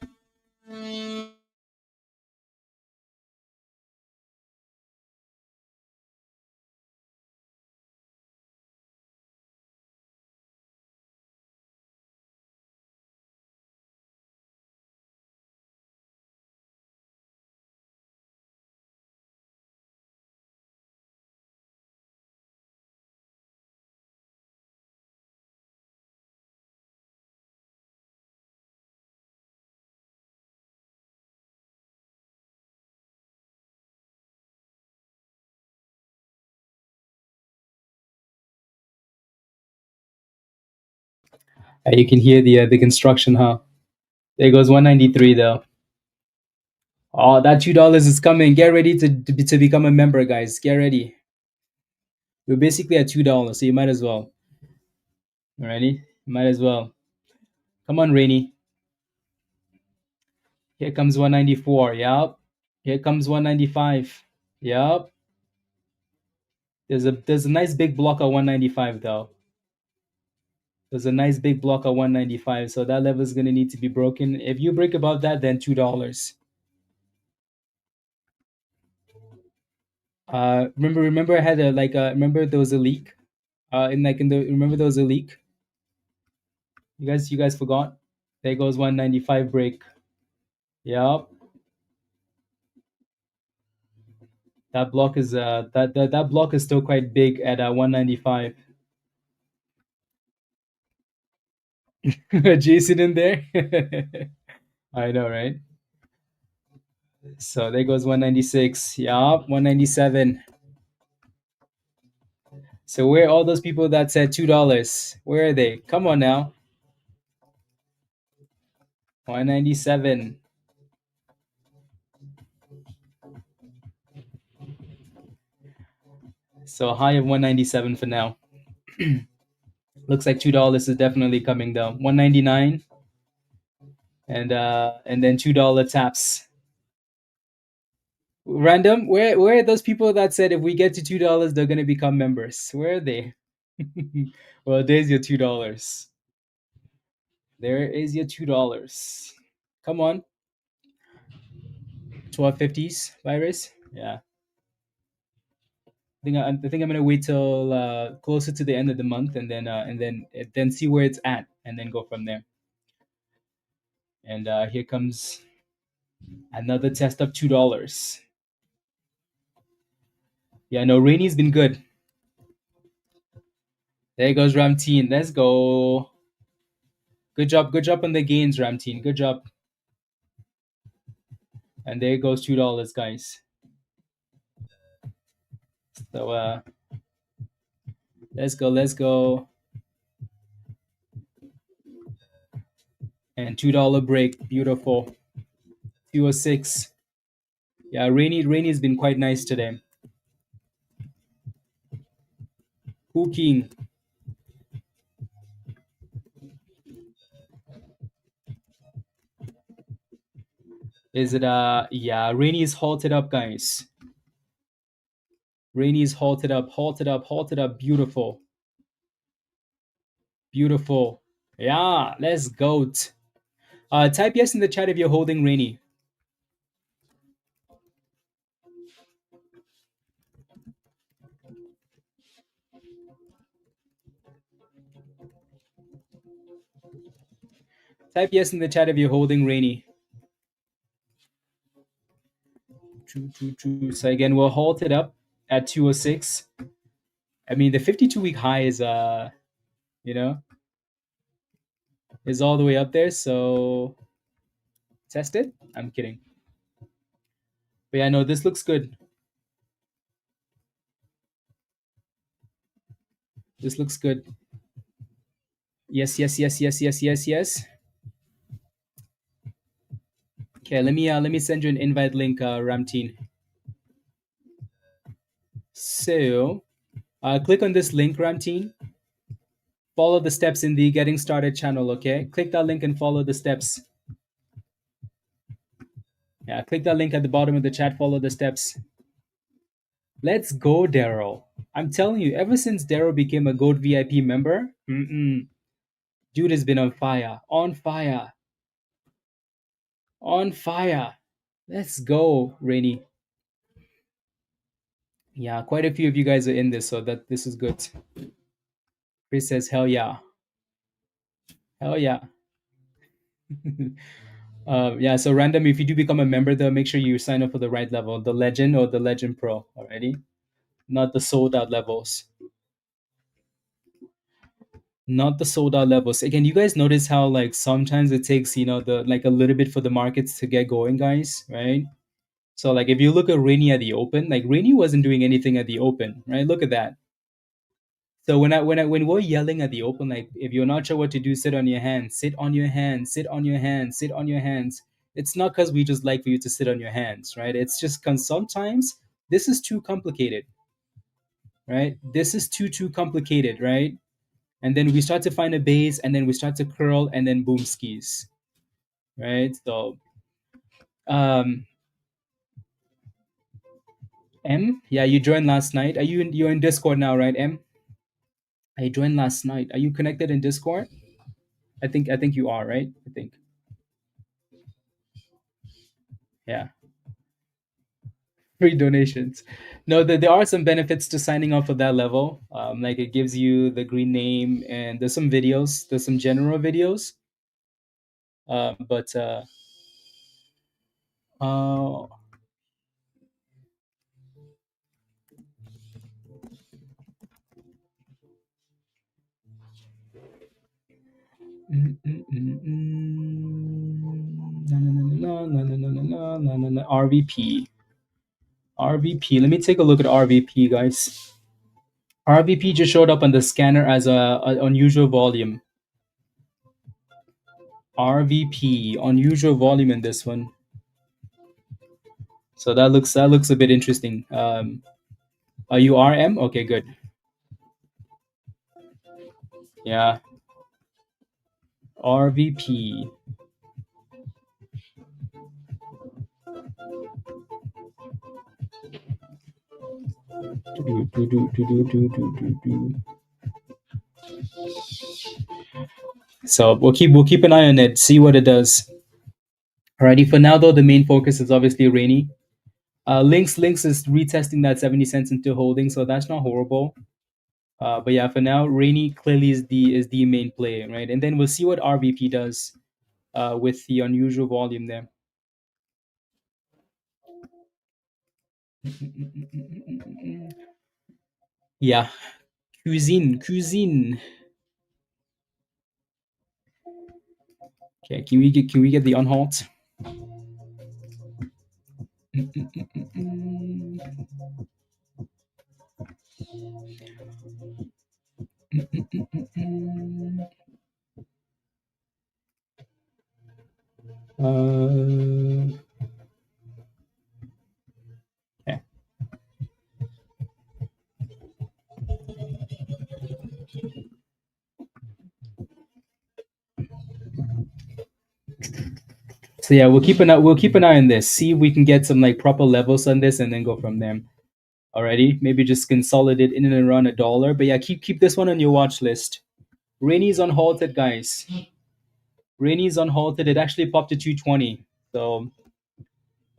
You can hear the construction, huh? There goes 193 though. Oh, that $2 is coming. Get ready to become a member, guys. Get ready. We're basically at $2, so you might as well. Alrighty, might as well. Come on, Rainy. Here comes 194. Yup. Here comes 195. Yup. There's a nice big block at 195 though. There's a nice big block at 195, so that level is gonna need to be broken. If you break above that, then $2. Remember I had remember there was a leak. Remember there was a leak. You guys forgot. There goes 195 break. Yup. That block is that block is still quite big at 195. Jason in there. I know, right? So there goes 196. Yup, 197. So where are all those people that said $2? Where are they? Come on now. 197. So a high of 197 for now. Looks like $2 is definitely coming down. 199 and then $2 taps. Random, where are those people that said if we get to $2 they're gonna become members? Where are they? Well, there's your $2. There is your $2. Come on. 1250s virus. Yeah. I think I'm gonna wait till closer to the end of the month and then see where it's at and then go from there. And here comes another test of $2. Yeah, no, Rainey's been good. There goes Ramteen. Let's go. Good job on the gains, Ramteen. Good job. And there goes $2, guys. So let's go. And $2 break. Beautiful. 206. Yeah, Rainey's been quite nice today. Hooking. Is it yeah, Rainey's halted up, guys. Rainey's halted up. Beautiful. Beautiful. Yeah, let's go. Type yes in the chat if you're holding Rainy. Type yes in the chat if you're holding Rainy. True. So again, we'll halt it up at 206. I mean, the 52-week high is is all the way up there. So test it. I'm kidding. But yeah, no, this looks good. This looks good. Yes. Okay, let me send you an invite link, Ramteen. So, click on this link, Ramteen. Follow the steps in the Getting Started channel, okay? Click that link and follow the steps. Yeah, click that link at the bottom of the chat, follow the steps. Let's go, Daryl. I'm telling you, ever since Daryl became a Gold VIP member, dude has been on fire. On fire. Let's go, Rainy. Yeah, quite a few of you guys are in this, so that this is good. Chris says, hell yeah. Hell yeah. Yeah, so random, if you do become a member, though, make sure you sign up for the right level, the Legend or the Legend Pro already, not the sold out levels. Not the sold out levels. Again, you guys notice how like sometimes it takes, the like a little bit for the markets to get going, guys, right? So like if you look at Rainy at the open, like Rainy wasn't doing anything at the open, right? Look at that. So when we're yelling at the open, like if you're not sure what to do, sit on your hands, sit on your hands, sit on your hands, sit on your hands. It's not because we just like for you to sit on your hands, right? It's just because sometimes this is too complicated, right? This is too complicated, right? And then we start to find a base, and then we start to curl, and then boom skis, right? So M, yeah, you joined last night. You're in Discord now, right? M, I joined last night. Are you connected in Discord? I think you are, right? I think. Yeah. Free donations. No, there are some benefits to signing up for that level. Like it gives you the green name, and there's some videos. There's some general videos. But RVP. RVP. Let me take a look at RVP, guys. RVP just showed up on the scanner as a unusual volume. RVP, unusual volume in this one. So that looks a bit interesting. Are you RM? Okay, good. Yeah, RVP. So we'll keep an eye on it, see what it does. Alrighty. For now, though, the main focus is obviously RANI. Links is retesting that 70 cents into holding, so that's not horrible. But yeah, for now, RANI clearly is the main play, right? And then we'll see what RVP does with the unusual volume there. Yeah, cuisine. Okay, can we get the unhalt? Okay. So yeah, we'll keep an eye on this. See if we can get some like proper levels on this, and then go from there. Alrighty, maybe just consolidate in and around $1. But yeah, keep this one on your watch list. RANI's unhalted, guys. RANI's unhalted. It actually popped to 220. So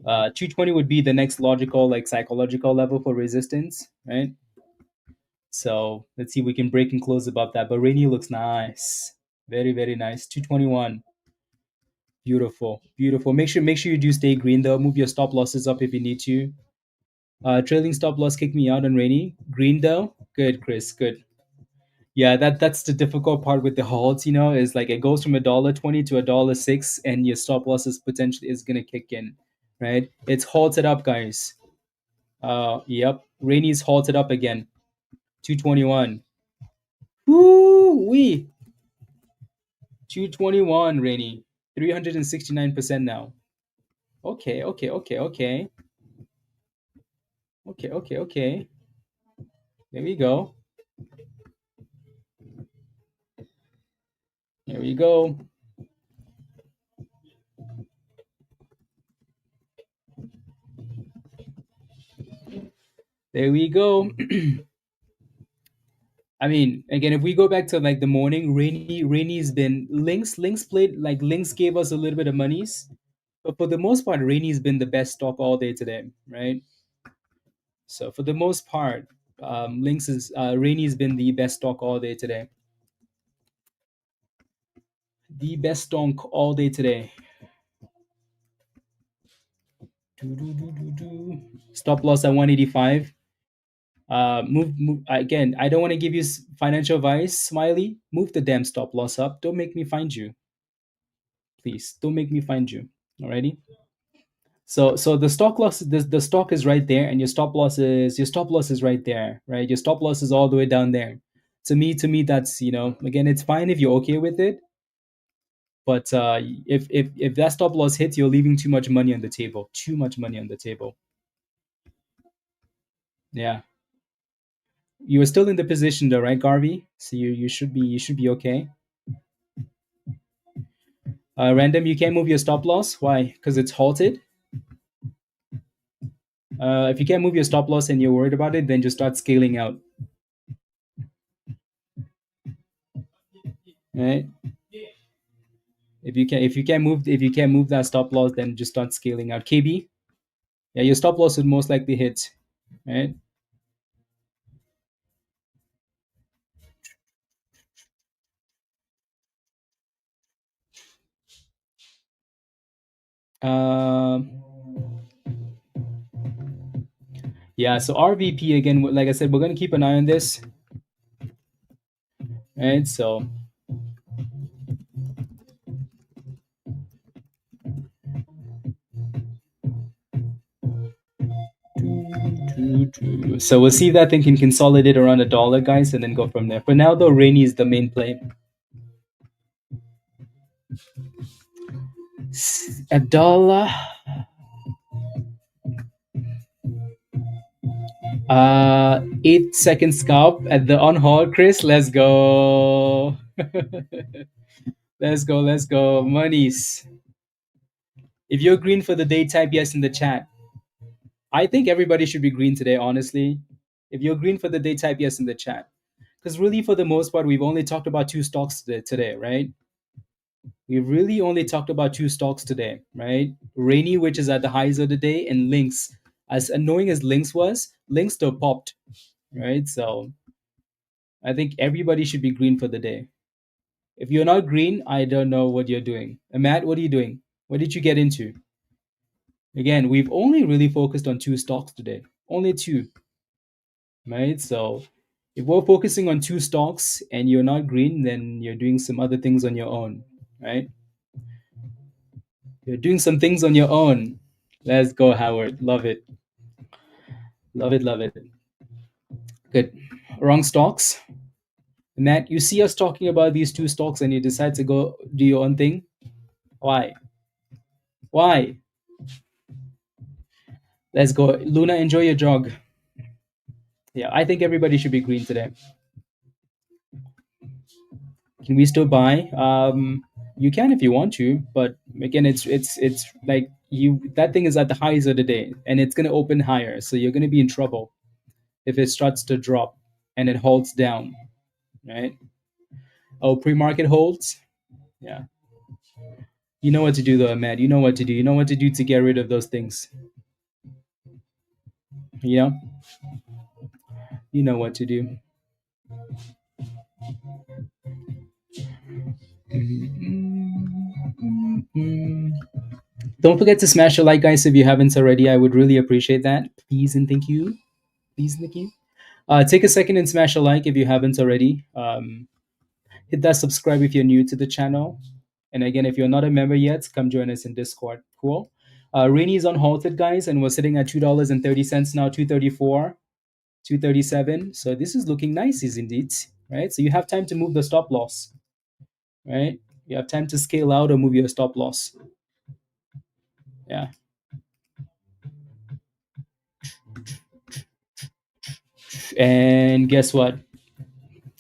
220 would be the next logical, like psychological level for resistance, right? So let's see if we can break and close above that. But RANI looks nice. Very, very nice. 221. Beautiful. Make sure you do stay green though. Move your stop losses up if you need to. Trailing stop loss kicked me out on RANI. Green though. Good, Chris. Good. Yeah, that's the difficult part with the halts, is like it goes from $1.20 to $1.06, and your stop losses potentially is gonna kick in, right? It's halted up, guys. Yep. RANI's halted up again. 221. Woo wee. 221, RANI. 369% now. Okay. There we go. There we go. There we go. I mean, again, if we go back to like the morning, RANI's been links played like links gave us a little bit of monies, but for the most part, RANI's been the best stock all day today, right? So for the most part, RANI's been the best stock all day today. The best stock all day today. Stop loss at 185. Move again. I don't want to give you financial advice, Smiley. Move the damn stop loss up. Don't make me find you, please. Don't make me find you. Alrighty. So the stock loss, the stock is right there, and your stop loss is right there, right? Your stop loss is all the way down there. To me, that's again, it's fine if you're okay with it, but if that stop loss hits, you're leaving too much money on the table. Too much money on the table. Yeah. You are still in the position though, right, Garvey? So you should be okay. Random, you can't move your stop loss. Why? Because it's halted. If you can't move your stop loss and you're worried about it, then just start scaling out. Right? If you can't move that stop loss, then just start scaling out. KB, yeah, your stop loss would most likely hit, right? Yeah, so RVP again, like I said, we're gonna keep an eye on this, right? So we'll see if that thing can consolidate around $1, guys, and then go from there. For now, though, RANI is the main play. $1. 8 second scalp at the on hold, Chris. Let's go. Let's go. Let's go. Monies. If you're green for the day, type yes in the chat. I think everybody should be green today, honestly. If you're green for the day, type yes in the chat. Because really, for the most part, we've only talked about two stocks today, right? We've really only talked about two stocks today, right? RANI, which is at the highs of the day, and Lynx. As annoying as Lynx was, Lynx still popped, right? So I think everybody should be green for the day. If you're not green, I don't know what you're doing. Matt, what are you doing? What did you get into? Again, we've only really focused on two stocks today. Only two, right? So if we're focusing on two stocks and you're not green, then you're doing some other things on your own, right? You're doing some things on your own. Let's go, Howard. Love it. Love it, love it. Good. Wrong stocks. Matt, you see us talking about these two stocks and you decide to go do your own thing? Why? Why? Let's go. Luna, enjoy your jog. Yeah, I think everybody should be green today. Can we still buy? You can if you want to, but again, it's like you that thing is at the highs of the day and it's gonna open higher, so you're gonna be in trouble if it starts to drop and it holds down, right? Oh, pre-market holds. Yeah, you know what to do though, Matt. You know what to do. You know what to do to get rid of those things. You know, you know what to do. Don't forget to smash a like, guys, if you haven't already. I would really appreciate that. Please and thank you. Please and thank you. Take a second and smash a like if you haven't already. Hit that subscribe if you're new to the channel. And again, if you're not a member yet, come join us in Discord. Cool. Rainy is on halted, guys, and we're sitting at $2.30 now, 234, 237. So this is looking nice, is indeed, right? So you have time to move the stop loss, right? You have time to scale out or move your stop loss. Yeah. And guess what?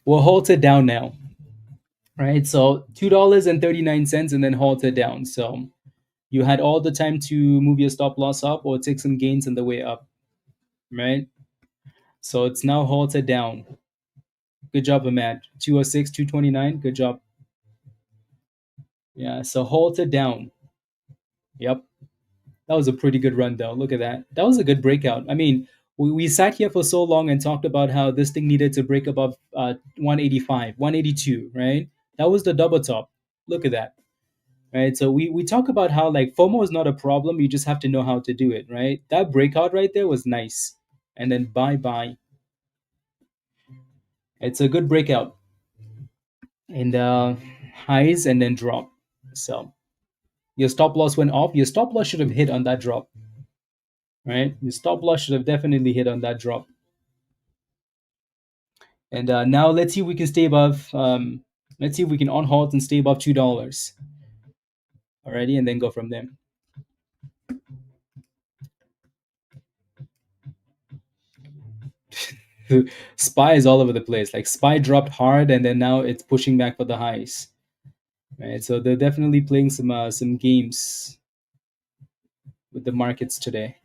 We're halted down now, right? So $2.39 and then halted down. So you had all the time to move your stop loss up or take some gains on the way up, right? So it's now halted down. Good job, Ahmad. 206, 229. Good job. Yeah, so halted down. Yep. That was a pretty good run, though. Look at that. That was a good breakout. I mean, we sat here for so long and talked about how this thing needed to break above 185, 182, right? That was the double top. Look at that, right? So we talk about how like FOMO is not a problem. You just have to know how to do it, right? That breakout right there was nice. And then bye-bye. It's a good breakout. And highs and then drop. So your stop loss went off. Your stop loss should have hit on that drop, right? Your stop loss should have definitely hit on that drop. And now let's see if we can stay above. Let's see if we can on halt and stay above $2 already, and then go from there. SPY is all over the place. Like SPY dropped hard, and then now it's pushing back for the highs. Right, so they're definitely playing some games with the markets today.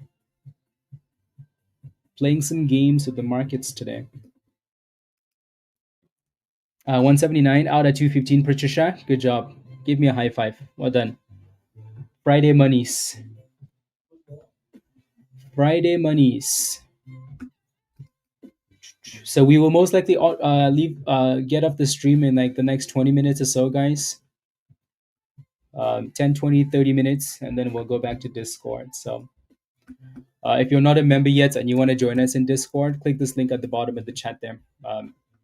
Playing some games with the markets today. 179 out of 215, Patricia. Good job. Give me a high five. Well done. Friday monies. Friday monies. So we will most likely get off the stream in like the next 20 minutes or so, guys. 10, 20, 30 minutes, and then we'll go back to Discord. So if you're not a member yet and you want to join us in Discord, click this link at the bottom of the chat there.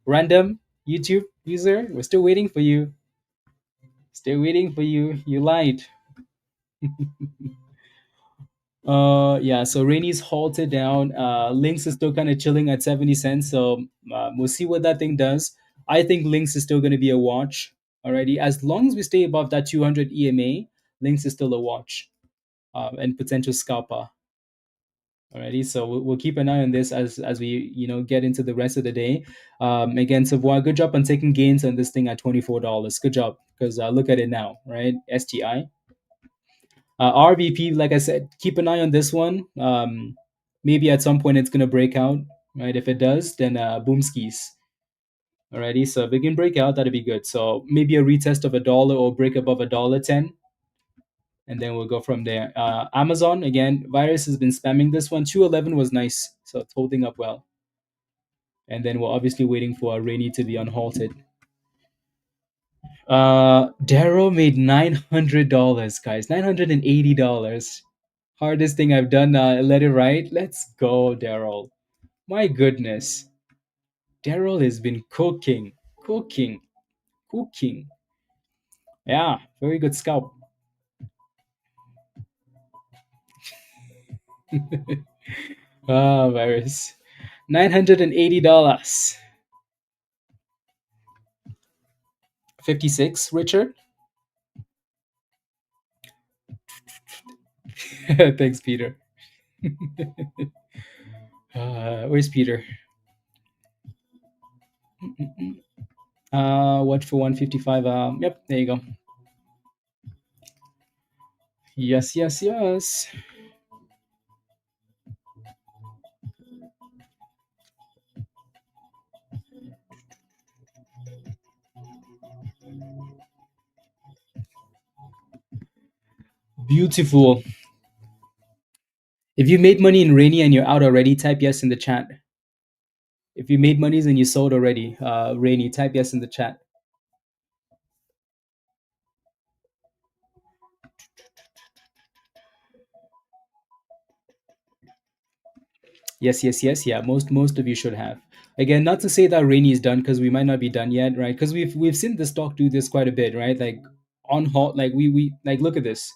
Random YouTube user, we're still waiting for you. Still waiting for you. You lied. Yeah, so Rainey's halted down. Lynx is still kind of chilling at 70 cents. So we'll see what that thing does. I think Lynx is still going to be a watch already. As long as we stay above that 200 EMA, Links is still a watch, and potential scalper. Alrighty, so we'll keep an eye on this as we get into the rest of the day. Again, Savoy, good job on taking gains on this thing at $24. Good job, because look at it now, right? STI, RVP. Like I said, keep an eye on this one. Maybe at some point it's gonna break out, right? If it does, then boom skis. Alrighty, so if we can break out, that'd be good. So maybe a retest of $1 or break above $1.10, and then we'll go from there. Amazon again, virus has been spamming this one. 211 was nice, so it's holding up well. And then we're obviously waiting for our RANI to be unhalted. Daryl made $900, guys. $980. Hardest thing I've done. Let it ride. Let's go, Daryl. My goodness, Daryl has been cooking, cooking, cooking. Yeah, very good scalp. Virus. $980. 56, Richard. Thanks, Peter. Where's Peter? Watch for 155. Yep, there you go. Yes, yes, yes. Beautiful. If you made money in Rainy and you're out already, type yes in the chat. If you made monies and you sold already, Rainy, type yes in the chat. Yes, yes, yes. Yeah, most of you should have. Again, not to say that Rainy is done, because we might not be done yet, right? Because we've seen the stock do this quite a bit, right? Like on halt, like we like look at this.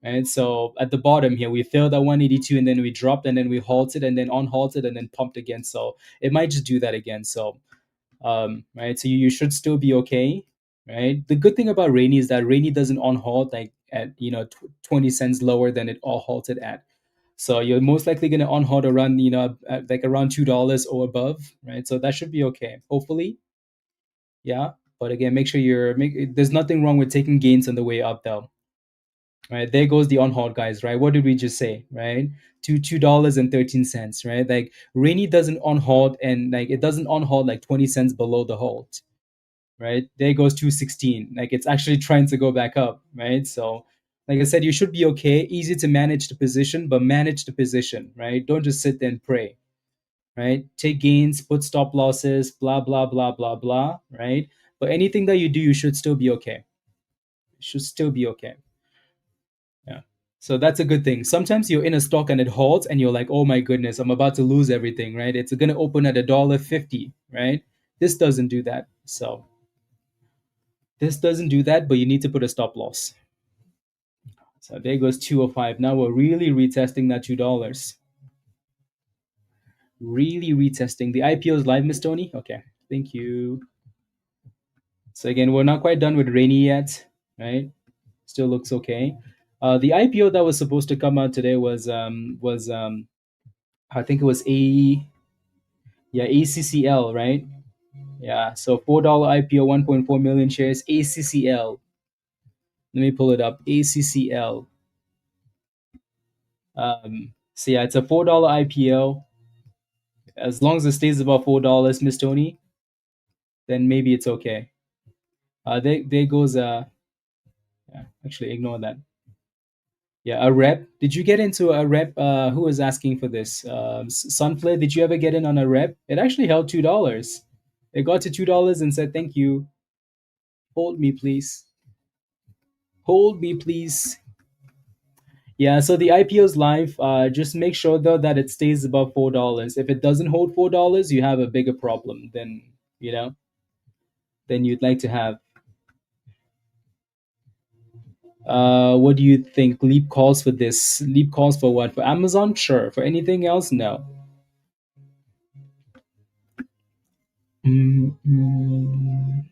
Right, so at the bottom here, we failed at 182, and then we dropped, and then we halted, and then on halted, and then pumped again. So it might just do that again. So right, so you should still be okay, right? The good thing about Rainy is that Rainy doesn't on halt like at 20 cents lower than it all halted at. So you're most likely going to on halt around at like around $2 or above, right? So that should be okay, hopefully. Yeah, but again, make sure there's nothing wrong with taking gains on the way up, though. Right, there goes the on halt, guys. Right, what did we just say? Right, $2.13. Right, like Rainy doesn't on halt, and like it doesn't on halt like 20 cents below the halt. Right, there goes 216. Like it's actually trying to go back up. Right, so like I said, you should be okay. Easy to manage the position, but manage the position. Right, don't just sit there and pray. Right, take gains, put stop losses, blah blah blah blah blah. Right, but anything that you do, you should still be okay. Should still be okay. Yeah. So that's a good thing. Sometimes you're in a stock and it halts and you're like, oh my goodness, I'm about to lose everything, right? It's going to open at $1.50, right? This doesn't do that. So this doesn't do that, but you need to put a stop loss. So there goes 205. Now we're really retesting that $2. Really retesting. The IPO is live, Miss Tony? Okay. Thank you. So again, we're not quite done with Rainy yet, right? Still looks okay. The IPO that was supposed to come out today was I think it was ACCL, right? Yeah, so $4 IPO, 1.4 million shares, ACCL. Let me pull it up. ACCL. So yeah, it's a $4 IPO. As long as it stays above $4, Miss Tony, then maybe it's okay. There goes yeah, actually ignore that. Yeah, a rep. Did you get into a rep? Who was asking for this? Sunflare. Did you ever get in on a rep? It actually held $2. It got to $2 and said, "Thank you. Hold me, please. Hold me, please." Yeah. So the IPO is live. Just make sure though that it stays above $4. If it doesn't hold $4, you have a bigger problem than than you'd like to have. What do you think? Leap calls for this. Leap calls for what? For Amazon? Sure. For anything else? No. Mm-mm.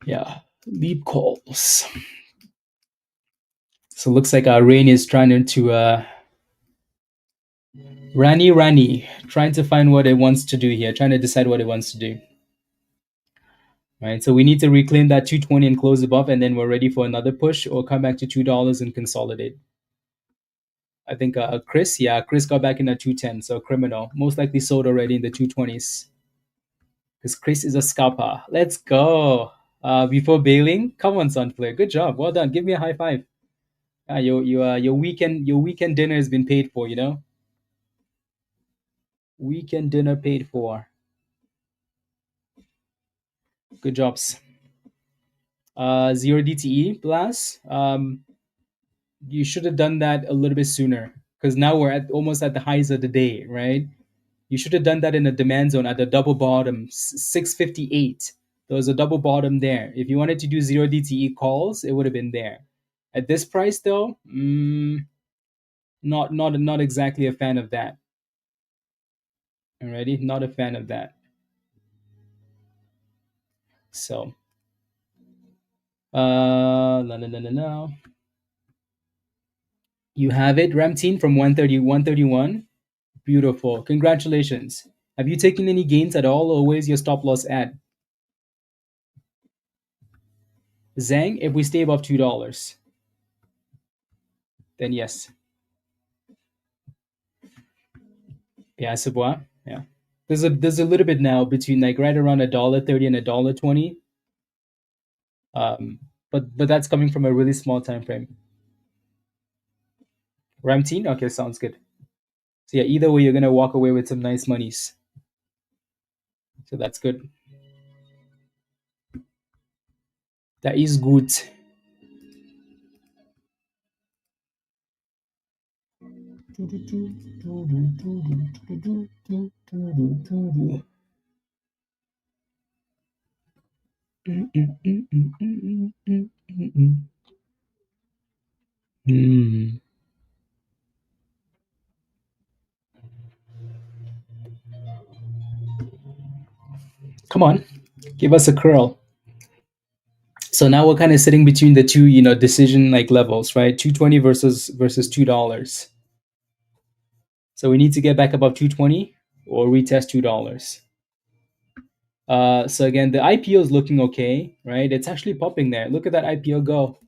Yeah, leap calls. So it looks like our Rain is trying to Rani, trying to find what it wants to do here, trying to decide what it wants to do. Right, so we need to reclaim that 220 and close above, and then we're ready for another push or come back to $2 and consolidate. I think Chris got back in at 210, so criminal. Most likely sold already in the 220s because Chris is a scalper. Let's go. Before bailing, come on, Sunflare, good job, well done. Give me a high five. Your weekend dinner has been paid for. Weekend dinner paid for. Good jobs. Zero DTE plus. You should have done that a little bit sooner because now we're almost at the highs of the day, right? You should have done that in the demand zone at the double bottom, 658. There was a double bottom there. If you wanted to do zero DTE calls, it would have been there. At this price, though, not exactly a fan of that. Alrighty, not a fan of that. So, no. You have it, Ramteen, from 131. Beautiful. Congratulations. Have you taken any gains at all, or where's your stop loss at? Zhang, if we stay above $2, then yes. Yeah, Savoie. Yeah. There's a little bit now between like right around $1.30 and $1.20. But that's coming from a really small time frame. Ramteen? Okay, sounds good. So yeah, either way you're gonna walk away with some nice monies. So that's good. That is good. Come on, give us a curl. So now we're kind of sitting between the two, decision like levels, right? 220 versus $2. So we need to get back above 220 or retest $2. So again, the IPO is looking okay, right? It's actually popping there. Look at that IPO go.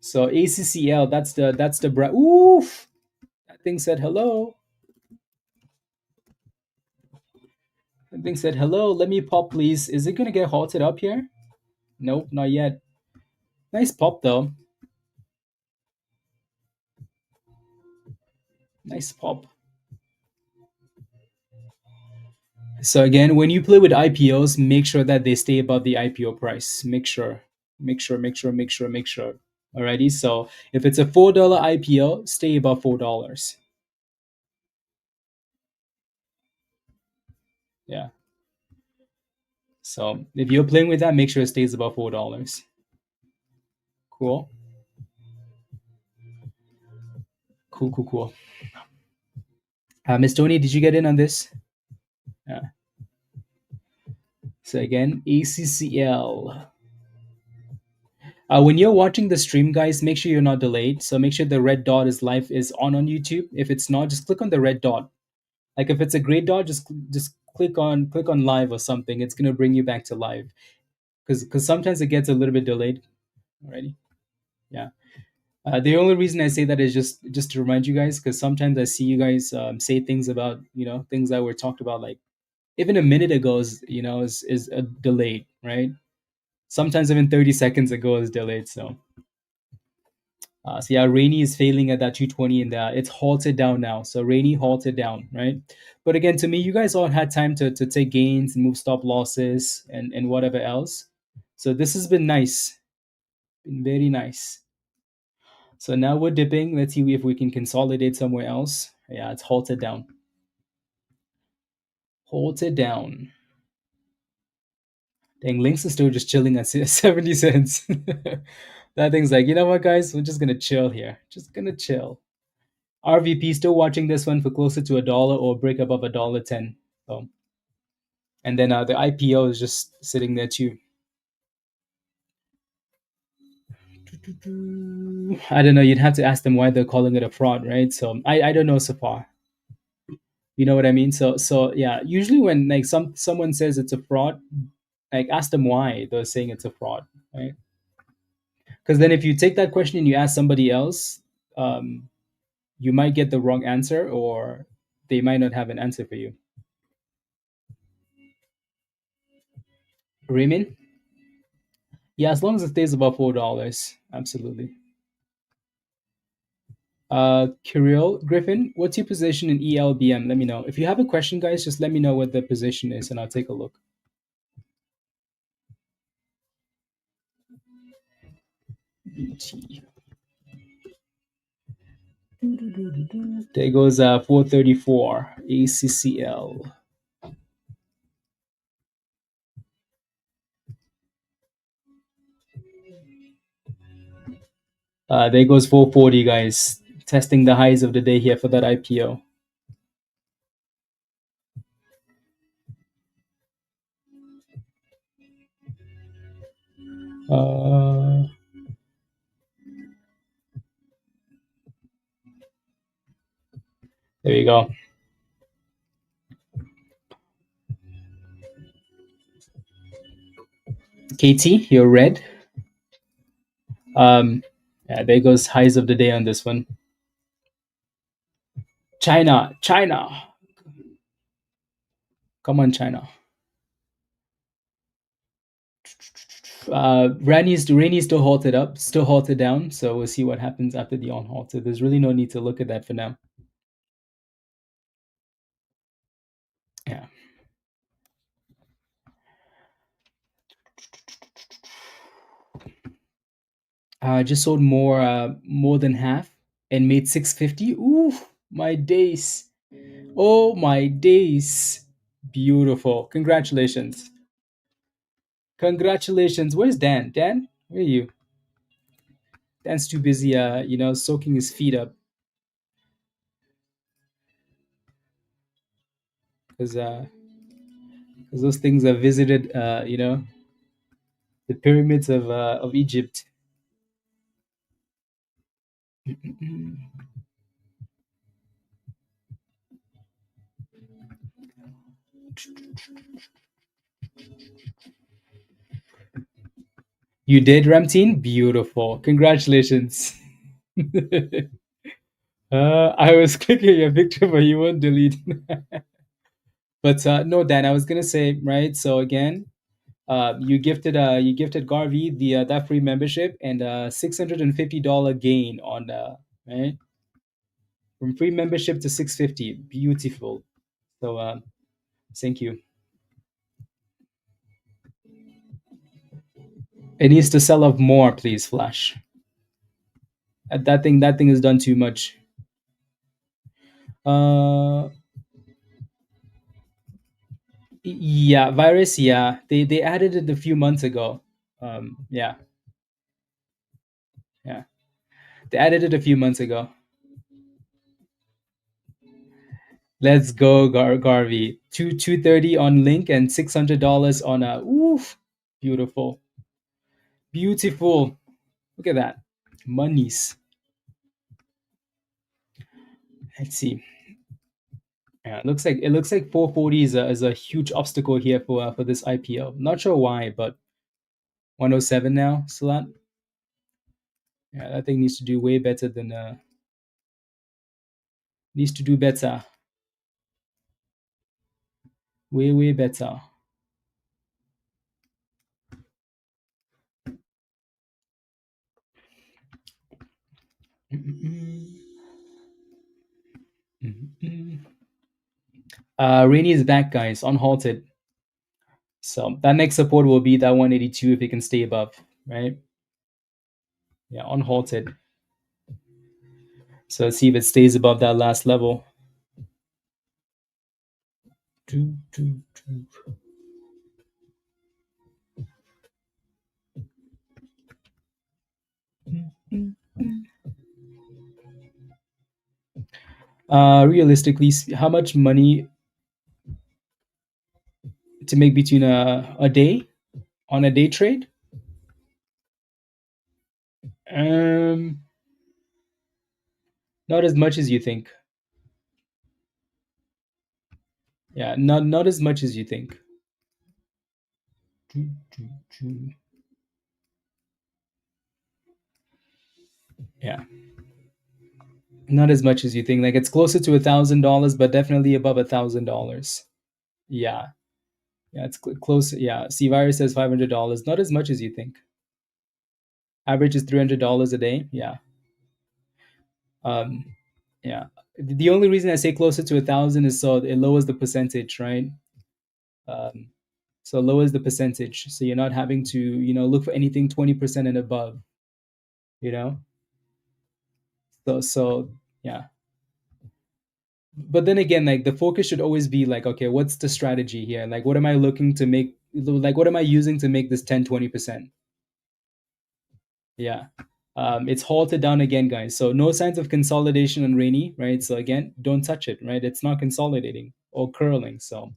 So ACCL, that's the oof. That thing said hello. That thing said hello. Let me pop, please. Is it gonna get halted up here? Nope, not yet. Nice pop though. Nice pop. So again, when you play with IPOs, make sure that they stay above the IPO price. Make sure. Alrighty. So if it's a $4 IPO, stay above $4. Yeah. So if you're playing with that, make sure it stays above $4. Cool. Cool. Miss Tony, did you get in on this? Yeah. So again, ACCL. When you're watching the stream, guys, make sure you're not delayed. So make sure the red dot is live is on YouTube. If it's not, just click on the red dot. Like if it's a gray dot, just click on live or something. It's gonna bring you back to live, because sometimes it gets a little bit delayed. Alrighty, yeah. The only reason I say that is just to remind you guys, because sometimes I see you guys say things about things that were talked about like even a minute ago is a delayed, right? Sometimes even 30 seconds ago is delayed. So yeah, RANI is failing at that 220 and it's halted down now. So RANI halted down, right? But again, to me, you guys all had time to take gains and move stop losses and whatever else. So this has been nice, been very nice. So now we're dipping. Let's see if we can consolidate somewhere else. Yeah, it's halted down. Halted down. Dang, Lynx is still just chilling at 70 cents. That thing's like, you know what, guys? We're just gonna chill here. Just gonna chill. RVP still watching this one for closer to $1 or break above $1.10. So, and then the IPO is just sitting there too. I don't know. You'd have to ask them why they're calling it a fraud, right? So I don't know so far. You know what I mean? So yeah. Usually when like someone says it's a fraud, like ask them why they're saying it's a fraud, right? Because then if you take that question and you ask somebody else, um, you might get the wrong answer, or they might not have an answer for you. Raymond? Yeah, as long as it stays above $4, absolutely. Kirill Griffin, what's your position in ELBM? Let me know. If you have a question, guys, just let me know what the position is, and I'll take a look. BT. There goes 434 ACCL. There goes 440, guys. Testing the highs of the day here for that IPO. Uh, there you go. KT, you're red. Yeah, there goes highs of the day on this one. China. Come on, China. RANI still halted up, still halted down. So we'll see what happens after the on halt. So there's really no need to look at that for now. Yeah. Just sold more than half and made 650. Ooh, my days. Oh my days. Beautiful. Congratulations. Congratulations. Where's Dan? Dan, where are you? Dan's too busy soaking his feet up. Because those things have visited the pyramids of Egypt. You did, Ramteen? Beautiful. Congratulations. I was clicking a picture, but you won't delete. But no, Dan, I was gonna say, right? So again, you gifted Garvey the that free membership and $650 gain on right from free membership to 650. Beautiful. So thank you. It needs to sell off more, please, Flash. That thing has done too much. Uh, yeah, virus. Yeah, they added it a few months ago. Yeah, yeah, they added it a few months ago. Let's go, Garvey. 230 on Link and $600 on a. Oof, beautiful, beautiful. Look at that, monies. Let's see. Yeah, it looks like 440 is a huge obstacle here for this IPO. Not sure why, but 107 now, Salat. Yeah, that thing needs to do way better than needs to do better. Way better. Rainy is back, guys, unhalted. So that next support will be that 182 if it can stay above, right? Yeah, unhalted. So let's see if it stays above that last level. Doo, doo, doo. Realistically, how much money to make between a day on a day trade. Um, Not as much as you think. Yeah, not as much as you think. Yeah, not as much as you think. Like it's closer to $1,000, but definitely above $1,000. Yeah, yeah, it's close. Yeah, C virus says $500. Not as much as you think. Average is $300 a day. Yeah. Um, yeah. The only reason I say closer to 1,000 is so it lowers the percentage, right? Um, so it lowers the percentage, so you're not having to look for anything 20% and above. You know. So yeah. But then again, like the focus should always be like, okay, what's the strategy here? Like, what am I looking to make? Like, what am I using to make this 10-20%? Yeah. It's halted down again, guys. So no signs of consolidation on rainy, right? So again, don't touch it, right? It's not consolidating or curling. So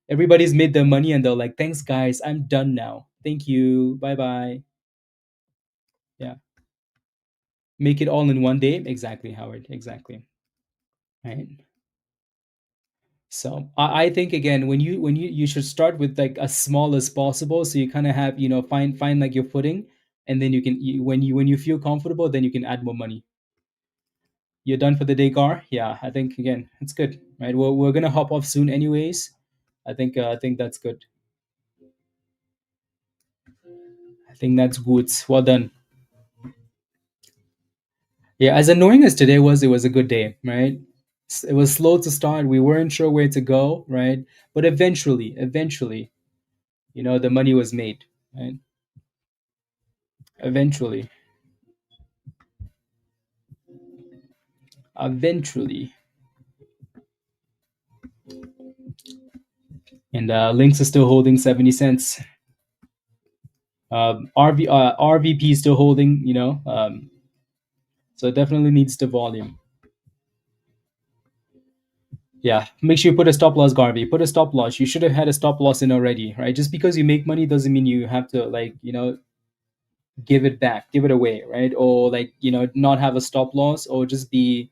everybody's made their money and they're like, thanks, guys. I'm done now. Thank you. Bye bye. Yeah. Make it all in one day. Exactly, Howard. Exactly. Right. So I think again, when you should start with like as small as possible, so you kind of have find like your footing, and then when you feel comfortable, then you can add more money. You're done for the day, Gar. Yeah, I think again it's good, right? We're gonna hop off soon, anyways. I think that's good. I think that's good. Well done. Yeah, as annoying as today was, it was a good day, right? It was slow to start. We weren't sure where to go, right? But eventually, the money was made, right? Eventually, eventually, and Links is still holding 70 cents. RVP is still holding, so it definitely needs the volume. Yeah, make sure you put a stop loss, Garvey. Put a stop loss. You should have had a stop loss in already, right? Just because you make money doesn't mean you have to like give it back, give it away, right? Or like not have a stop loss, or just be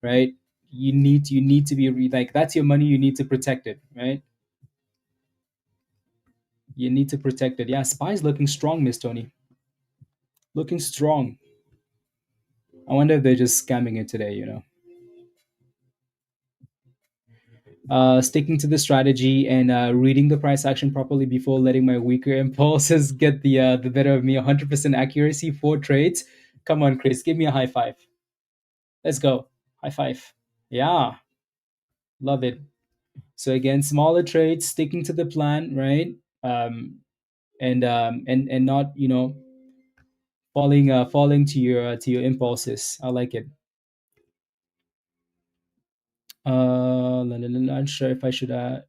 right. You need to be like that's your money. You need to protect it, right? You need to protect it. Yeah, Spy's looking strong, Miss Tony. Looking strong. I wonder if they're just scamming it today. Sticking to the strategy and reading the price action properly before letting my weaker impulses get the better of me. 100% accuracy, 4 trades. Come on, Chris, give me a high five. Let's go. High five. Yeah, love it. So again, smaller trades, sticking to the plan, right? And not falling to your impulses. I like it. Not sure if I should that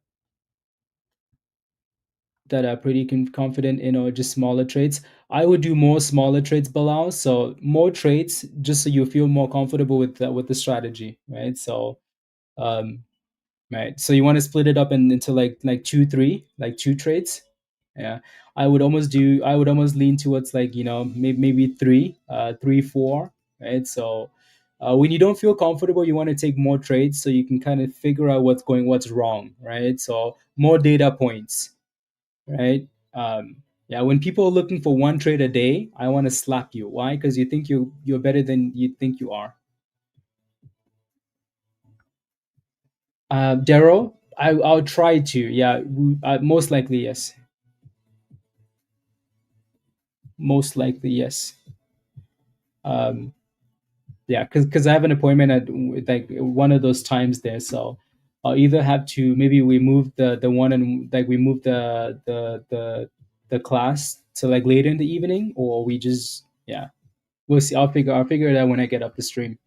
are pretty confident in or just smaller trades. I would do more smaller trades, Bilal. So more trades, just so you feel more comfortable with the strategy, right? So, um, right. So you want to split it up into like two, three, like 2 trades. Yeah, I would almost lean towards like maybe three, 3, 4, right? So. When you don't feel comfortable, you want to take more trades so you can kind of figure out what's wrong, right? So more data points, right? Yeah, when people are looking for one trade a day, I want to slap you. Why? Because you think you're better than you think you are. Daryl, I'll try to. Yeah, most likely yes. Most likely yes. Um, yeah, because I have an appointment at like one of those times there, so I'll either have to maybe we move the one and like we move the class to like later in the evening, or we just yeah. We'll see. I'll figure it out when I get up the stream.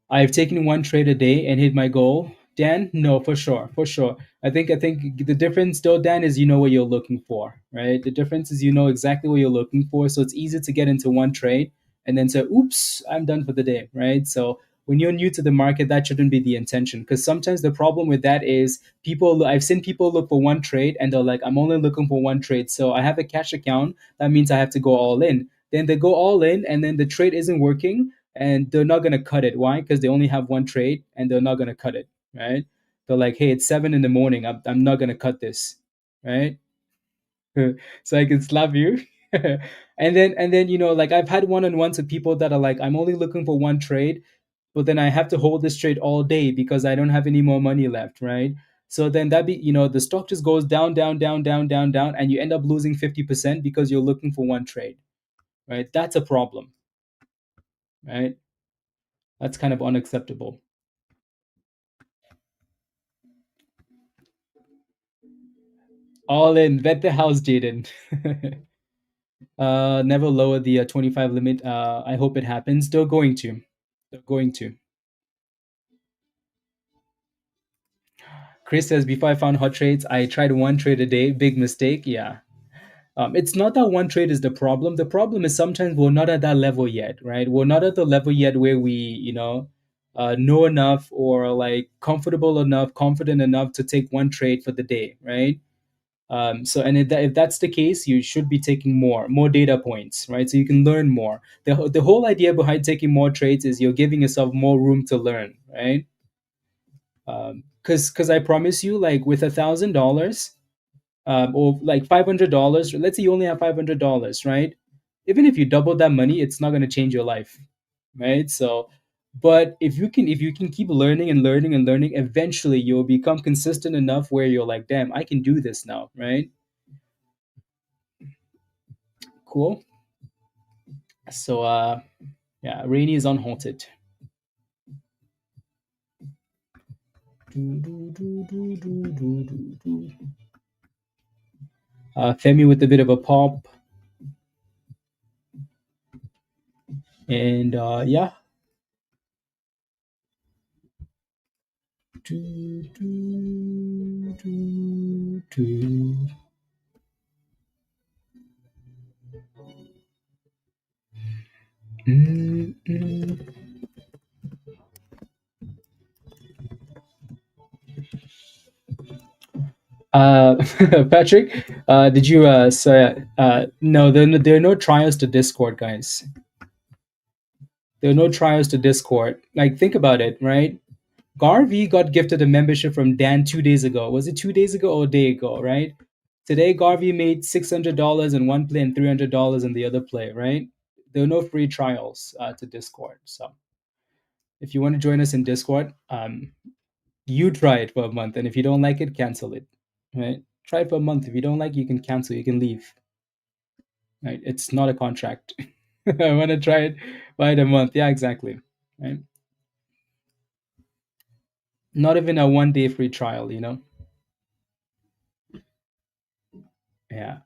I've taken one trade a day and hit my goal. Dan, no, for sure, for sure. I think the difference though, Dan, is you know what you're looking for, right? The difference is you know exactly what you're looking for, so it's easy to get into one trade and then say, "Oops, I'm done for the day," right? So When you're new to the market, that shouldn't be the intention, because sometimes the problem with that is I've seen people look for one trade and they're like, I'm only looking for one trade, so I have a cash account, that means I have to go all in. Then they go all in and then the trade isn't working and they're not going to cut it. Why? Because they only have one trade and they're not going to cut it, right? They're like, hey, it's 7 in the morning, I'm not going to cut this, right? So I can slap you. And then like I've had one-on-ones with people that are like, I'm only looking for one trade, but then I have to hold this trade all day because I don't have any more money left, right? So then the stock just goes down, down, down, down, down, down, and you end up losing 50% because you're looking for one trade, right? That's a problem, right? That's kind of unacceptable. All in, bet the house, Jaden. Never lower the 25 limit. I hope it happens. They're going to. They're going to. Chris says, before I found hot trades, I tried one trade a day. Big mistake. Yeah. It's not that one trade is the problem. The problem is sometimes we're not at that level yet, right? We're not at the level yet where we, know enough or like comfortable enough, confident enough to take one trade for the day, right? So, and if that's the case, you should be taking more data points, right? So you can learn more. The whole idea behind taking more trades is you're giving yourself more room to learn, right? Because I promise you, like with $1,000, or like $500, let's say you only have $500, right? Even if you double that money, it's not going to change your life, right? So, but if you can keep learning and learning and learning, eventually you'll become consistent enough where you're like, damn, I can do this now, right? Cool. So yeah, Rainy is unhalted. Femi with a bit of a pop. And yeah. Uh, Patrick, did you no, there are no trials to Discord, guys. There are no trials to Discord. Like, think about it, right? Garvey got gifted a membership from Dan 2 days ago. Was it 2 days ago or a day ago, right? Today, Garvey made $600 in one play and $300 in the other play, right? There are no free trials to Discord. So if you want to join us in Discord, you try it for a month. And if you don't like it, cancel it, right? Try it for a month. If you don't like it, you can cancel, you can leave, right? It's not a contract. I want to try it by a month. Yeah, exactly. Right? Not even a 1 day free trial. Yeah.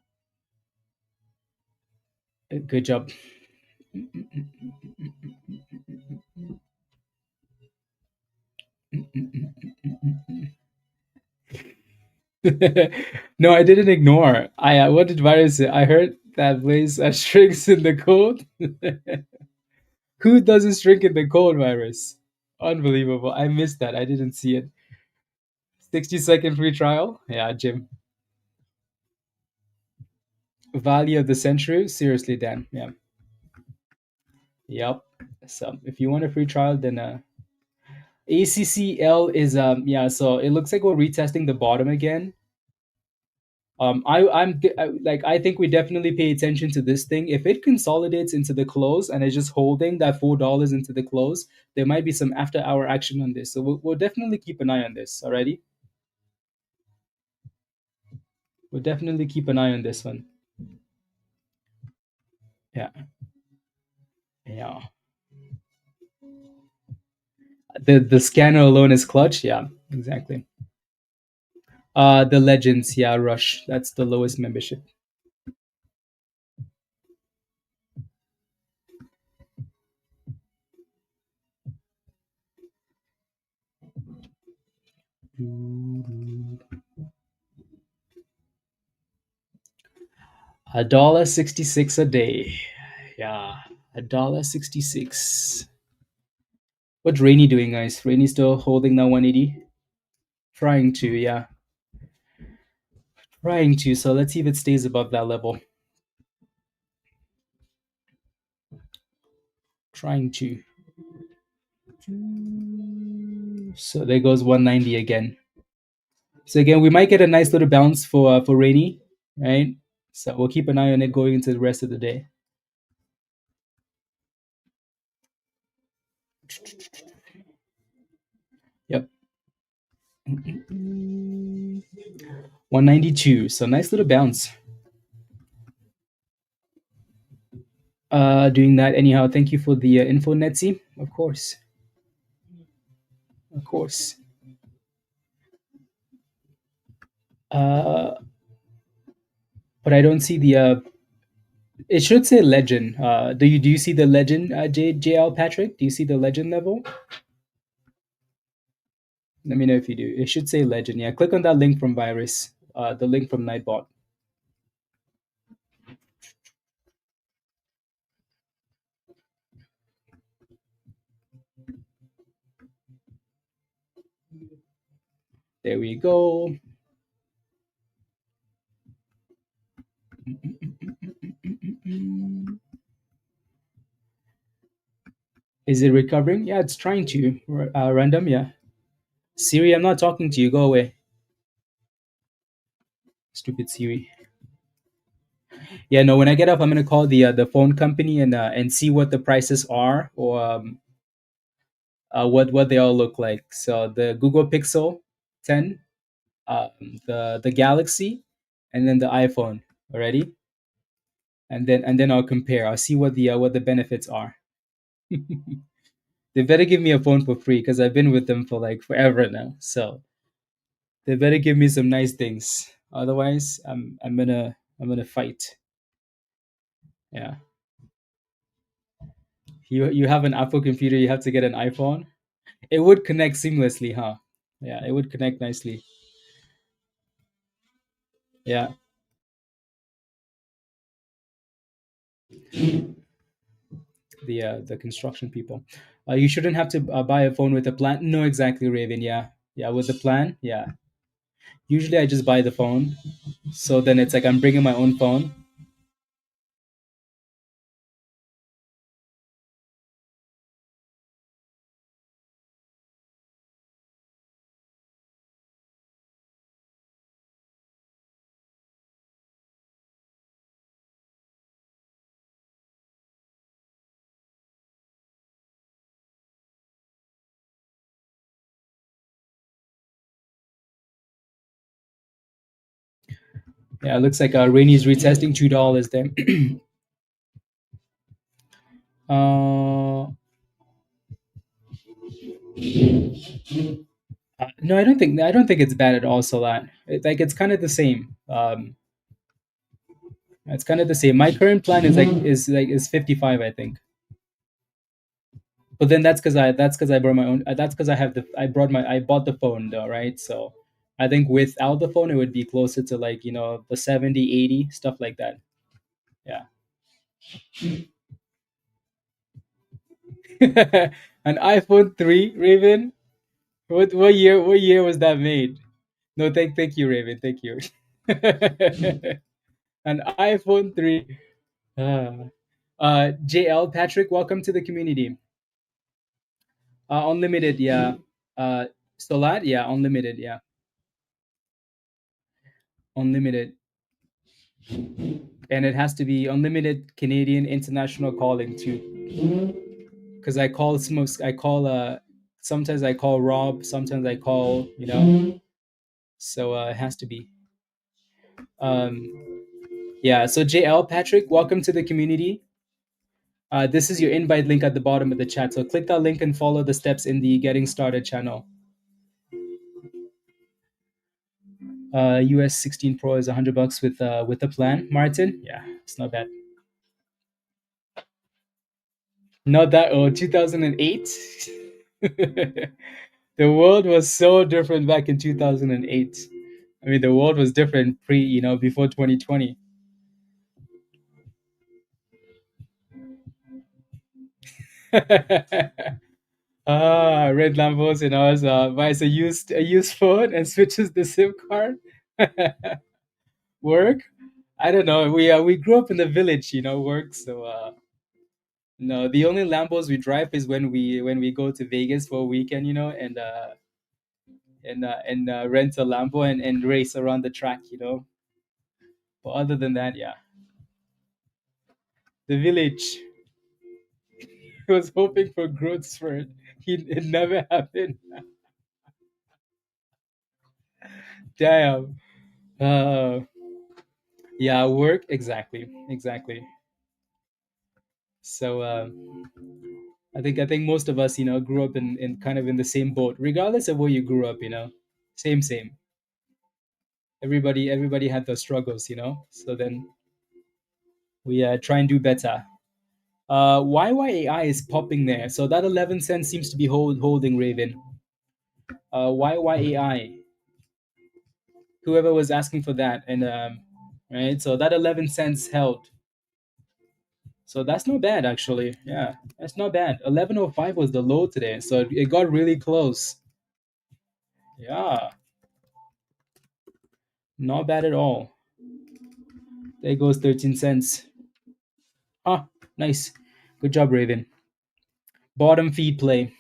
Good job. No, I didn't ignore. What did Virus say? I heard that Blaze shrinks in the cold. Who doesn't shrink in the cold, Virus? Unbelievable. I missed that. I didn't see it. 60-second free trial? Yeah, Jim. Value of the century? Seriously, Dan. Yeah. Yep. So if you want a free trial, then ACCL is yeah. So it looks like we're retesting the bottom again. I think we definitely pay attention to this thing. If it consolidates into the close and is just holding that $4 into the close, there might be some after hour action on this. So we'll definitely keep an eye on this. Alrighty, we'll definitely keep an eye on this one. Yeah, yeah. The scanner alone is clutch. Yeah, exactly. The legends. Yeah, Rush. That's the lowest membership. $1.66 a day. Yeah, $1.66. What's Rainy doing, guys? Rainy still holding that 180? Trying to, yeah. Trying to. So let's see if it stays above that level. Trying to. So there goes 190 again. So again, we might get a nice little bounce for Rainy, right? So we'll keep an eye on it going into the rest of the day. Yep. 192. So nice little bounce. Doing that anyhow. Thank you for the info, Netsi. Of course. Of course. Uh, but I don't see the. It should say legend. Do you see the legend, JL Patrick? Do you see the legend level? Let me know if you do. It should say legend. Yeah, click on that link from Virus. The link from Nightbot. There we go. Is it recovering? Yeah, it's trying to. Random, yeah. Siri, I'm not talking to you. Go away. Stupid Siri. Yeah, no. When I get up, I'm gonna call the phone company and see what the prices are or what they all look like. So the Google Pixel 10, the Galaxy, and then the iPhone. Already, and then I'll compare. I'll see what the benefits are. They better give me a phone for free because I've been with them for like forever now. So they better give me some nice things. Otherwise, I'm gonna fight. Yeah. You have an Apple computer, you have to get an iPhone. It would connect seamlessly, huh? Yeah, it would connect nicely. Yeah. The construction people. You shouldn't have to buy a phone with a plan. No, exactly, Raven. Yeah, yeah, with the plan. Yeah. Usually, I just buy the phone, so then it's like I'm bringing my own phone. Yeah, it looks like Rainey's retesting $2 there. uh, no, I don't think it's bad at all. Solat, it's kind of the same. It's kind of the same. My current plan is 55, I think. But then that's because I brought my own. That's because I bought the phone though, right? So I think without the phone, it would be closer to like the 70, 80 stuff like that. Yeah. An iPhone 3, Raven. What year was that made? No, thank you, Raven. Thank you. An iPhone 3. JL Patrick, welcome to the community. Unlimited, yeah. Solat, yeah, unlimited, yeah. Unlimited. And it has to be unlimited Canadian international calling too. Because sometimes I call Rob, sometimes I call. So it has to be. Um, yeah. So JL Patrick, welcome to the community. This is your invite link at the bottom of the chat. So click that link and follow the steps in the Getting Started channel. US 16 Pro is $100 with the plan. Martin, yeah, it's not bad. Not that old. 2008. The world was so different back in 2008. I mean, the world was different before 2020. Red Lambos, buys a used phone and switches the SIM card. Work? I don't know. We grew up in the village, work. So no, the only Lambos we drive is when we go to Vegas for a weekend, and rent a Lambo and race around the track. But other than that, yeah, the village was hoping for growth spurt. It never happened. Damn. Uh, yeah, work exactly. So I think most of us, grew up in kind of in the same boat, regardless of where you grew up. Same. Everybody had those struggles. So then we try and do better. YYAI is popping there, so that 11 cents seems to be holding Raven. YYAI, whoever was asking for that, and right, so that 11 cents held. So that's not bad actually. Yeah, that's not bad. 11.05 was the low today, so it got really close. Yeah, not bad at all. There goes 13 cents. Ah, nice. Good job, Raven. Bottom feed play.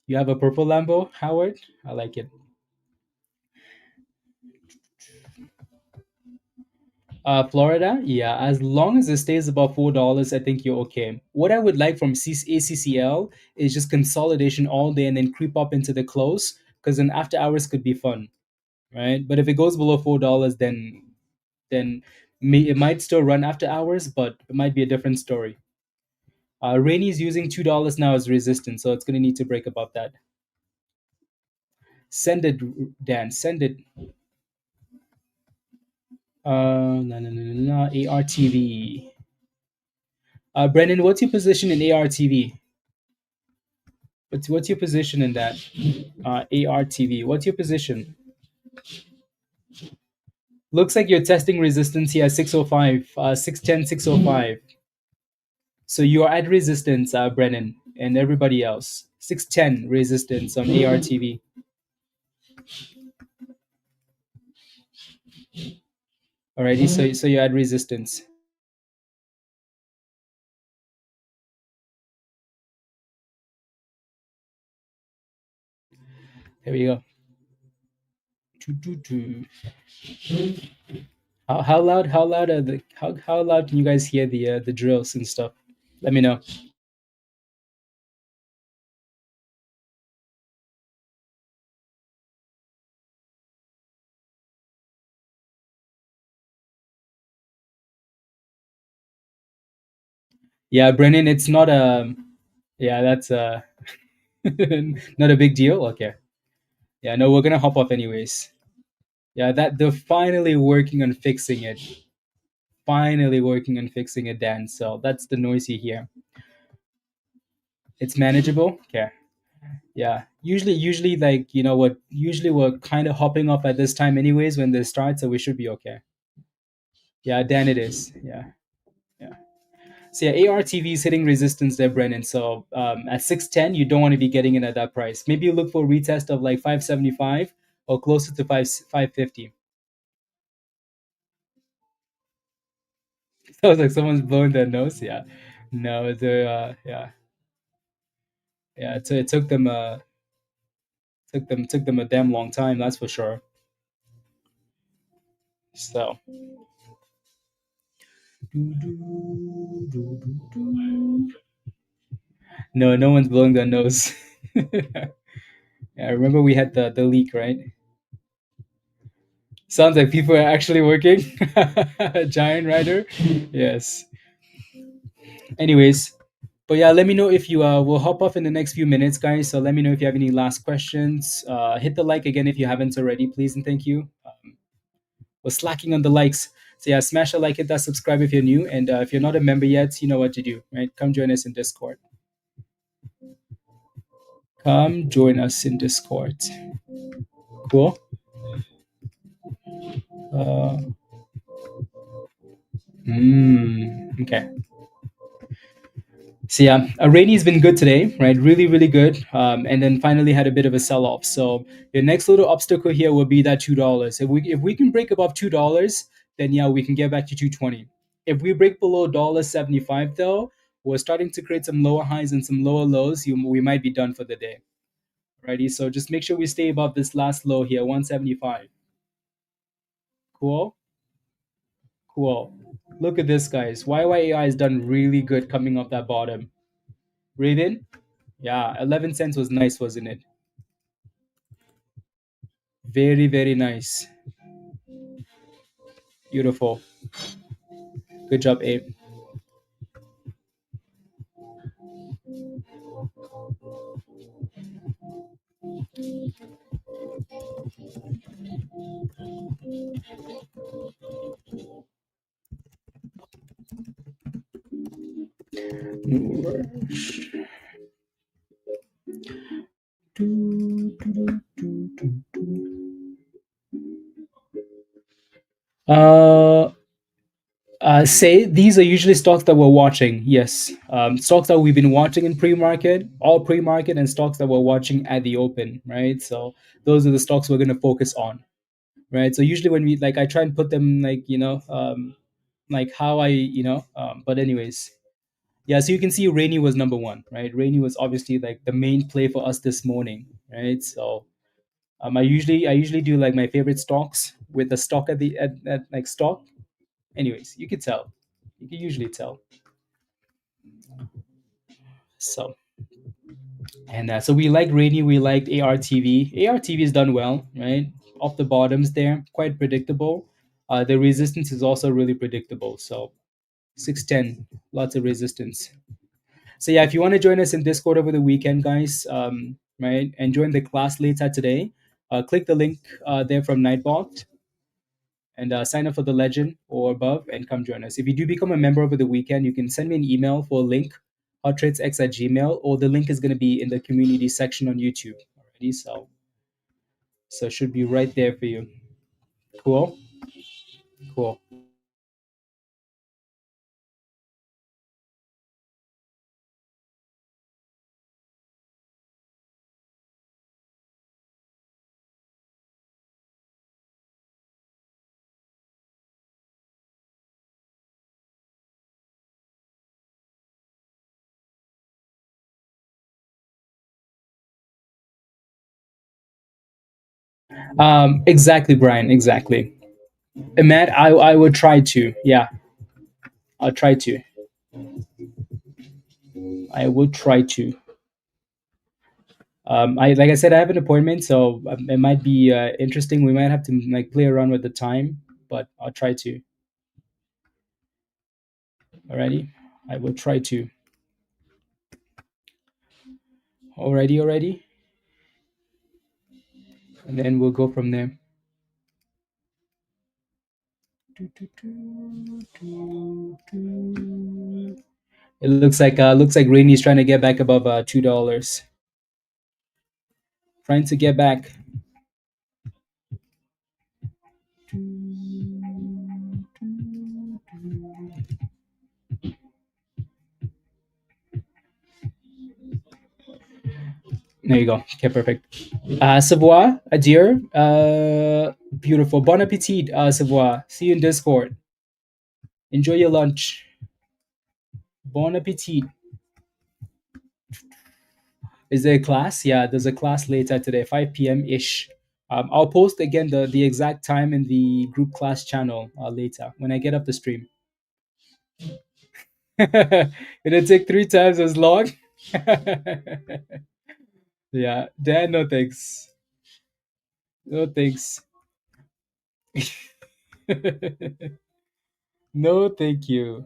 You have a purple Lambo, Howard? I like it. Florida, yeah. As long as it stays above $4, I think you're okay. What I would like from ACCL is just consolidation all day and then creep up into the close, because then after hours could be fun, right? But if it goes below $4, then it might still run after hours, but it might be a different story. RANI is using $2 now as resistance, so it's going to need to break above that. Send it, Dan. Send it. No. ARTV. Brennan, what's your position in ARTV? What's your position in that? ARTV. What's your position? Looks like you're testing resistance here, 605, 610, 605. So you are at resistance, Brennan, and everybody else. 610 resistance on ARTV. Alrighty, so you're at resistance. There we go. How loud are how loud can you guys hear the drills and stuff? Let me know. Yeah, Brennan, it's not a yeah, that's not a big deal. Okay. Yeah, no, we're gonna hop off anyways. Yeah, that they're finally working on fixing it. Finally working on fixing it, Dan. So that's the noise you hear. It's manageable. Okay. Yeah. Usually, like what? Usually, we're kind of hopping off at this time, anyways, when they start. So we should be okay. Yeah, Dan, it is. Yeah. Yeah. So yeah, ARTV is hitting resistance there, Brennan. So at 610, you don't want to be getting in at that price. Maybe you look for a retest of like 575 or closer to 550. Sounds like someone's blowing their nose. Yeah. No, yeah. It took them a damn long time. That's for sure. So. No, no one's blowing their nose. Yeah, I remember we had the leak, right? Sounds like people are actually working. Giant Rider. Yes. Anyways, but yeah, let me know if you will hop off in the next few minutes, guys. So let me know if you have any last questions. Hit the like again if you haven't already, please and thank you. We're slacking on the likes. So yeah, smash a like, hit that subscribe if you're new, and if you're not a member yet, you know what to do, right? Come join us in Discord. Come join us in Discord. Cool. Uh, okay. So yeah, Rainy has been good today, right? Really, really good. And then finally had a bit of a sell off. So the next little obstacle here will be that $2. If we can break above $2, then yeah, we can get back to 220. If we break below $1.75 though, we're starting to create some lower highs and some lower lows. We might be done for the day. Righty. So just make sure we stay above this last low here, 175. Cool. Cool. Look at this, guys. YYAI has done really good coming off that bottom. Raven, yeah, 11 cents was nice, wasn't it? Very, very nice. Beautiful. Good job, Abe. Uh, say these are usually stocks that we're watching. Yes, stocks that we've been watching in pre-market, all pre-market, and stocks that we're watching at the open. Right. So those are the stocks we're going to focus on. Right. So usually when we like, I try and put them like how I But anyways, yeah. So you can see Rainy was number one. Right. Rainy was obviously like the main play for us this morning. Right. So I usually do like my favorite stocks with the stock at like stock. Anyways, you could tell. You can usually tell. So so we like Rainy, we liked ARTV. ARTV has done well, right? Off the bottoms there, quite predictable. The resistance is also really predictable. So 610, lots of resistance. So yeah, if you want to join us in Discord over the weekend, guys, right, and join the class later today, click the link there from Nightbot and sign up for the legend or above and come join us. If you do become a member over the weekend, you can send me an email for a link, hottradesx at gmail, or the link is going to be in the community section on YouTube already. So it should be right there for you. Cool. Cool. Exactly, Brian. Exactly. And Matt, I would try to. Yeah, I'll try to. I would try to. I like I said, I have an appointment, so it might be interesting. We might have to like play around with the time, but I'll try to. Alrighty, I will try to. Alrighty, and then we'll go from there. It looks like Rainey's trying to get back above $2. Trying to get back. There you go. Okay, perfect. Savoir, adieu. Beautiful. Bon appetit, Savoir. See you in Discord. Enjoy your lunch. Bon appetit. Is there a class? Yeah, there's a class later today, 5 p.m. ish. I'll post again the exact time in the group class channel later when I get up the stream. It'll take 3 times as long. Yeah, Dan, no thanks. No thanks. No, thank you.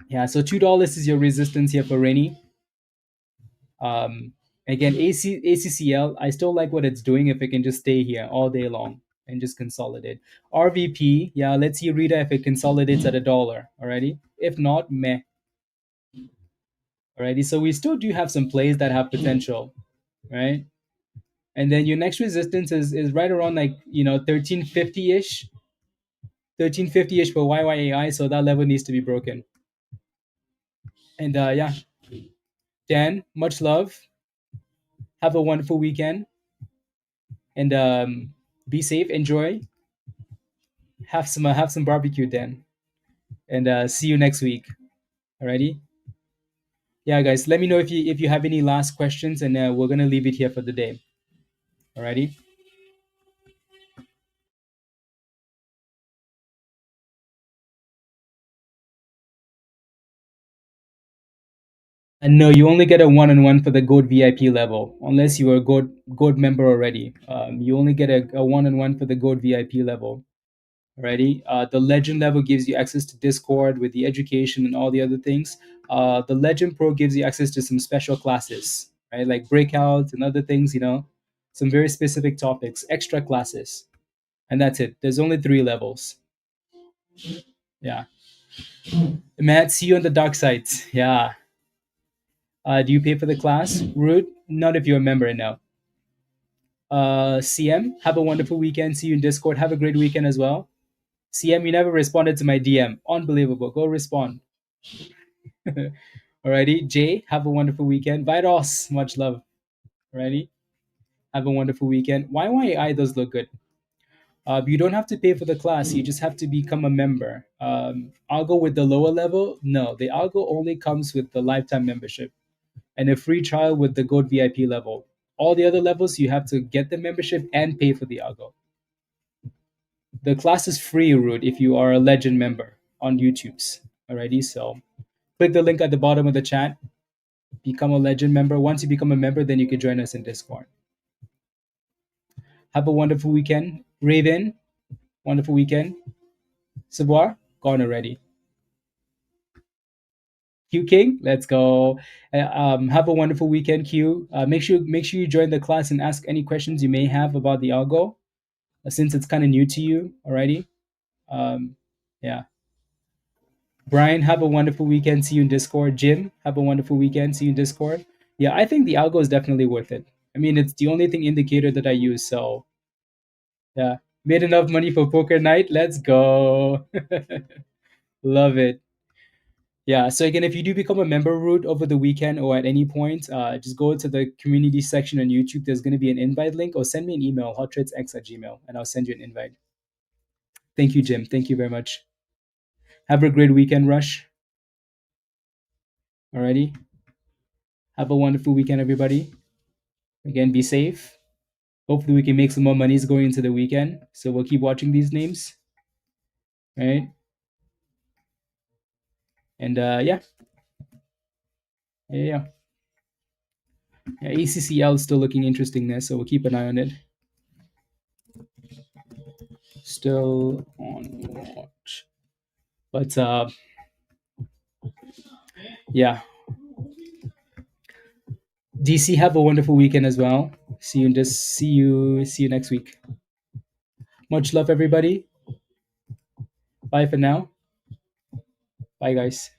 Yeah, so $2 is your resistance here for Rainy. Again, ACCL, I still like what it's doing if it can just stay here all day long and just consolidate. RVP, yeah, let's see Rita if it consolidates at $1. Alrighty. If not, meh. Alrighty. So we still do have some plays that have potential, right? And then your next resistance is right around 1350 ish, 1350 ish for YYAI. So that level needs to be broken. And yeah, Dan, much love. Have a wonderful weekend, and be safe. Enjoy. Have some barbecue, Dan, and see you next week. Alrighty. Yeah, guys. Let me know if you have any last questions, and we're gonna leave it here for the day. Alrighty. And no, you only get a one-on-one for the Gold VIP level, unless you are a Gold member already. You only get a one-on-one for the Gold VIP level. Alrighty. The Legend level gives you access to Discord with the education and all the other things. The Legend Pro gives you access to some special classes, right? Like Breakout and other things. Some very specific topics, extra classes, and that's it. There's only 3 levels. Yeah. Matt, see you on the dark side. Yeah. Do you pay for the class? Root? Not if you're a member now. CM, have a wonderful weekend. See you in Discord. Have a great weekend as well. CM, you never responded to my DM. Unbelievable. Go respond. Alrighty. Jay, have a wonderful weekend. Viros, much love. Alrighty. Have a wonderful weekend. YYI does look good. You don't have to pay for the class. You just have to become a member. I'll go with the lower level. No, the algo only comes with the lifetime membership and a free trial with the Gold VIP level. All the other levels, you have to get the membership and pay for the algo. The class is free, Root, if you are a Legend member on YouTube's. Alrighty, so click the link at the bottom of the chat. Become a Legend member. Once you become a member, then you can join us in Discord. Have a wonderful weekend. Raven, wonderful weekend. Savoir, gone already. Q King, let's go. Have a wonderful weekend, Q. Make sure you join the class and ask any questions you may have about the algo, since it's kind of new to you. Alrighty. Yeah. Brian, have a wonderful weekend. See you in Discord. Jim, have a wonderful weekend. See you in Discord. Yeah, I think the algo is definitely worth it. I mean, it's the only thing indicator that I use. So yeah, made enough money for poker night. Let's go. Love it. Yeah. So again, if you do become a member, Root, over the weekend or at any point, just go to the community section on YouTube. There's going to be an invite link, or send me an email, hottradesx@gmail, and I'll send you an invite. Thank you, Jim. Thank you very much. Have a great weekend, Rush. Alrighty. Have a wonderful weekend, everybody. Again, be safe. Hopefully, we can make some more monies going into the weekend. So we'll keep watching these names, right? And yeah, yeah. ACCL is still looking interesting there, so we'll keep an eye on it. Still on watch, but yeah. DC, have a wonderful weekend as well. See you next week. Much love, everybody. Bye for now. Bye, guys.